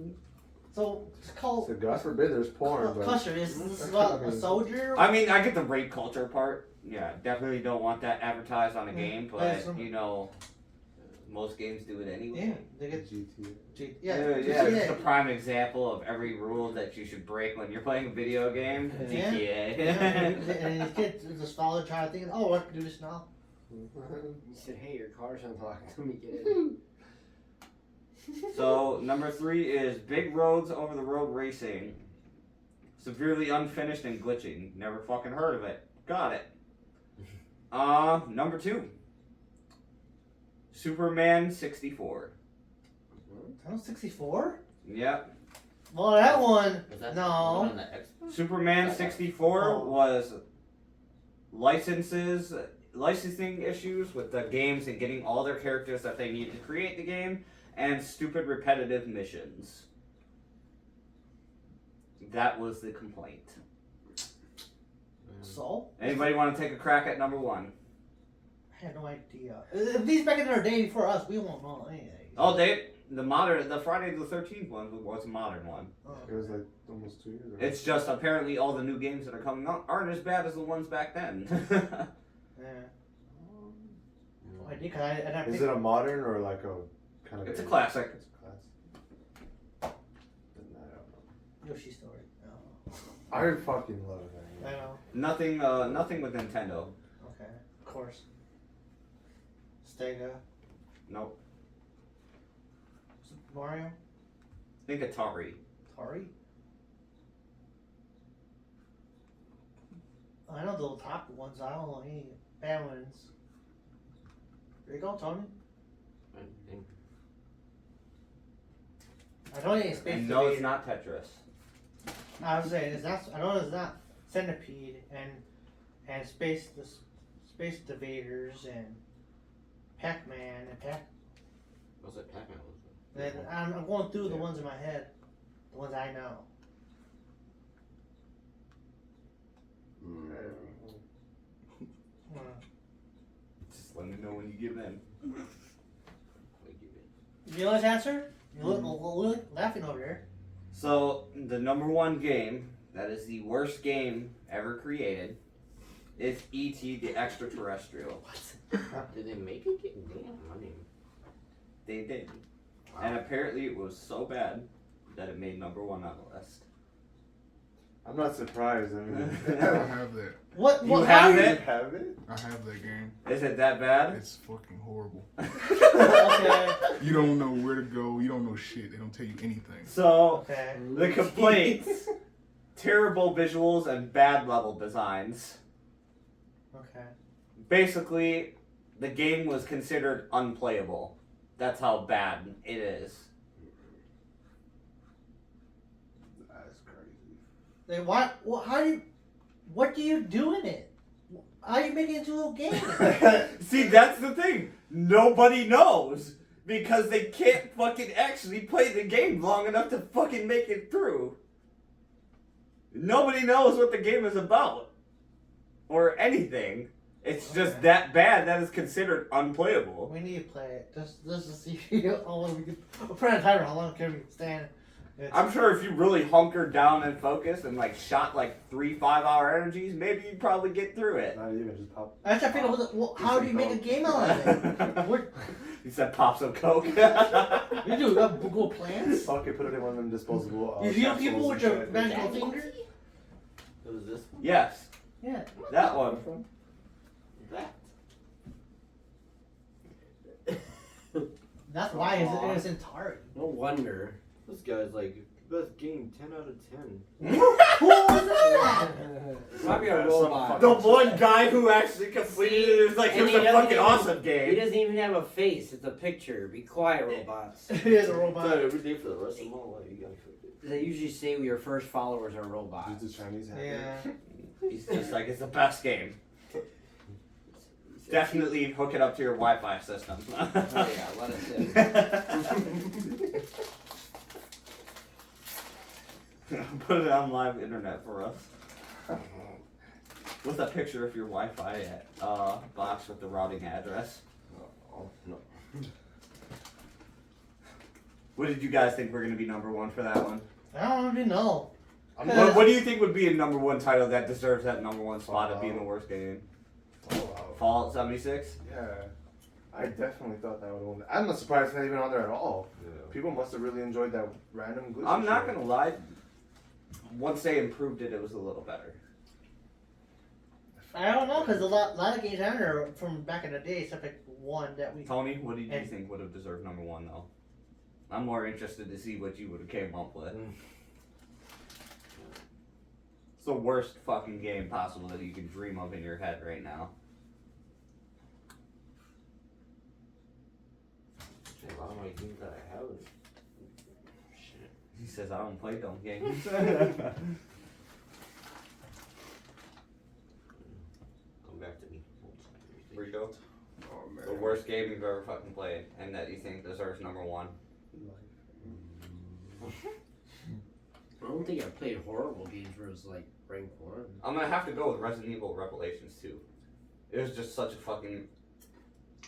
So it's called So God forbid there's porn, but Custard. Is this about a soldier? I mean, I get the rape culture part. Yeah, definitely don't want that advertised on a game, but you know, most games do it anyway. Yeah, they get GTA. yeah. It's a prime example of every rule that you should break when you're playing a video game. Yeah. GTA. And the kids just follow trying to think, oh, I can do this now. You said, hey, your car's unlocked. Let me get in. So number 3 is Big Roads Over the Road Racing. Severely unfinished and glitching. Never fucking heard of it. Got it. Number 2. Superman 64. Town 64? Yep. Well, that one. Was that No. the one on the Xbox? Superman 64 Oh. was licensing issues with the games and getting all their characters that they needed to create the game, and stupid repetitive missions. That was the complaint. So? Anybody want to take a crack at number 1? I have no idea. If these back in their day before us, we won't know anything. Oh, the Friday the 13th one was a modern one. It was like almost 2 years ago. It's just apparently all the new games that are coming out aren't as bad as the ones back then. Yeah. No idea, 'cause I Is it a modern or like a kind of? It's a classic. It's a classic. Then I don't know. Yoshi Story. No. I fucking love that. I know. nothing with Nintendo. Okay. Of course. Stega. Nope. Super Mario. Think Atari. Atari. I know the top ones. I don't know any bad ones. There you go, Tony. I don't think it's Space And no, it's Invaders. not Tetris. I was saying it's not. I know it's not Centipede and Space Invaders and Pac-Man and Was it Pac-Man? Then I'm going through the ones in my head, the ones I know. Just let me know when you give in. You know his answer? You look laughing over there. So the number 1 game that is the worst game ever created is E.T. the Extraterrestrial. Did they make a game? Damn, I mean, They did, and apparently it was so bad that it made number 1 on the list. I'm not surprised. I mean, I have that. What? You What? have how it? You have it? I have that game. Is it that bad? It's fucking horrible. Okay. You don't know where to go. You don't know shit. They don't tell you anything. So Okay. the complaints: terrible visuals and bad level designs. Okay. Basically, the game was considered unplayable. That's how bad it is. That's crazy. Then why? Well, how do you? What do you do in it? How do you make it into a game? See, that's the thing. Nobody knows because they can't fucking actually play the game long enough to fucking make it through. Nobody knows what the game is about or anything. It's just that bad that it's considered unplayable. We need to play it. Just to see how long we can. We'll put a timer. How long can we stand? I'm sure if you really hunkered down and focused and like shot like 3 5-hour energies, maybe you'd probably get through it. Not even just pop. I have to figure out how do you make a game out of it? What You said pop some coke. you do? You have Google plans? Fuck it, put it in one of them disposable. You heal capsules people and with your shit. magical finger? It was this one. Yes, Yeah. that one. That. That's why it's Atari. No wonder. This guy's like, best game, 10 out of 10. Who was that? Probably a Some robot. The one guy who actually completed it is like, it And was he a doesn't fucking even- awesome He game. doesn't even have a face. It's a picture. Be quiet, robots. He is a So robot. every day for the rest of my life, you gotta cook it. They usually say your first followers are Dude, robots. the Chinese have it. Yeah. He's just like, it's the best game. Definitely hook it up to your Wi-Fi system. Oh yeah, let us in. Put it on live internet for us. With a picture of your Wi-Fi box with the routing address. Oh, no. What did you guys think were going to be number one for that one? I don't even know. What do you think would be a number one title that deserves that number one spot of being the worst game? Fallout 76? Yeah. I definitely thought that would win. I'm not surprised it's not even on there at all. Yeah. People must have really enjoyed that random glitch. I'm not going to lie. Once they improved it, it was a little better. I don't know because a lot of games on there from back in the day, except like one that we. Tony, what did you And- think would have deserved number one, though? I'm more interested to see what you would have came up with. It's the worst fucking game possible that you can dream of in your head right now. Shit, a lot of my games that I haven't. Shit. He says, I don't play dumb games. Come back to me. Rico, Oh, man. the worst game you've ever fucking played, and that you think deserves number one. I don't think I played horrible games where it was like rank 1. I'm gonna have to go with Resident Evil Revelations 2. It was just such a fucking.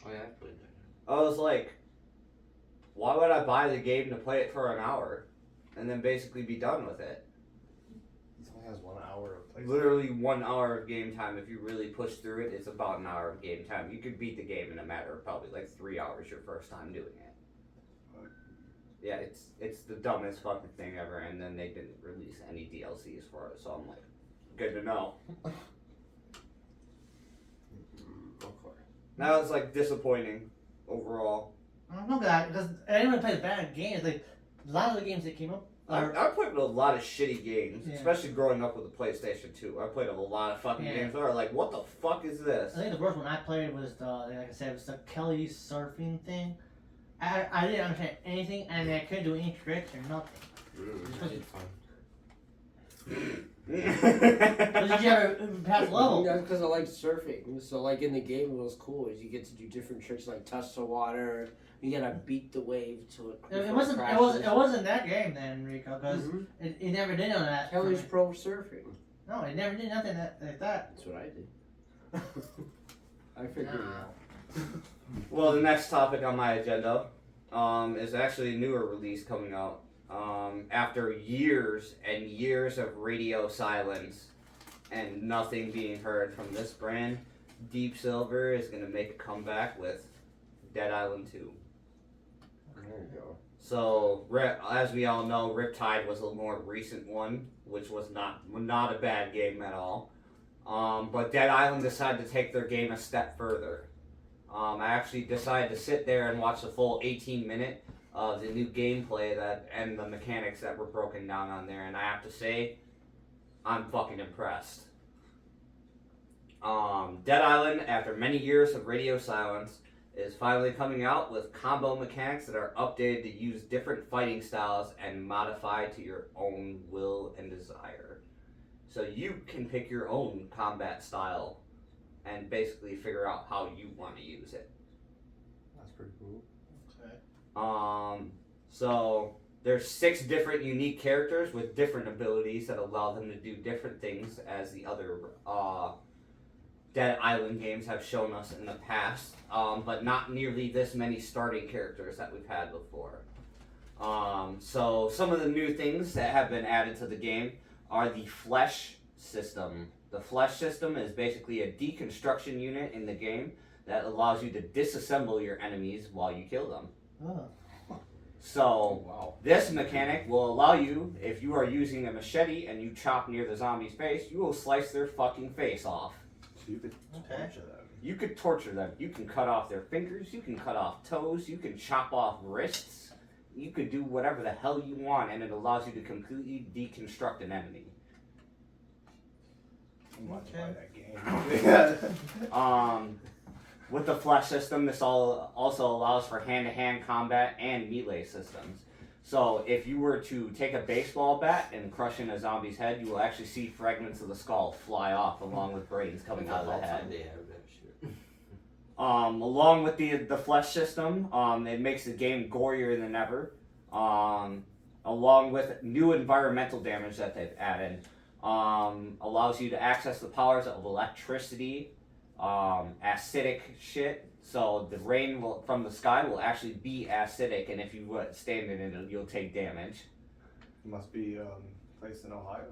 Oh, yeah, I played that. I was like, why would I buy the game to play it for an hour and then basically be done with it? He only has 1 hour of play. Literally 1 hour of game time. If you really push through it, it's about an hour of game time. You could beat the game in a matter of probably like 3 hours your first time doing it. Yeah, it's the dumbest fucking thing ever, and then they didn't release any DLCs for it, so I'm like, good to know. Now it's like disappointing overall. I don't know that because anyone plays bad games. Like a lot of the games that came up. I played with a lot of shitty games, Yeah. especially growing up with the PlayStation 2. I played a lot of fucking Yeah. games that are like, what the fuck is this? I think the worst one I played was the, like I said, it was the Kelly surfing thing. I didn't understand anything, and I couldn't do any tricks or nothing. But did you ever pass the level? Yeah, because I like surfing. So like in the game, what was cool is you get to do different tricks like touch the water. You gotta beat the wave till it. It before crashes. wasn't that game then, Rico, because Mhm. it never did none of that. for Kelly's me. pro surfing. No, it never did nothing like that. That's what I did. I figured it out. Well, the next topic on my agenda is actually a newer release coming out. After years and years of radio silence and nothing being heard from this brand, Deep Silver is going to make a comeback with Dead Island 2. There you go. So, as we all know, Riptide was a more recent one, which was not a bad game at all. But Dead Island decided to take their game a step further. I actually decided to sit there and watch the full 18-minute of the new gameplay and the mechanics that were broken down on there, and I have to say, I'm fucking impressed. Dead Island, after many years of radio silence, is finally coming out with combo mechanics that are updated to use different fighting styles and modified to your own will and desire. So you can pick your own combat style and basically figure out how you want to use it. That's pretty cool. Okay. So there's 6 different unique characters with different abilities that allow them to do different things as the other Dead Island games have shown us in the past, but not nearly this many starting characters that we've had before. So some of the new things that have been added to the game are the Flesh system. The Flesh system is basically a deconstruction unit in the game that allows you to disassemble your enemies while you kill them. Oh. So, this mechanic will allow you, if you are using a machete and you chop near the zombie's face, you will slice their fucking face off. So you could Okay. torture them. You could torture them. You can cut off their fingers, you can cut off toes, you can chop off wrists, you could do whatever the hell you want, and it allows you to completely deconstruct an enemy. I'm about to buy that game. With the Flesh system, this also allows for hand-to-hand combat and melee systems. So if you were to take a baseball bat and crush in a zombie's head, you will actually see fragments of the skull fly off along with brains coming out of the head. They have that shit. Along with the Flesh system, it makes the game gorier than ever. Along with new environmental damage that they've added, allows you to access the powers of electricity, acidic shit. So the rain from the sky will actually be acidic, and if you stand in it, you'll take damage. It must be placed in Ohio.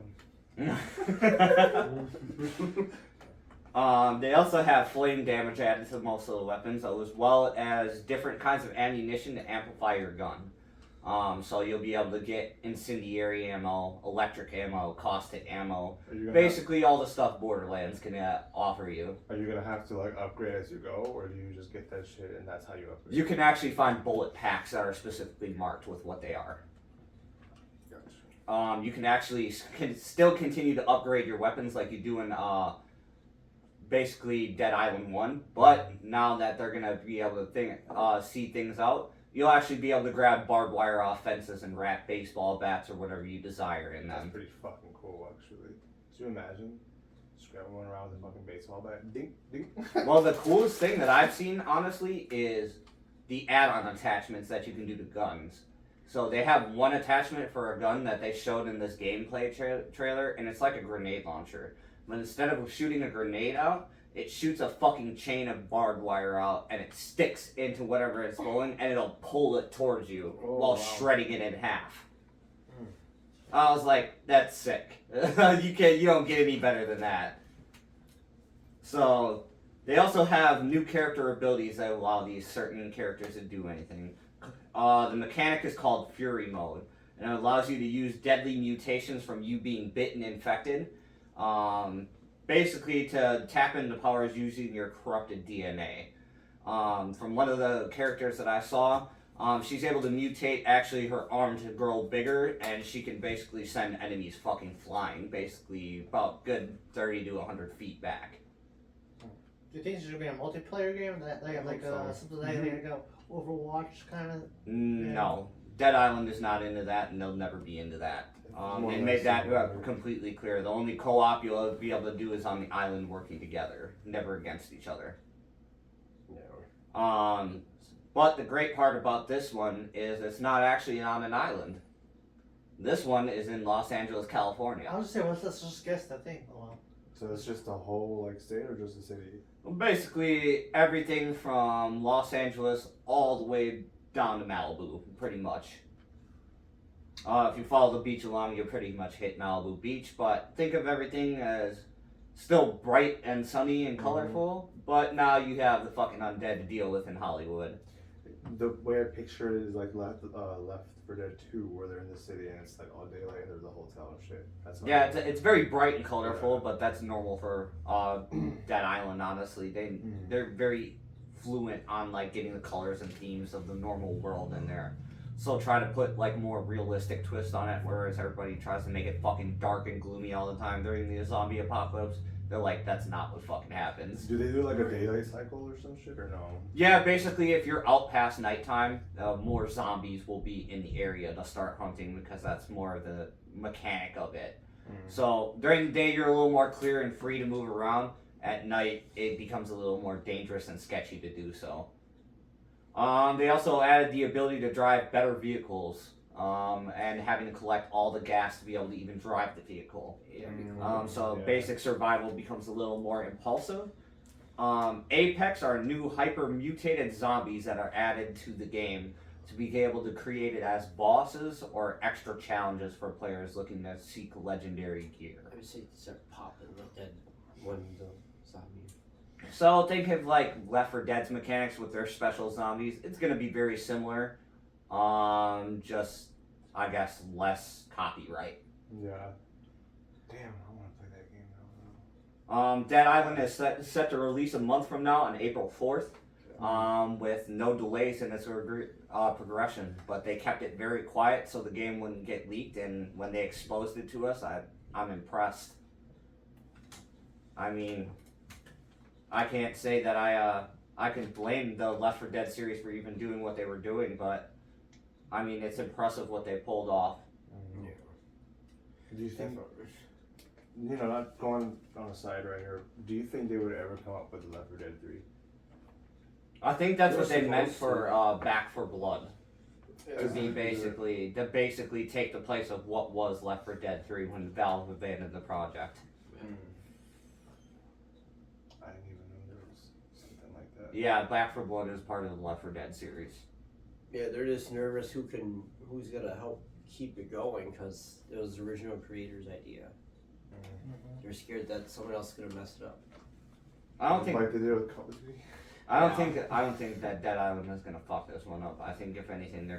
They also have flame damage added to most of the weapons, as well as different kinds of ammunition to amplify your gun. So you'll be able to get incendiary ammo, electric ammo, caustic ammo, basically all the stuff Borderlands can offer you. Are you gonna have to like upgrade as you go, or do you just get that shit and that's how you upgrade? You can actually find bullet packs that are specifically marked with what they are. Gotcha. You can actually still continue to upgrade your weapons like you do in basically Dead Island 1, but now that they're gonna be able to see things out, you'll actually be able to grab barbed wire off fences and wrap baseball bats or whatever you desire in That's them. pretty fucking cool, actually. Could you imagine? Just grabbing one around with a fucking baseball bat. Ding, ding. Well, the coolest thing that I've seen, honestly, is the add-on attachments that you can do to guns. So they have one attachment for a gun that they showed in this gameplay trailer, and it's like a grenade launcher. But instead of shooting a grenade out, it shoots a fucking chain of barbed wire out, and it sticks into whatever it's going, and it'll pull it towards you while shredding it in half. I was like, that's sick. You don't get any better than that. So they also have new character abilities that allow these certain characters to do anything. The mechanic is called Fury Mode, and it allows you to use deadly mutations from you being bitten and infected. Basically to tap into powers using your corrupted DNA. From one of the characters that I saw, she's able to mutate actually her arm to grow bigger, and she can basically send enemies fucking flying, basically about good 30 to 100 feet back. Do you think this should be a multiplayer game? That like something like a Overwatch kind of? No. Dead Island is not into that, and they'll never be into that. They made that completely clear. The only co-op you'll be able to do is on the island working together, never against each other. But the great part about this one is it's not actually on an island. This one is in Los Angeles, California. I was just saying, let's just guess that thing. Oh, well. So it's just a whole like state or just a city? Well, basically everything from Los Angeles all the way down to Malibu, pretty much. If you follow the beach along, you'll pretty much hit Malibu Beach, but think of everything as still bright and sunny and colorful, but now you have the fucking undead to deal with in Hollywood. the way I picture it is like Left 4 Dead 2, where they're in the city and it's like all daylight and there's a hotel and shit. That's how Yeah, I- it's very bright and colorful, Yeah. but that's normal for Dead Island. Honestly, they're very fluent on like getting the colors and themes of the normal world in there. So try to put like more realistic twist on it, whereas everybody tries to make it fucking dark and gloomy all the time during the zombie apocalypse. They're like, that's not what fucking happens. Do they do like a daylight cycle or some shit or no? Yeah, basically, if you're out past nighttime, more zombies will be in the area to start hunting because that's more of the mechanic of it. So during the day, you're a little more clear and free to move around. At night, it becomes a little more dangerous and sketchy to do so. They also added the ability to drive better vehicles and having to collect all the gas to be able to even drive the vehicle. So Yeah. basic survival becomes a little more impulsive. Apex are new hyper mutated zombies that are added to the game to be able to create it as bosses or extra challenges for players looking to seek legendary gear. I would say start popping like that one zombie. So think of like Left 4 Dead's mechanics with their special zombies. It's gonna be very similar. Just I guess less copyright. Yeah. Damn, I want to play that game now. Dead Island is set to release a month from now on April 4th. With no delays in its progression, but they kept it very quiet so the game wouldn't get leaked. And when they exposed it to us, I'm impressed. I mean, I can't say that I can blame the Left 4 Dead series for even doing what they were doing, but I mean it's impressive what they pulled off. Do you think, not going on a side right here, do you think they would ever come up with Left 4 Dead 3? I think that's They're what they meant supposed for Back 4 Blood. To be basically take the place of what was Left 4 Dead 3 when Valve abandoned the project. I didn't even know there was something like that. Yeah, Back 4 Blood is part of the Left 4 Dead series. Yeah, they're just nervous who's gonna help keep it going because it was the original creator's idea. They're scared that someone else is gonna mess it up. I don't think like they did with Call of Duty. I don't think that Dead Island is gonna fuck this one up. I think if anything, they're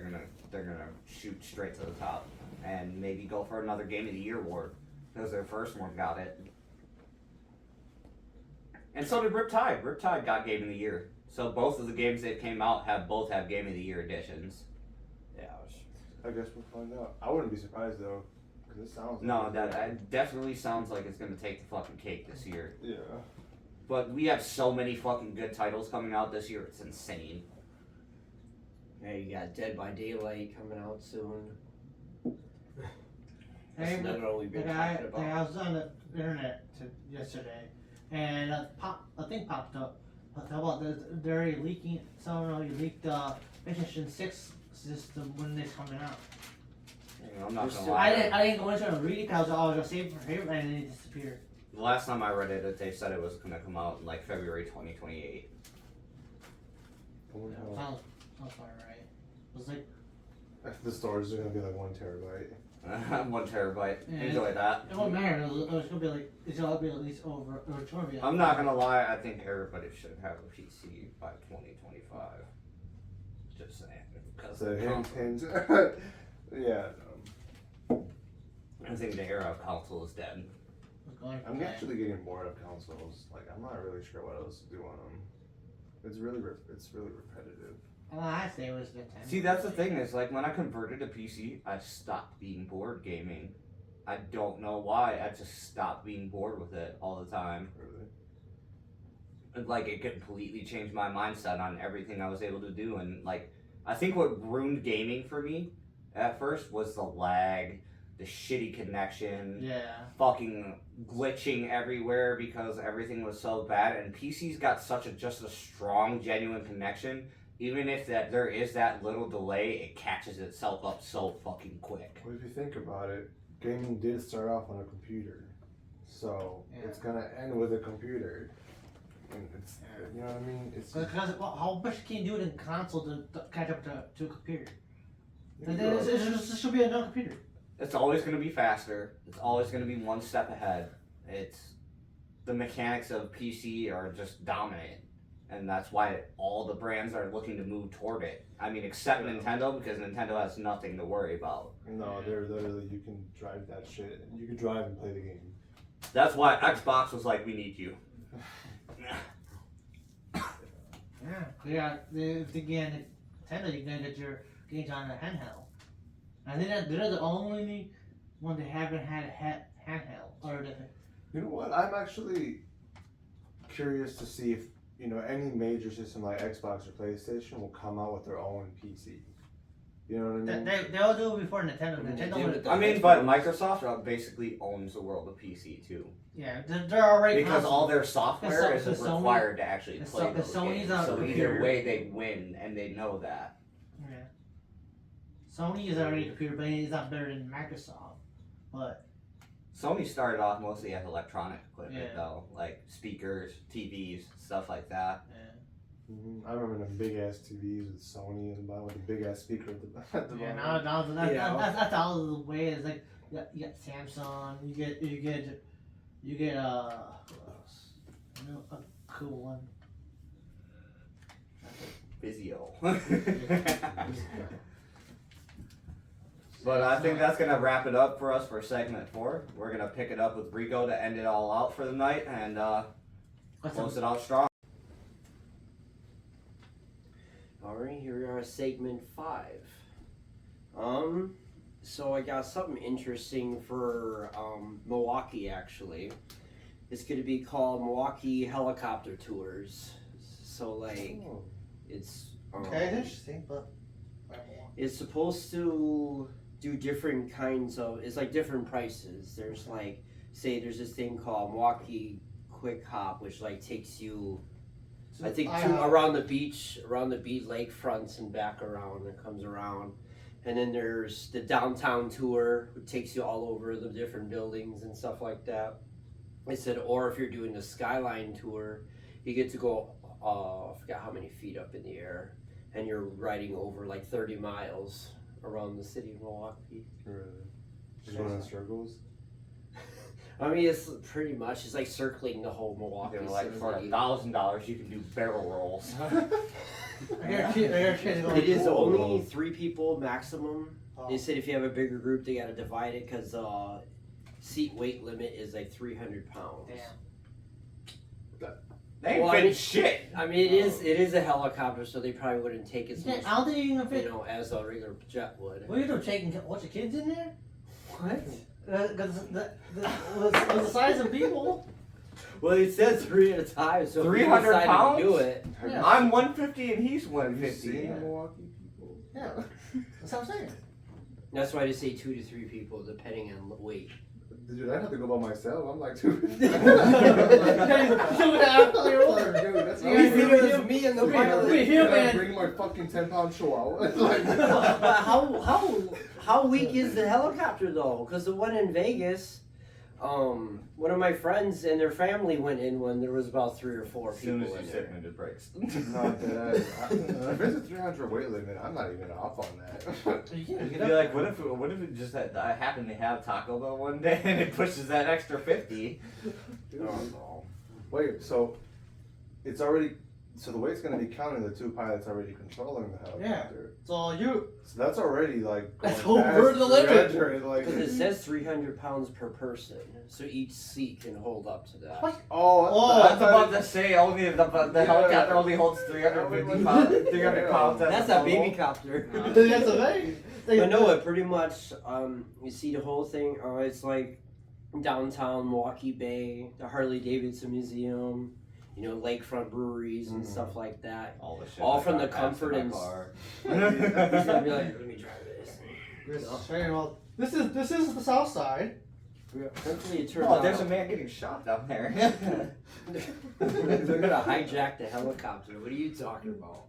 gonna shoot straight to the top and maybe go for another Game of the Year award because their first one got it. And so did Riptide. Riptide got Game of the Year. So both of the games that came out have Game of the Year editions. Yeah. I guess we'll find out. I wouldn't be surprised though, because it sounds. No, like that definitely sounds like it's gonna take the fucking cake this year. Yeah. But we have so many fucking good titles coming out this year, it's insane. Yeah, you got Dead by Daylight coming out soon. That's Hey, another one we've been I talking about. was on the internet yesterday, and a thing popped up. How about they're leaking? Someone leaked the PlayStation 6 system when it's coming out. I'm not gonna I lie. didn't go into it and read it because I was gonna save it for favorite, and then it disappeared. The last time I read it, they said it was gonna come out in like February 2028. Sounds far right. It was like The storage is gonna be like 1 terabyte. 1 terabyte. Yeah. Enjoy that. it won't matter. It was gonna be like it's gonna be at least over. Or it's gonna be. Like, I'm not gonna lie, I think everybody should have a PC by 2025. Just saying. Because So hint. Yeah. I think the era of console is dead. I'm actually getting bored of consoles. Like I'm not really sure what else to do on them. It's really repetitive. Well, I say it was Nintendo. See, that's the thing is like when I converted to PC, I stopped being bored gaming. I don't know why. I just stopped being bored with it all the time. Really. Like it completely changed my mindset on everything I was able to do, and like I think what ruined gaming for me at first was the lag, the shitty connection, Yeah. fucking glitching everywhere because everything was so bad. And PC's got such just a strong, genuine connection. Even if there is that little delay, it catches itself up so fucking quick. Well, if you think about it, gaming did start off on a computer, so it's gonna end with a computer. And it's, you know what I mean? It's Because how much can you do it in console to catch up to a computer? you It should be another computer. It's always going to be faster. It's always going to be one step ahead. It's the mechanics of PC are just dominant. and that's why all the brands are looking to move toward it. I mean, except Nintendo, because Nintendo has nothing to worry about. No, they're literally, you can drive that shit. You can drive and play the game. That's why Xbox was like, we need you. Yeah, again, Nintendo, you can get your games on a handheld. And they're the only one that haven't had a handheld. Or You know what? I'm actually curious to see if, you know, any major system like Xbox or PlayStation will come out with their own PC. You know what I mean? they'll do it before Nintendo. I mean, but Microsoft basically owns the world of PC too. Yeah, they're already Because all their software the isn't Sony- required to actually the play those Sony's games. out So here. either way, they win, and they know that. Yeah. Sony is already a computer, but it's not better than Microsoft. But Sony started off mostly as electronic equipment, Yeah. though, like speakers, TVs, stuff like that. I remember them big ass TVs with Sony and the bottom with a big ass speaker at the yeah, bottom. that's all the way. It's like you got Samsung, you get who else? You know, a cool one. Vizio. But I think that's gonna wrap it up for us for segment 4. We're gonna pick it up with Rico to end it all out for the night and close it out strong. Alright, here we are, segment 5. So I got something interesting for Milwaukee actually. It's gonna be called Milwaukee Helicopter Tours. So like, it's Okay, it's interesting, but it's supposed to do different kinds of, it's like different prices. There's like, say there's this thing called Milwaukee Quick Hop, which like takes you, I think around the beach, lakefronts and back around. It comes around. And then there's the downtown tour, which takes you all over the different buildings and stuff like that. I said, or if you're doing the Skyline tour, you get to go, I forgot how many feet up in the air, and you're riding over like 30 miles around the city of Milwaukee. Really? Just going in circles? I mean, it's pretty much, it's like circling the whole Milwaukee They're like, for city. $1,000, you can do barrel rolls. It is only 3 people maximum. They said if you have a bigger group, they gotta divide it because seat weight limit is like 300 pounds. Damn. They ain't Well, fit I mean- shit. I mean, it is a helicopter, so they probably wouldn't take as much, I don't think you can you fit. know, as a regular jet would. What are you doing? Taking a bunch of kids in there? What? Because with the size of people. Well, it says 3 at a time, so if you 300 decided pounds? to do it. Yeah. I'm 150 and he's Have you 150. seen Yeah. Milwaukee people? Yeah. That's what I'm saying. That's why they say 2 to 3 people, depending on weight. Dude, I have to go by myself. I'm like, dude. Dude, I'm That's Yeah, He's you- either you- as me and the we- pilot. we- Can I man. bring my fucking 10-pound chihuahua? Like, But how weak is the helicopter though? Because the one in Vegas, one of my friends and their family went in when there was about 3 or 4 As soon people as in you there. sit in, it breaks. no, if it's a 300 weight limit, I'm not even up on that. You'd be like, what if it just I happen to have Taco Bell one day and it pushes that extra 50? Wait, so it's already, so the weight's gonna be counting the 2 pilots already controlling the helicopter. So you. So that's already like going That's over past the limit. 300, like, Because it says 300 pounds per person, so each seat can hold up to that. What? oh, Oh, I was about to say only the helicopter only holds 350 pounds. 300 pounds. That's a baby copter. That's amazing. But no, it pretty much, you see the whole thing, it's like downtown Milwaukee Bay, the Harley Davidson Museum, you know, lakefront breweries and stuff like that. All the shit. All I from got the past comfort in and my car. He's gonna be like, let me try this. This is the south side. Hopefully it turns Oh, out. there's a man getting shot down there. They're gonna hijack the helicopter. What are you talking about?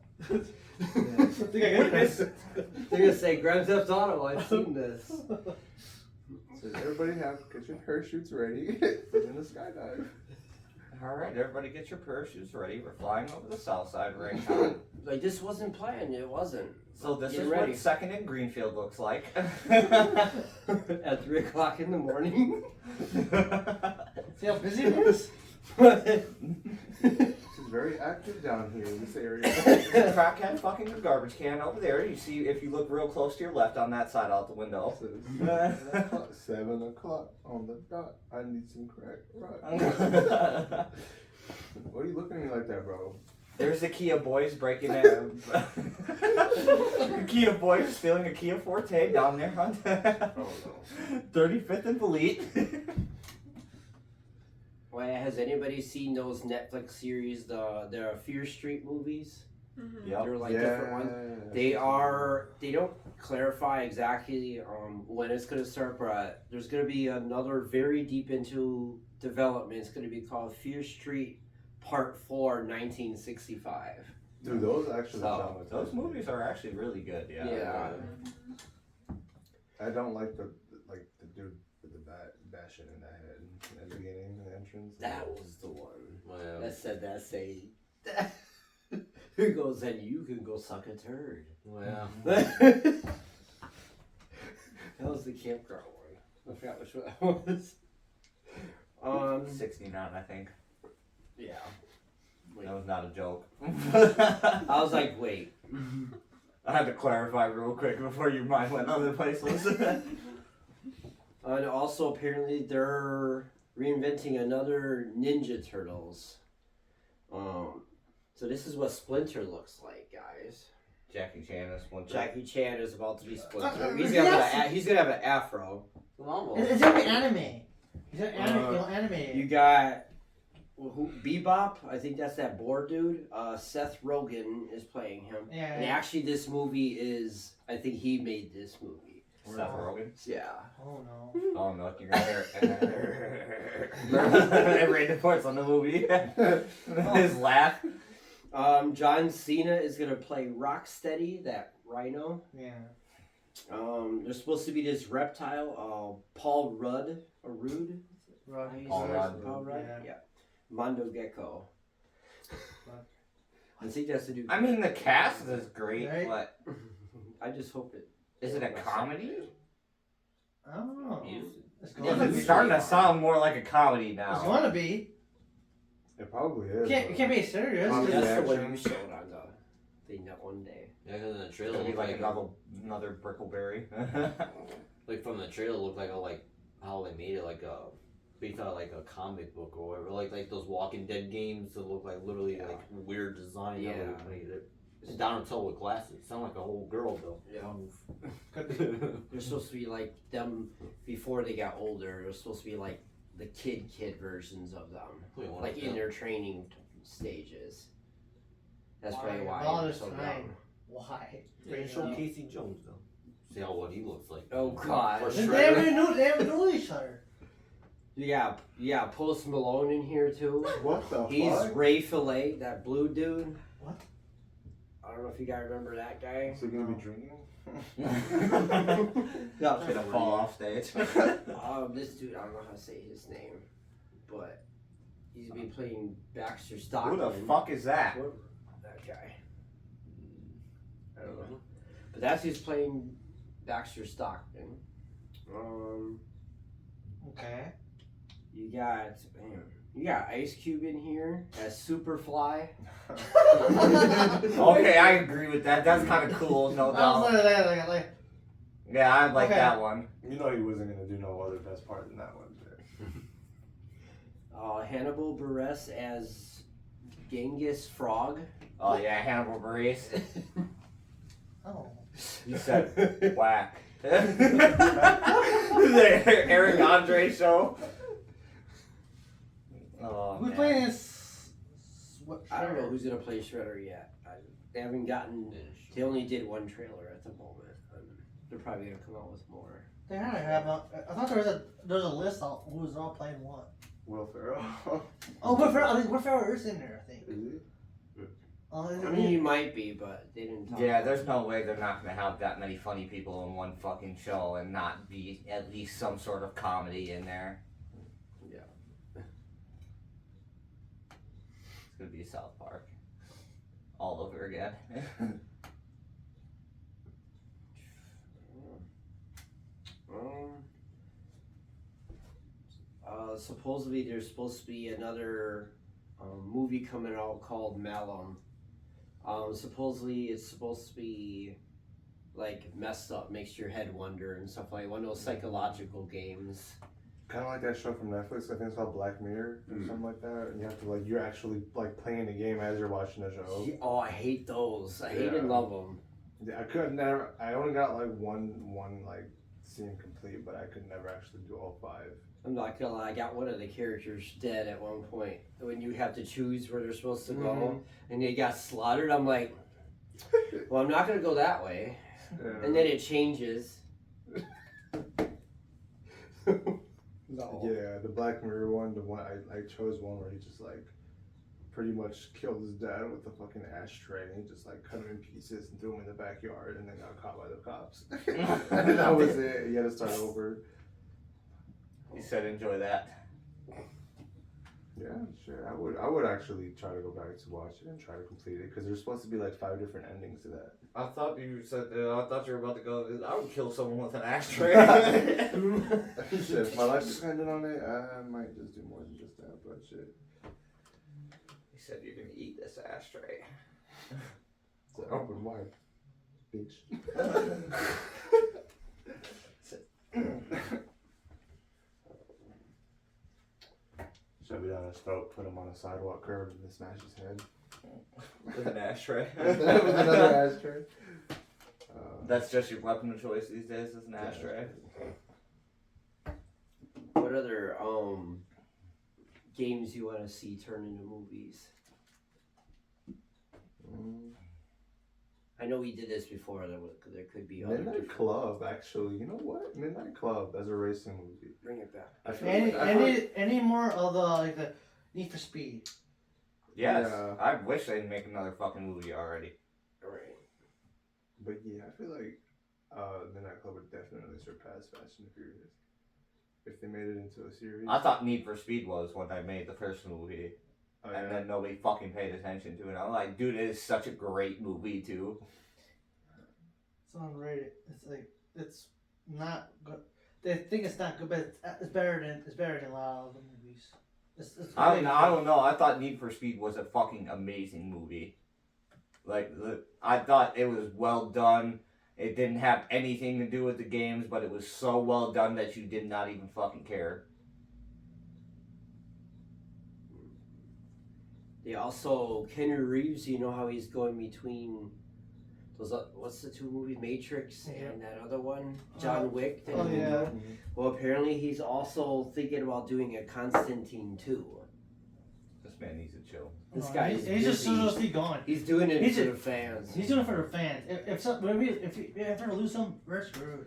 Witness. They're gonna say Grand Theft Auto. I've seen this. So everybody get your parachutes ready. We're gonna skydive. Alright, everybody get your parachutes ready. We're flying over the south side right now. Like this wasn't planned. It wasn't. So this Get is ready. what second in Greenfield looks like. At 3 o'clock in the morning. See how busy it is? This is very active down here in this area. The crackhead fucking the garbage can over there. You see, if you look real close to your left on that side out the window. 7 o'clock on the dot. I need some crack. Right. What are you looking at me like that, bro? There's the Kia boys breaking it. Kia boys stealing a Kia Forte down there on Oh no. 35th and Elite. Well, has anybody seen those Netflix series, the Fear Street movies? Yep. They're like different ones. They don't clarify exactly when it's gonna start, but there's gonna be another very deep into development. It's gonna be called Fear Street Part 4, 1965. Dude, those actually So, those movies are actually really good. Yeah. I don't like the dude with the bashing in the head at the beginning, the entrance. That was the one Well, that said that say. Here goes, and you can go suck a turd. well. That was the campground one. I forgot which one that was. 69, I think. Yeah. That was not a joke. I was like, wait. I had to clarify real quick before your mind went other places. And also, apparently, they're reinventing another Ninja Turtles. So this is what Splinter looks like, guys. Jackie Chan is one. Jackie Chan is about to be Splinter. Yes. He's gonna have an afro. It's gonna be anime. He's gonna animate. You got Bebop. I think that's that board dude. Seth Rogen is playing him. Yeah. And actually, this movie is. I think he made this movie. Seth Rogen. Yeah. Oh no. Oh no, you're gonna hear every reports on the movie. His laugh. John Cena is gonna play Rocksteady, that rhino. Yeah. There's supposed to be this reptile, Paul Rudd, or Rudd? Paul Rudd. Paul Rudd? Yeah. Yeah. Mondo Gecko. I think that's the new. I mean, the cast is great, Right? but I just hope it. is it a comedy? I don't know. It's It's gonna be. starting to sound more like a comedy It's now. gonna be. It probably is. It can't be serious. Oh, That's yeah. the one you showed on the thing that one day. Yeah, because in the It's trailer, gonna be looked like another Brickleberry. like from the trailer, looked like how they made it like a based on like a comic book or whatever, like those Walking Dead games that look like literally like weird design. Yeah. How they made it. It's Donatello with glasses. Sound like a whole girl though. Yeah. They're supposed to be like them before they got older. They're supposed to be like the kid versions of them, like in their training stages. That's probably why. All they're this so time. young. Why? They show Casey Jones though. See how what he looks like. Oh God. Or They Shredder. haven't knew each other. Yeah, Post Malone in here too. What the He's fuck? Ray Fillet, that blue dude. What? I don't know if you guys remember that guy. Is he gonna be drinking? Not gonna fall off stage. This dude, I don't know how to say his name, but he's been playing Baxter Who Stockman. the fuck is that? What? That guy. I don't know. But that's who's playing Baxter Stockman. Okay. You got Ice Cube in here as Superfly. Okay, I agree with that. That's kind of cool, no I doubt. was like, Yeah, I like Okay. that one. You know he wasn't gonna do no other best part than that one. Hannibal Buress as Genghis Frog. Oh yeah, Hannibal Buress. oh. You said whack. The Eric Andre show. Oh, Who's man. playing this? What? I don't know who's gonna play Shredder yet. They haven't gotten. They only did one trailer at the moment. They're probably gonna come out with more. They had to have I thought there was a list of who's all playing what. Will Ferrell. Oh, I think Will Ferrell is in there. I think. Is he? Oh, is I it- mean, he might be, but they didn't talk. Yeah, about there's it. no way they're not gonna have that many funny people in one fucking show and not be at least some sort of comedy in there. Yeah. It's gonna be South Park. All over again. Supposedly there's supposed to be another movie coming out called Malum. Supposedly it's supposed to be like messed up, makes your head wonder and stuff like one of those psychological games. Kind of like that show from Netflix. I think it's called Black Mirror or something like that. And you have to like you're actually like playing the game as you're watching the show. Oh, I hate those. I hate and love them. Yeah, I could never. I only got like one like scene complete, but I could never actually do all 5. I'm not gonna lie, I got one of the characters dead at one point. When you have to choose where they're supposed to go, and they got slaughtered, I'm like, well, I'm not gonna go that way. Yeah. And then it changes. No. Yeah, the Black Mirror one, the one I chose one where he just like pretty much killed his dad with a fucking ashtray, and he just like cut him in pieces and threw him in the backyard, and then got caught by the cops. And that was it. He had to start over. He said, "Enjoy that." Yeah, sure. I would actually try to go back to watch it and try to complete it because there's supposed to be like 5 different endings to that. I thought you said. I thought you were about to go. I would kill someone with an ashtray. Shit, if my life depended on it, I might just do more than just that. But shit, He said you're gonna eat this ashtray. it's an open wide, bitch. Shove it down his throat, put him on a sidewalk curb, and then smash his head. With an ashtray. With another ashtray. That's just your weapon of choice these days, is an ashtray. What other games you want to see turn into movies? I know we did this before. There could be other Midnight different- Club, actually. You know what? Midnight Club as a racing movie. Bring it back. I feel Any more of the Need for Speed? Yes, Yeah. I wish they'd make another fucking movie already. Alright. But yeah, I feel like Midnight Club would definitely surpass Fast and Furious if they made it into a series. I thought Need for Speed was when I made the first movie, Oh, and yeah. then nobody fucking paid attention to it. I'm like, dude, it is such a great movie too. It's unrated. It's like it's not good. They think it's not good, but it's better than a lot of the movies. It's I don't know. I thought Need for Speed was a fucking amazing movie. Like, I thought it was well done. It didn't have anything to do with the games, but it was so well done that you did not even fucking care. Yeah, also, Keanu Reeves, you know how he's going between those, what's the 2 movies, Matrix and that other one, John Wick. Oh yeah. Well, apparently he's also thinking about doing a Constantine 2. This man needs to chill. This guy is he's just busy. seriously going. He's doing it He's for a- the fans. He's doing it for the fans. If you ever lose him, we're screwed.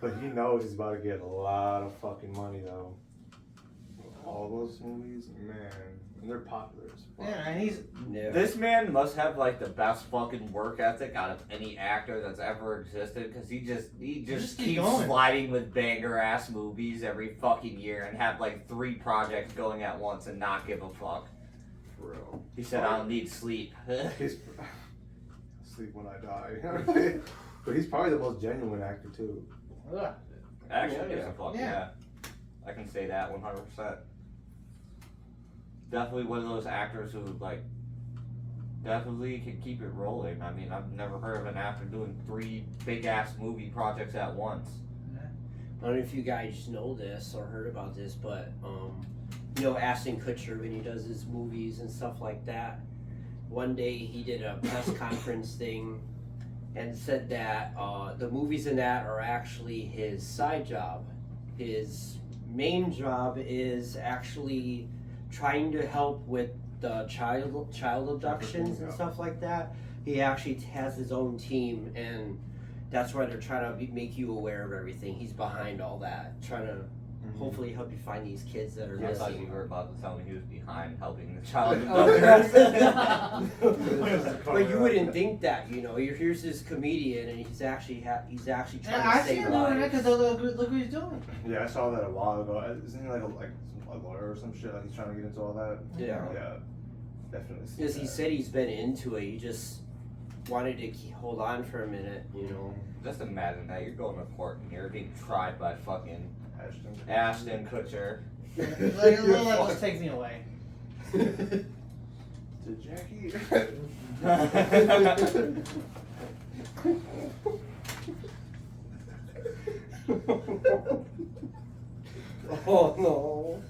But he knows he's about to get a lot of fucking money though. All those movies, man, and they're popular as fuck. Yeah, and he's Yeah. This man must have like the best fucking work ethic out of any actor that's ever existed, because he just Just keep keeps going. sliding with banger ass movies every fucking year and have like 3 projects going at once and not give a fuck. For real. He said, "I don't need sleep." He's sleep when I die. But he's probably the most genuine actor too. ugh. Actually, Yeah, gives a fuck. yeah. Yeah, I can say that 100%. Definitely one of those actors who like definitely can keep it rolling. I mean, I've never heard of an actor doing 3 big ass movie projects at once. I don't know if you guys know this or heard about this, but you know Ashton Kutcher, when he does his movies and stuff like that, one day he did a press conference thing and said that the movies in that are actually his side job. His main job is actually trying to help with the child abductions and stuff like that. He actually has his own team, and that's why they're trying to make you aware of everything. He's behind all that, trying to hopefully help you find these kids that are I thought you missing. were about to tell me he was behind helping the child Oh, abductors. But you wouldn't think that, you know. Here's this comedian, and he's actually trying I to see save him doing that lives. because look what he's doing. Yeah, I saw that a while ago. Isn't he like a lawyer or some shit? Like he's trying to get into all that. Yeah. Yeah, definitely. see Because he that. said he's been into it. He just wanted to hold on for a minute, you know. Just imagine that you're going to court and you're being tried by fucking Ashton Kutcher. Like, let's take me away. To Jackie. Oh no.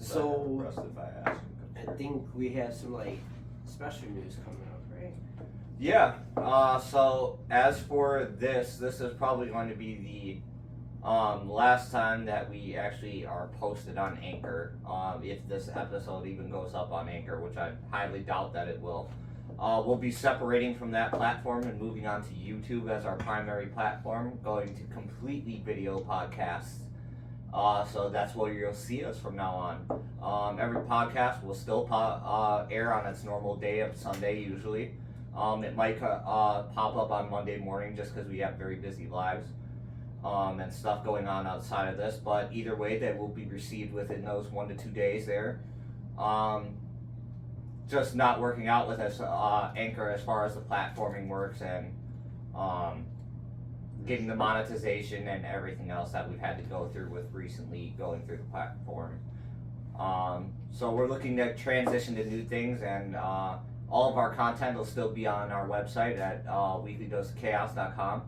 So I think we have some like special news coming up, right? Yeah. So as for this is probably going to be the last time that we actually are posted on Anchor. If this episode even goes up on Anchor, which I highly doubt that it will. We'll be separating from that platform and moving on to YouTube as our primary platform, going to completely video podcasts. So that's where you'll see us from now on. Every podcast will still air on its normal day of Sunday usually. It might pop up on Monday morning just because we have very busy lives and stuff going on outside of this. But either way, they will be received within those 1 to 2 days there. Just not working out with us Anchor as far as the platforming works and getting the monetization and everything else that we've had to go through with recently going through the platform. So we're looking to transition to new things, and all of our content will still be on our website at weeklydoseofchaos.com.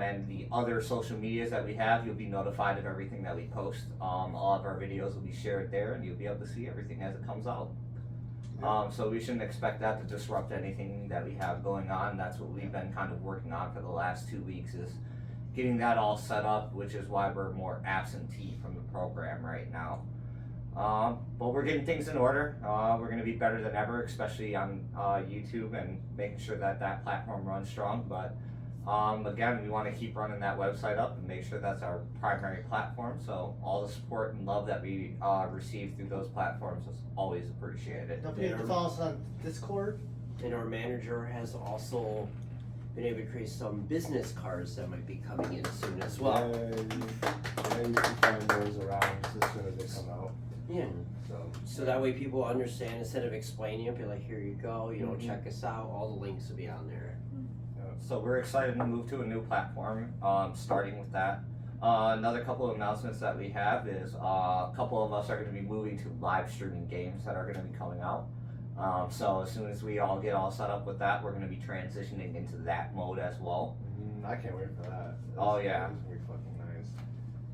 And the other social medias that we have, you'll be notified of everything that we post. All of our videos will be shared there, and you'll be able to see everything as it comes out. So we shouldn't expect that to disrupt anything that we have going on. That's what we've been kind of working on for the last 2 weeks, is getting that all set up, which is why we're more absentee from the program right now. But we're getting things in order. We're going to be better than ever, especially on YouTube, and making sure that that platform runs strong. But again, we want to keep running that website up and make sure that's our primary platform. So all the support and love that we receive through those platforms is always appreciated. Don't forget to follow us on Discord. And our manager has also been able to create some business cards that might be coming in soon as well. Yeah, you can find those around as soon as they come out. Yeah. So So that way people understand, instead of explaining it, be like, here you go, check us out. All the links will be on there. So we're excited to move to a new platform, starting with that. Another couple of announcements that we have is a couple of us are going to be moving to live streaming games that are going to be coming out. So as soon as we all get all set up with that, we're going to be transitioning into that mode as well. I can't wait for that. Oh, yeah. It's gonna be fucking nice.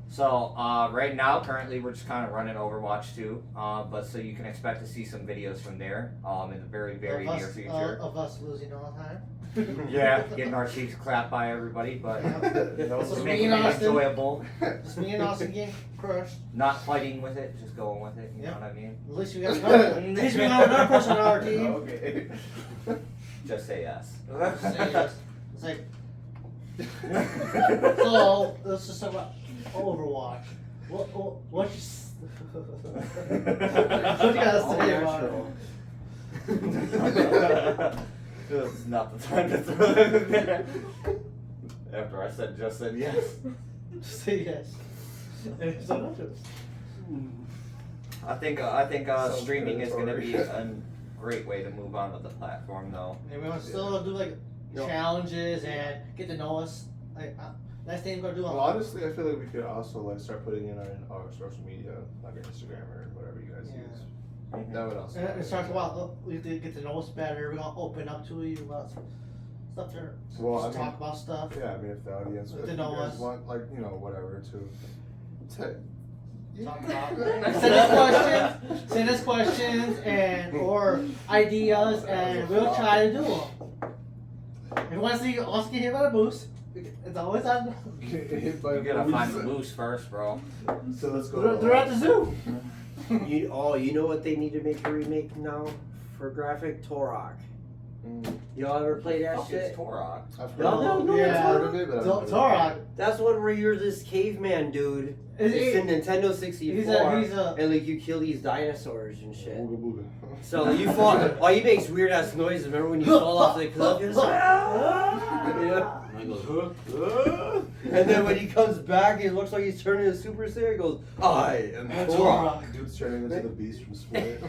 So right now, currently, we're just kind of running Overwatch 2, but so you can expect to see some videos from there in the very, very near future. Of us losing all the time. Yeah, getting our cheeks clapped by everybody, but So just me making and it Austin, enjoyable. just me and Austin getting crushed. Not fighting with it, just going with it. You know Yeah. what I mean? At least we got another person on our team. Okay. Just say yes. It's like, so let's just talk about Overwatch. What you gotta say about it? It's not the time to throw it in there. After I said yes. Just say yes. And so much of I think Sounds streaming is going to be predatory. a great way to move on with the platform, though. And we want to still do like challenges and get to know us. Like next thing we're gonna do Well, on honestly, I feel like we could also like start putting in our social media, like our Instagram or whatever you guys Yeah. use. That would also. and start about we have to get to know us better. We're gonna open up to you about stuff there. Well, Just I mean- talk about stuff. Yeah, I mean, if the audience, if To you know guys us. want, like, whatever, to Talk about send us questions and or ideas, and we'll try to do them. If you want to see us get hit by the moose, it's always on. get hit by You gotta find the moose. moose first, bro. So let's go. They're at the zoo. You know what they need to make a remake now for graphic? Torok. Y'all ever play that Fuck, shit? it's Torok. I've No, heard, it's heard of it, but I've never Torok. That's one where you're this caveman dude. Is It's he- in Nintendo 64. He's a and like you kill these dinosaurs and shit. Booga booga. So you fall. Oh, he makes weird ass noises. Remember when you fall off the cliff? You're just like, yeah. And he goes, huh? And then when he comes back, it looks like he's turning into Super Saiyan. He goes, I am Torok. Torok. Dude's turning into the beast from Split.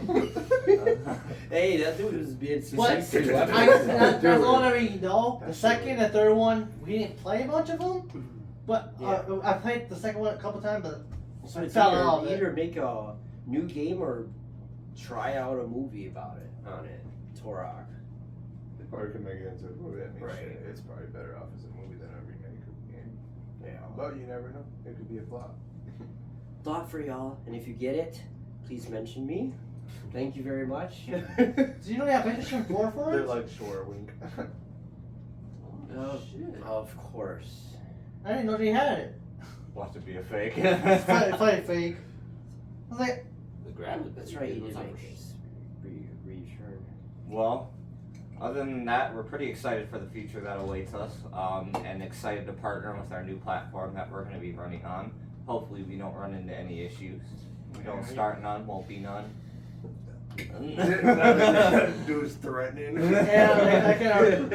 Hey, that dude was being But successful. that's all that we know. The second and third one, we didn't play a bunch of them. But I played the second one a couple times, but So it's fell out of it. either make a new game or try out a movie about it on it, Turok. They probably could make it into a movie. I mean, Right. shit, it's probably better off as a movie than a remake of the game. Yeah. But you never know. It could be a flop. Thought for y'all, and if you get it, please mention me. Thank you very much. Do you know they have PlayStation 4 for They're it? like, sure, wink. Of course. I didn't know they had it. Watch it be a fake. It's probably fake. I was like, The grab. That's right, you was did on make for- this return. Well, other than that, we're pretty excited for the future that awaits us, and excited to partner with our new platform that we're going to be running on. Hopefully, we don't run into any issues. We don't start none, won't be none. Dude's threatening. yeah, they're going.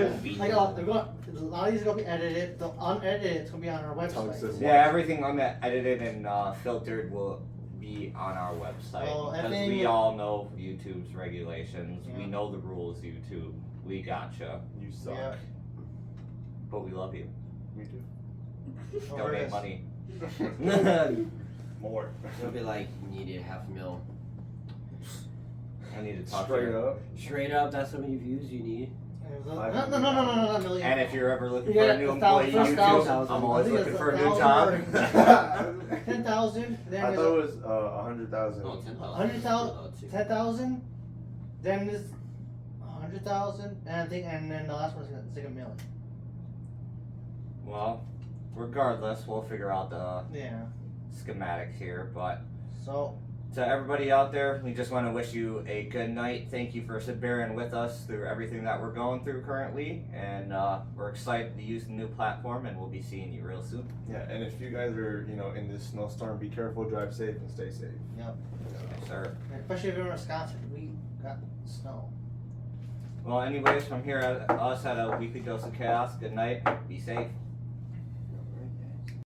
A lot of these are gonna be edited. The unedited, it's gonna be on our Tongue website. says Yeah, everything unedited and filtered will be on our website. Oh, Because everything- we all know YouTube's regulations. We Yeah. know the rules, YouTube. We gotcha. You suck. Yeah. But we love you. We do. No Donate worries. money. More. It'll be like, needed $500,000. I need to talk Straight to you. up. Straight up, that's how many views you need. No, not million. And if you're ever looking You for get a new a thousand- employee first YouTube, 1,000. I'm always I think looking it's for a new 1,000 job. 10,000, then I there's thought it was 100,000. No, 10,000. 100,000, 10,000, then there's 100,000, and I think, and then the last one's gonna take $1 million. Well, regardless, we'll figure out the Yeah. schematics here. But So to everybody out there, we just want to wish you a good night. Thank you for bearing with us through everything that we're going through currently, and we're excited to use the new platform, and we'll be seeing you real soon. Yeah, and if you guys are, in this snowstorm, be careful, drive safe, and stay safe. Yes, sir. especially if you're in Wisconsin, we got snow. Well, anyways, from here at us at a Weekly Dose of Chaos, good night. Be safe.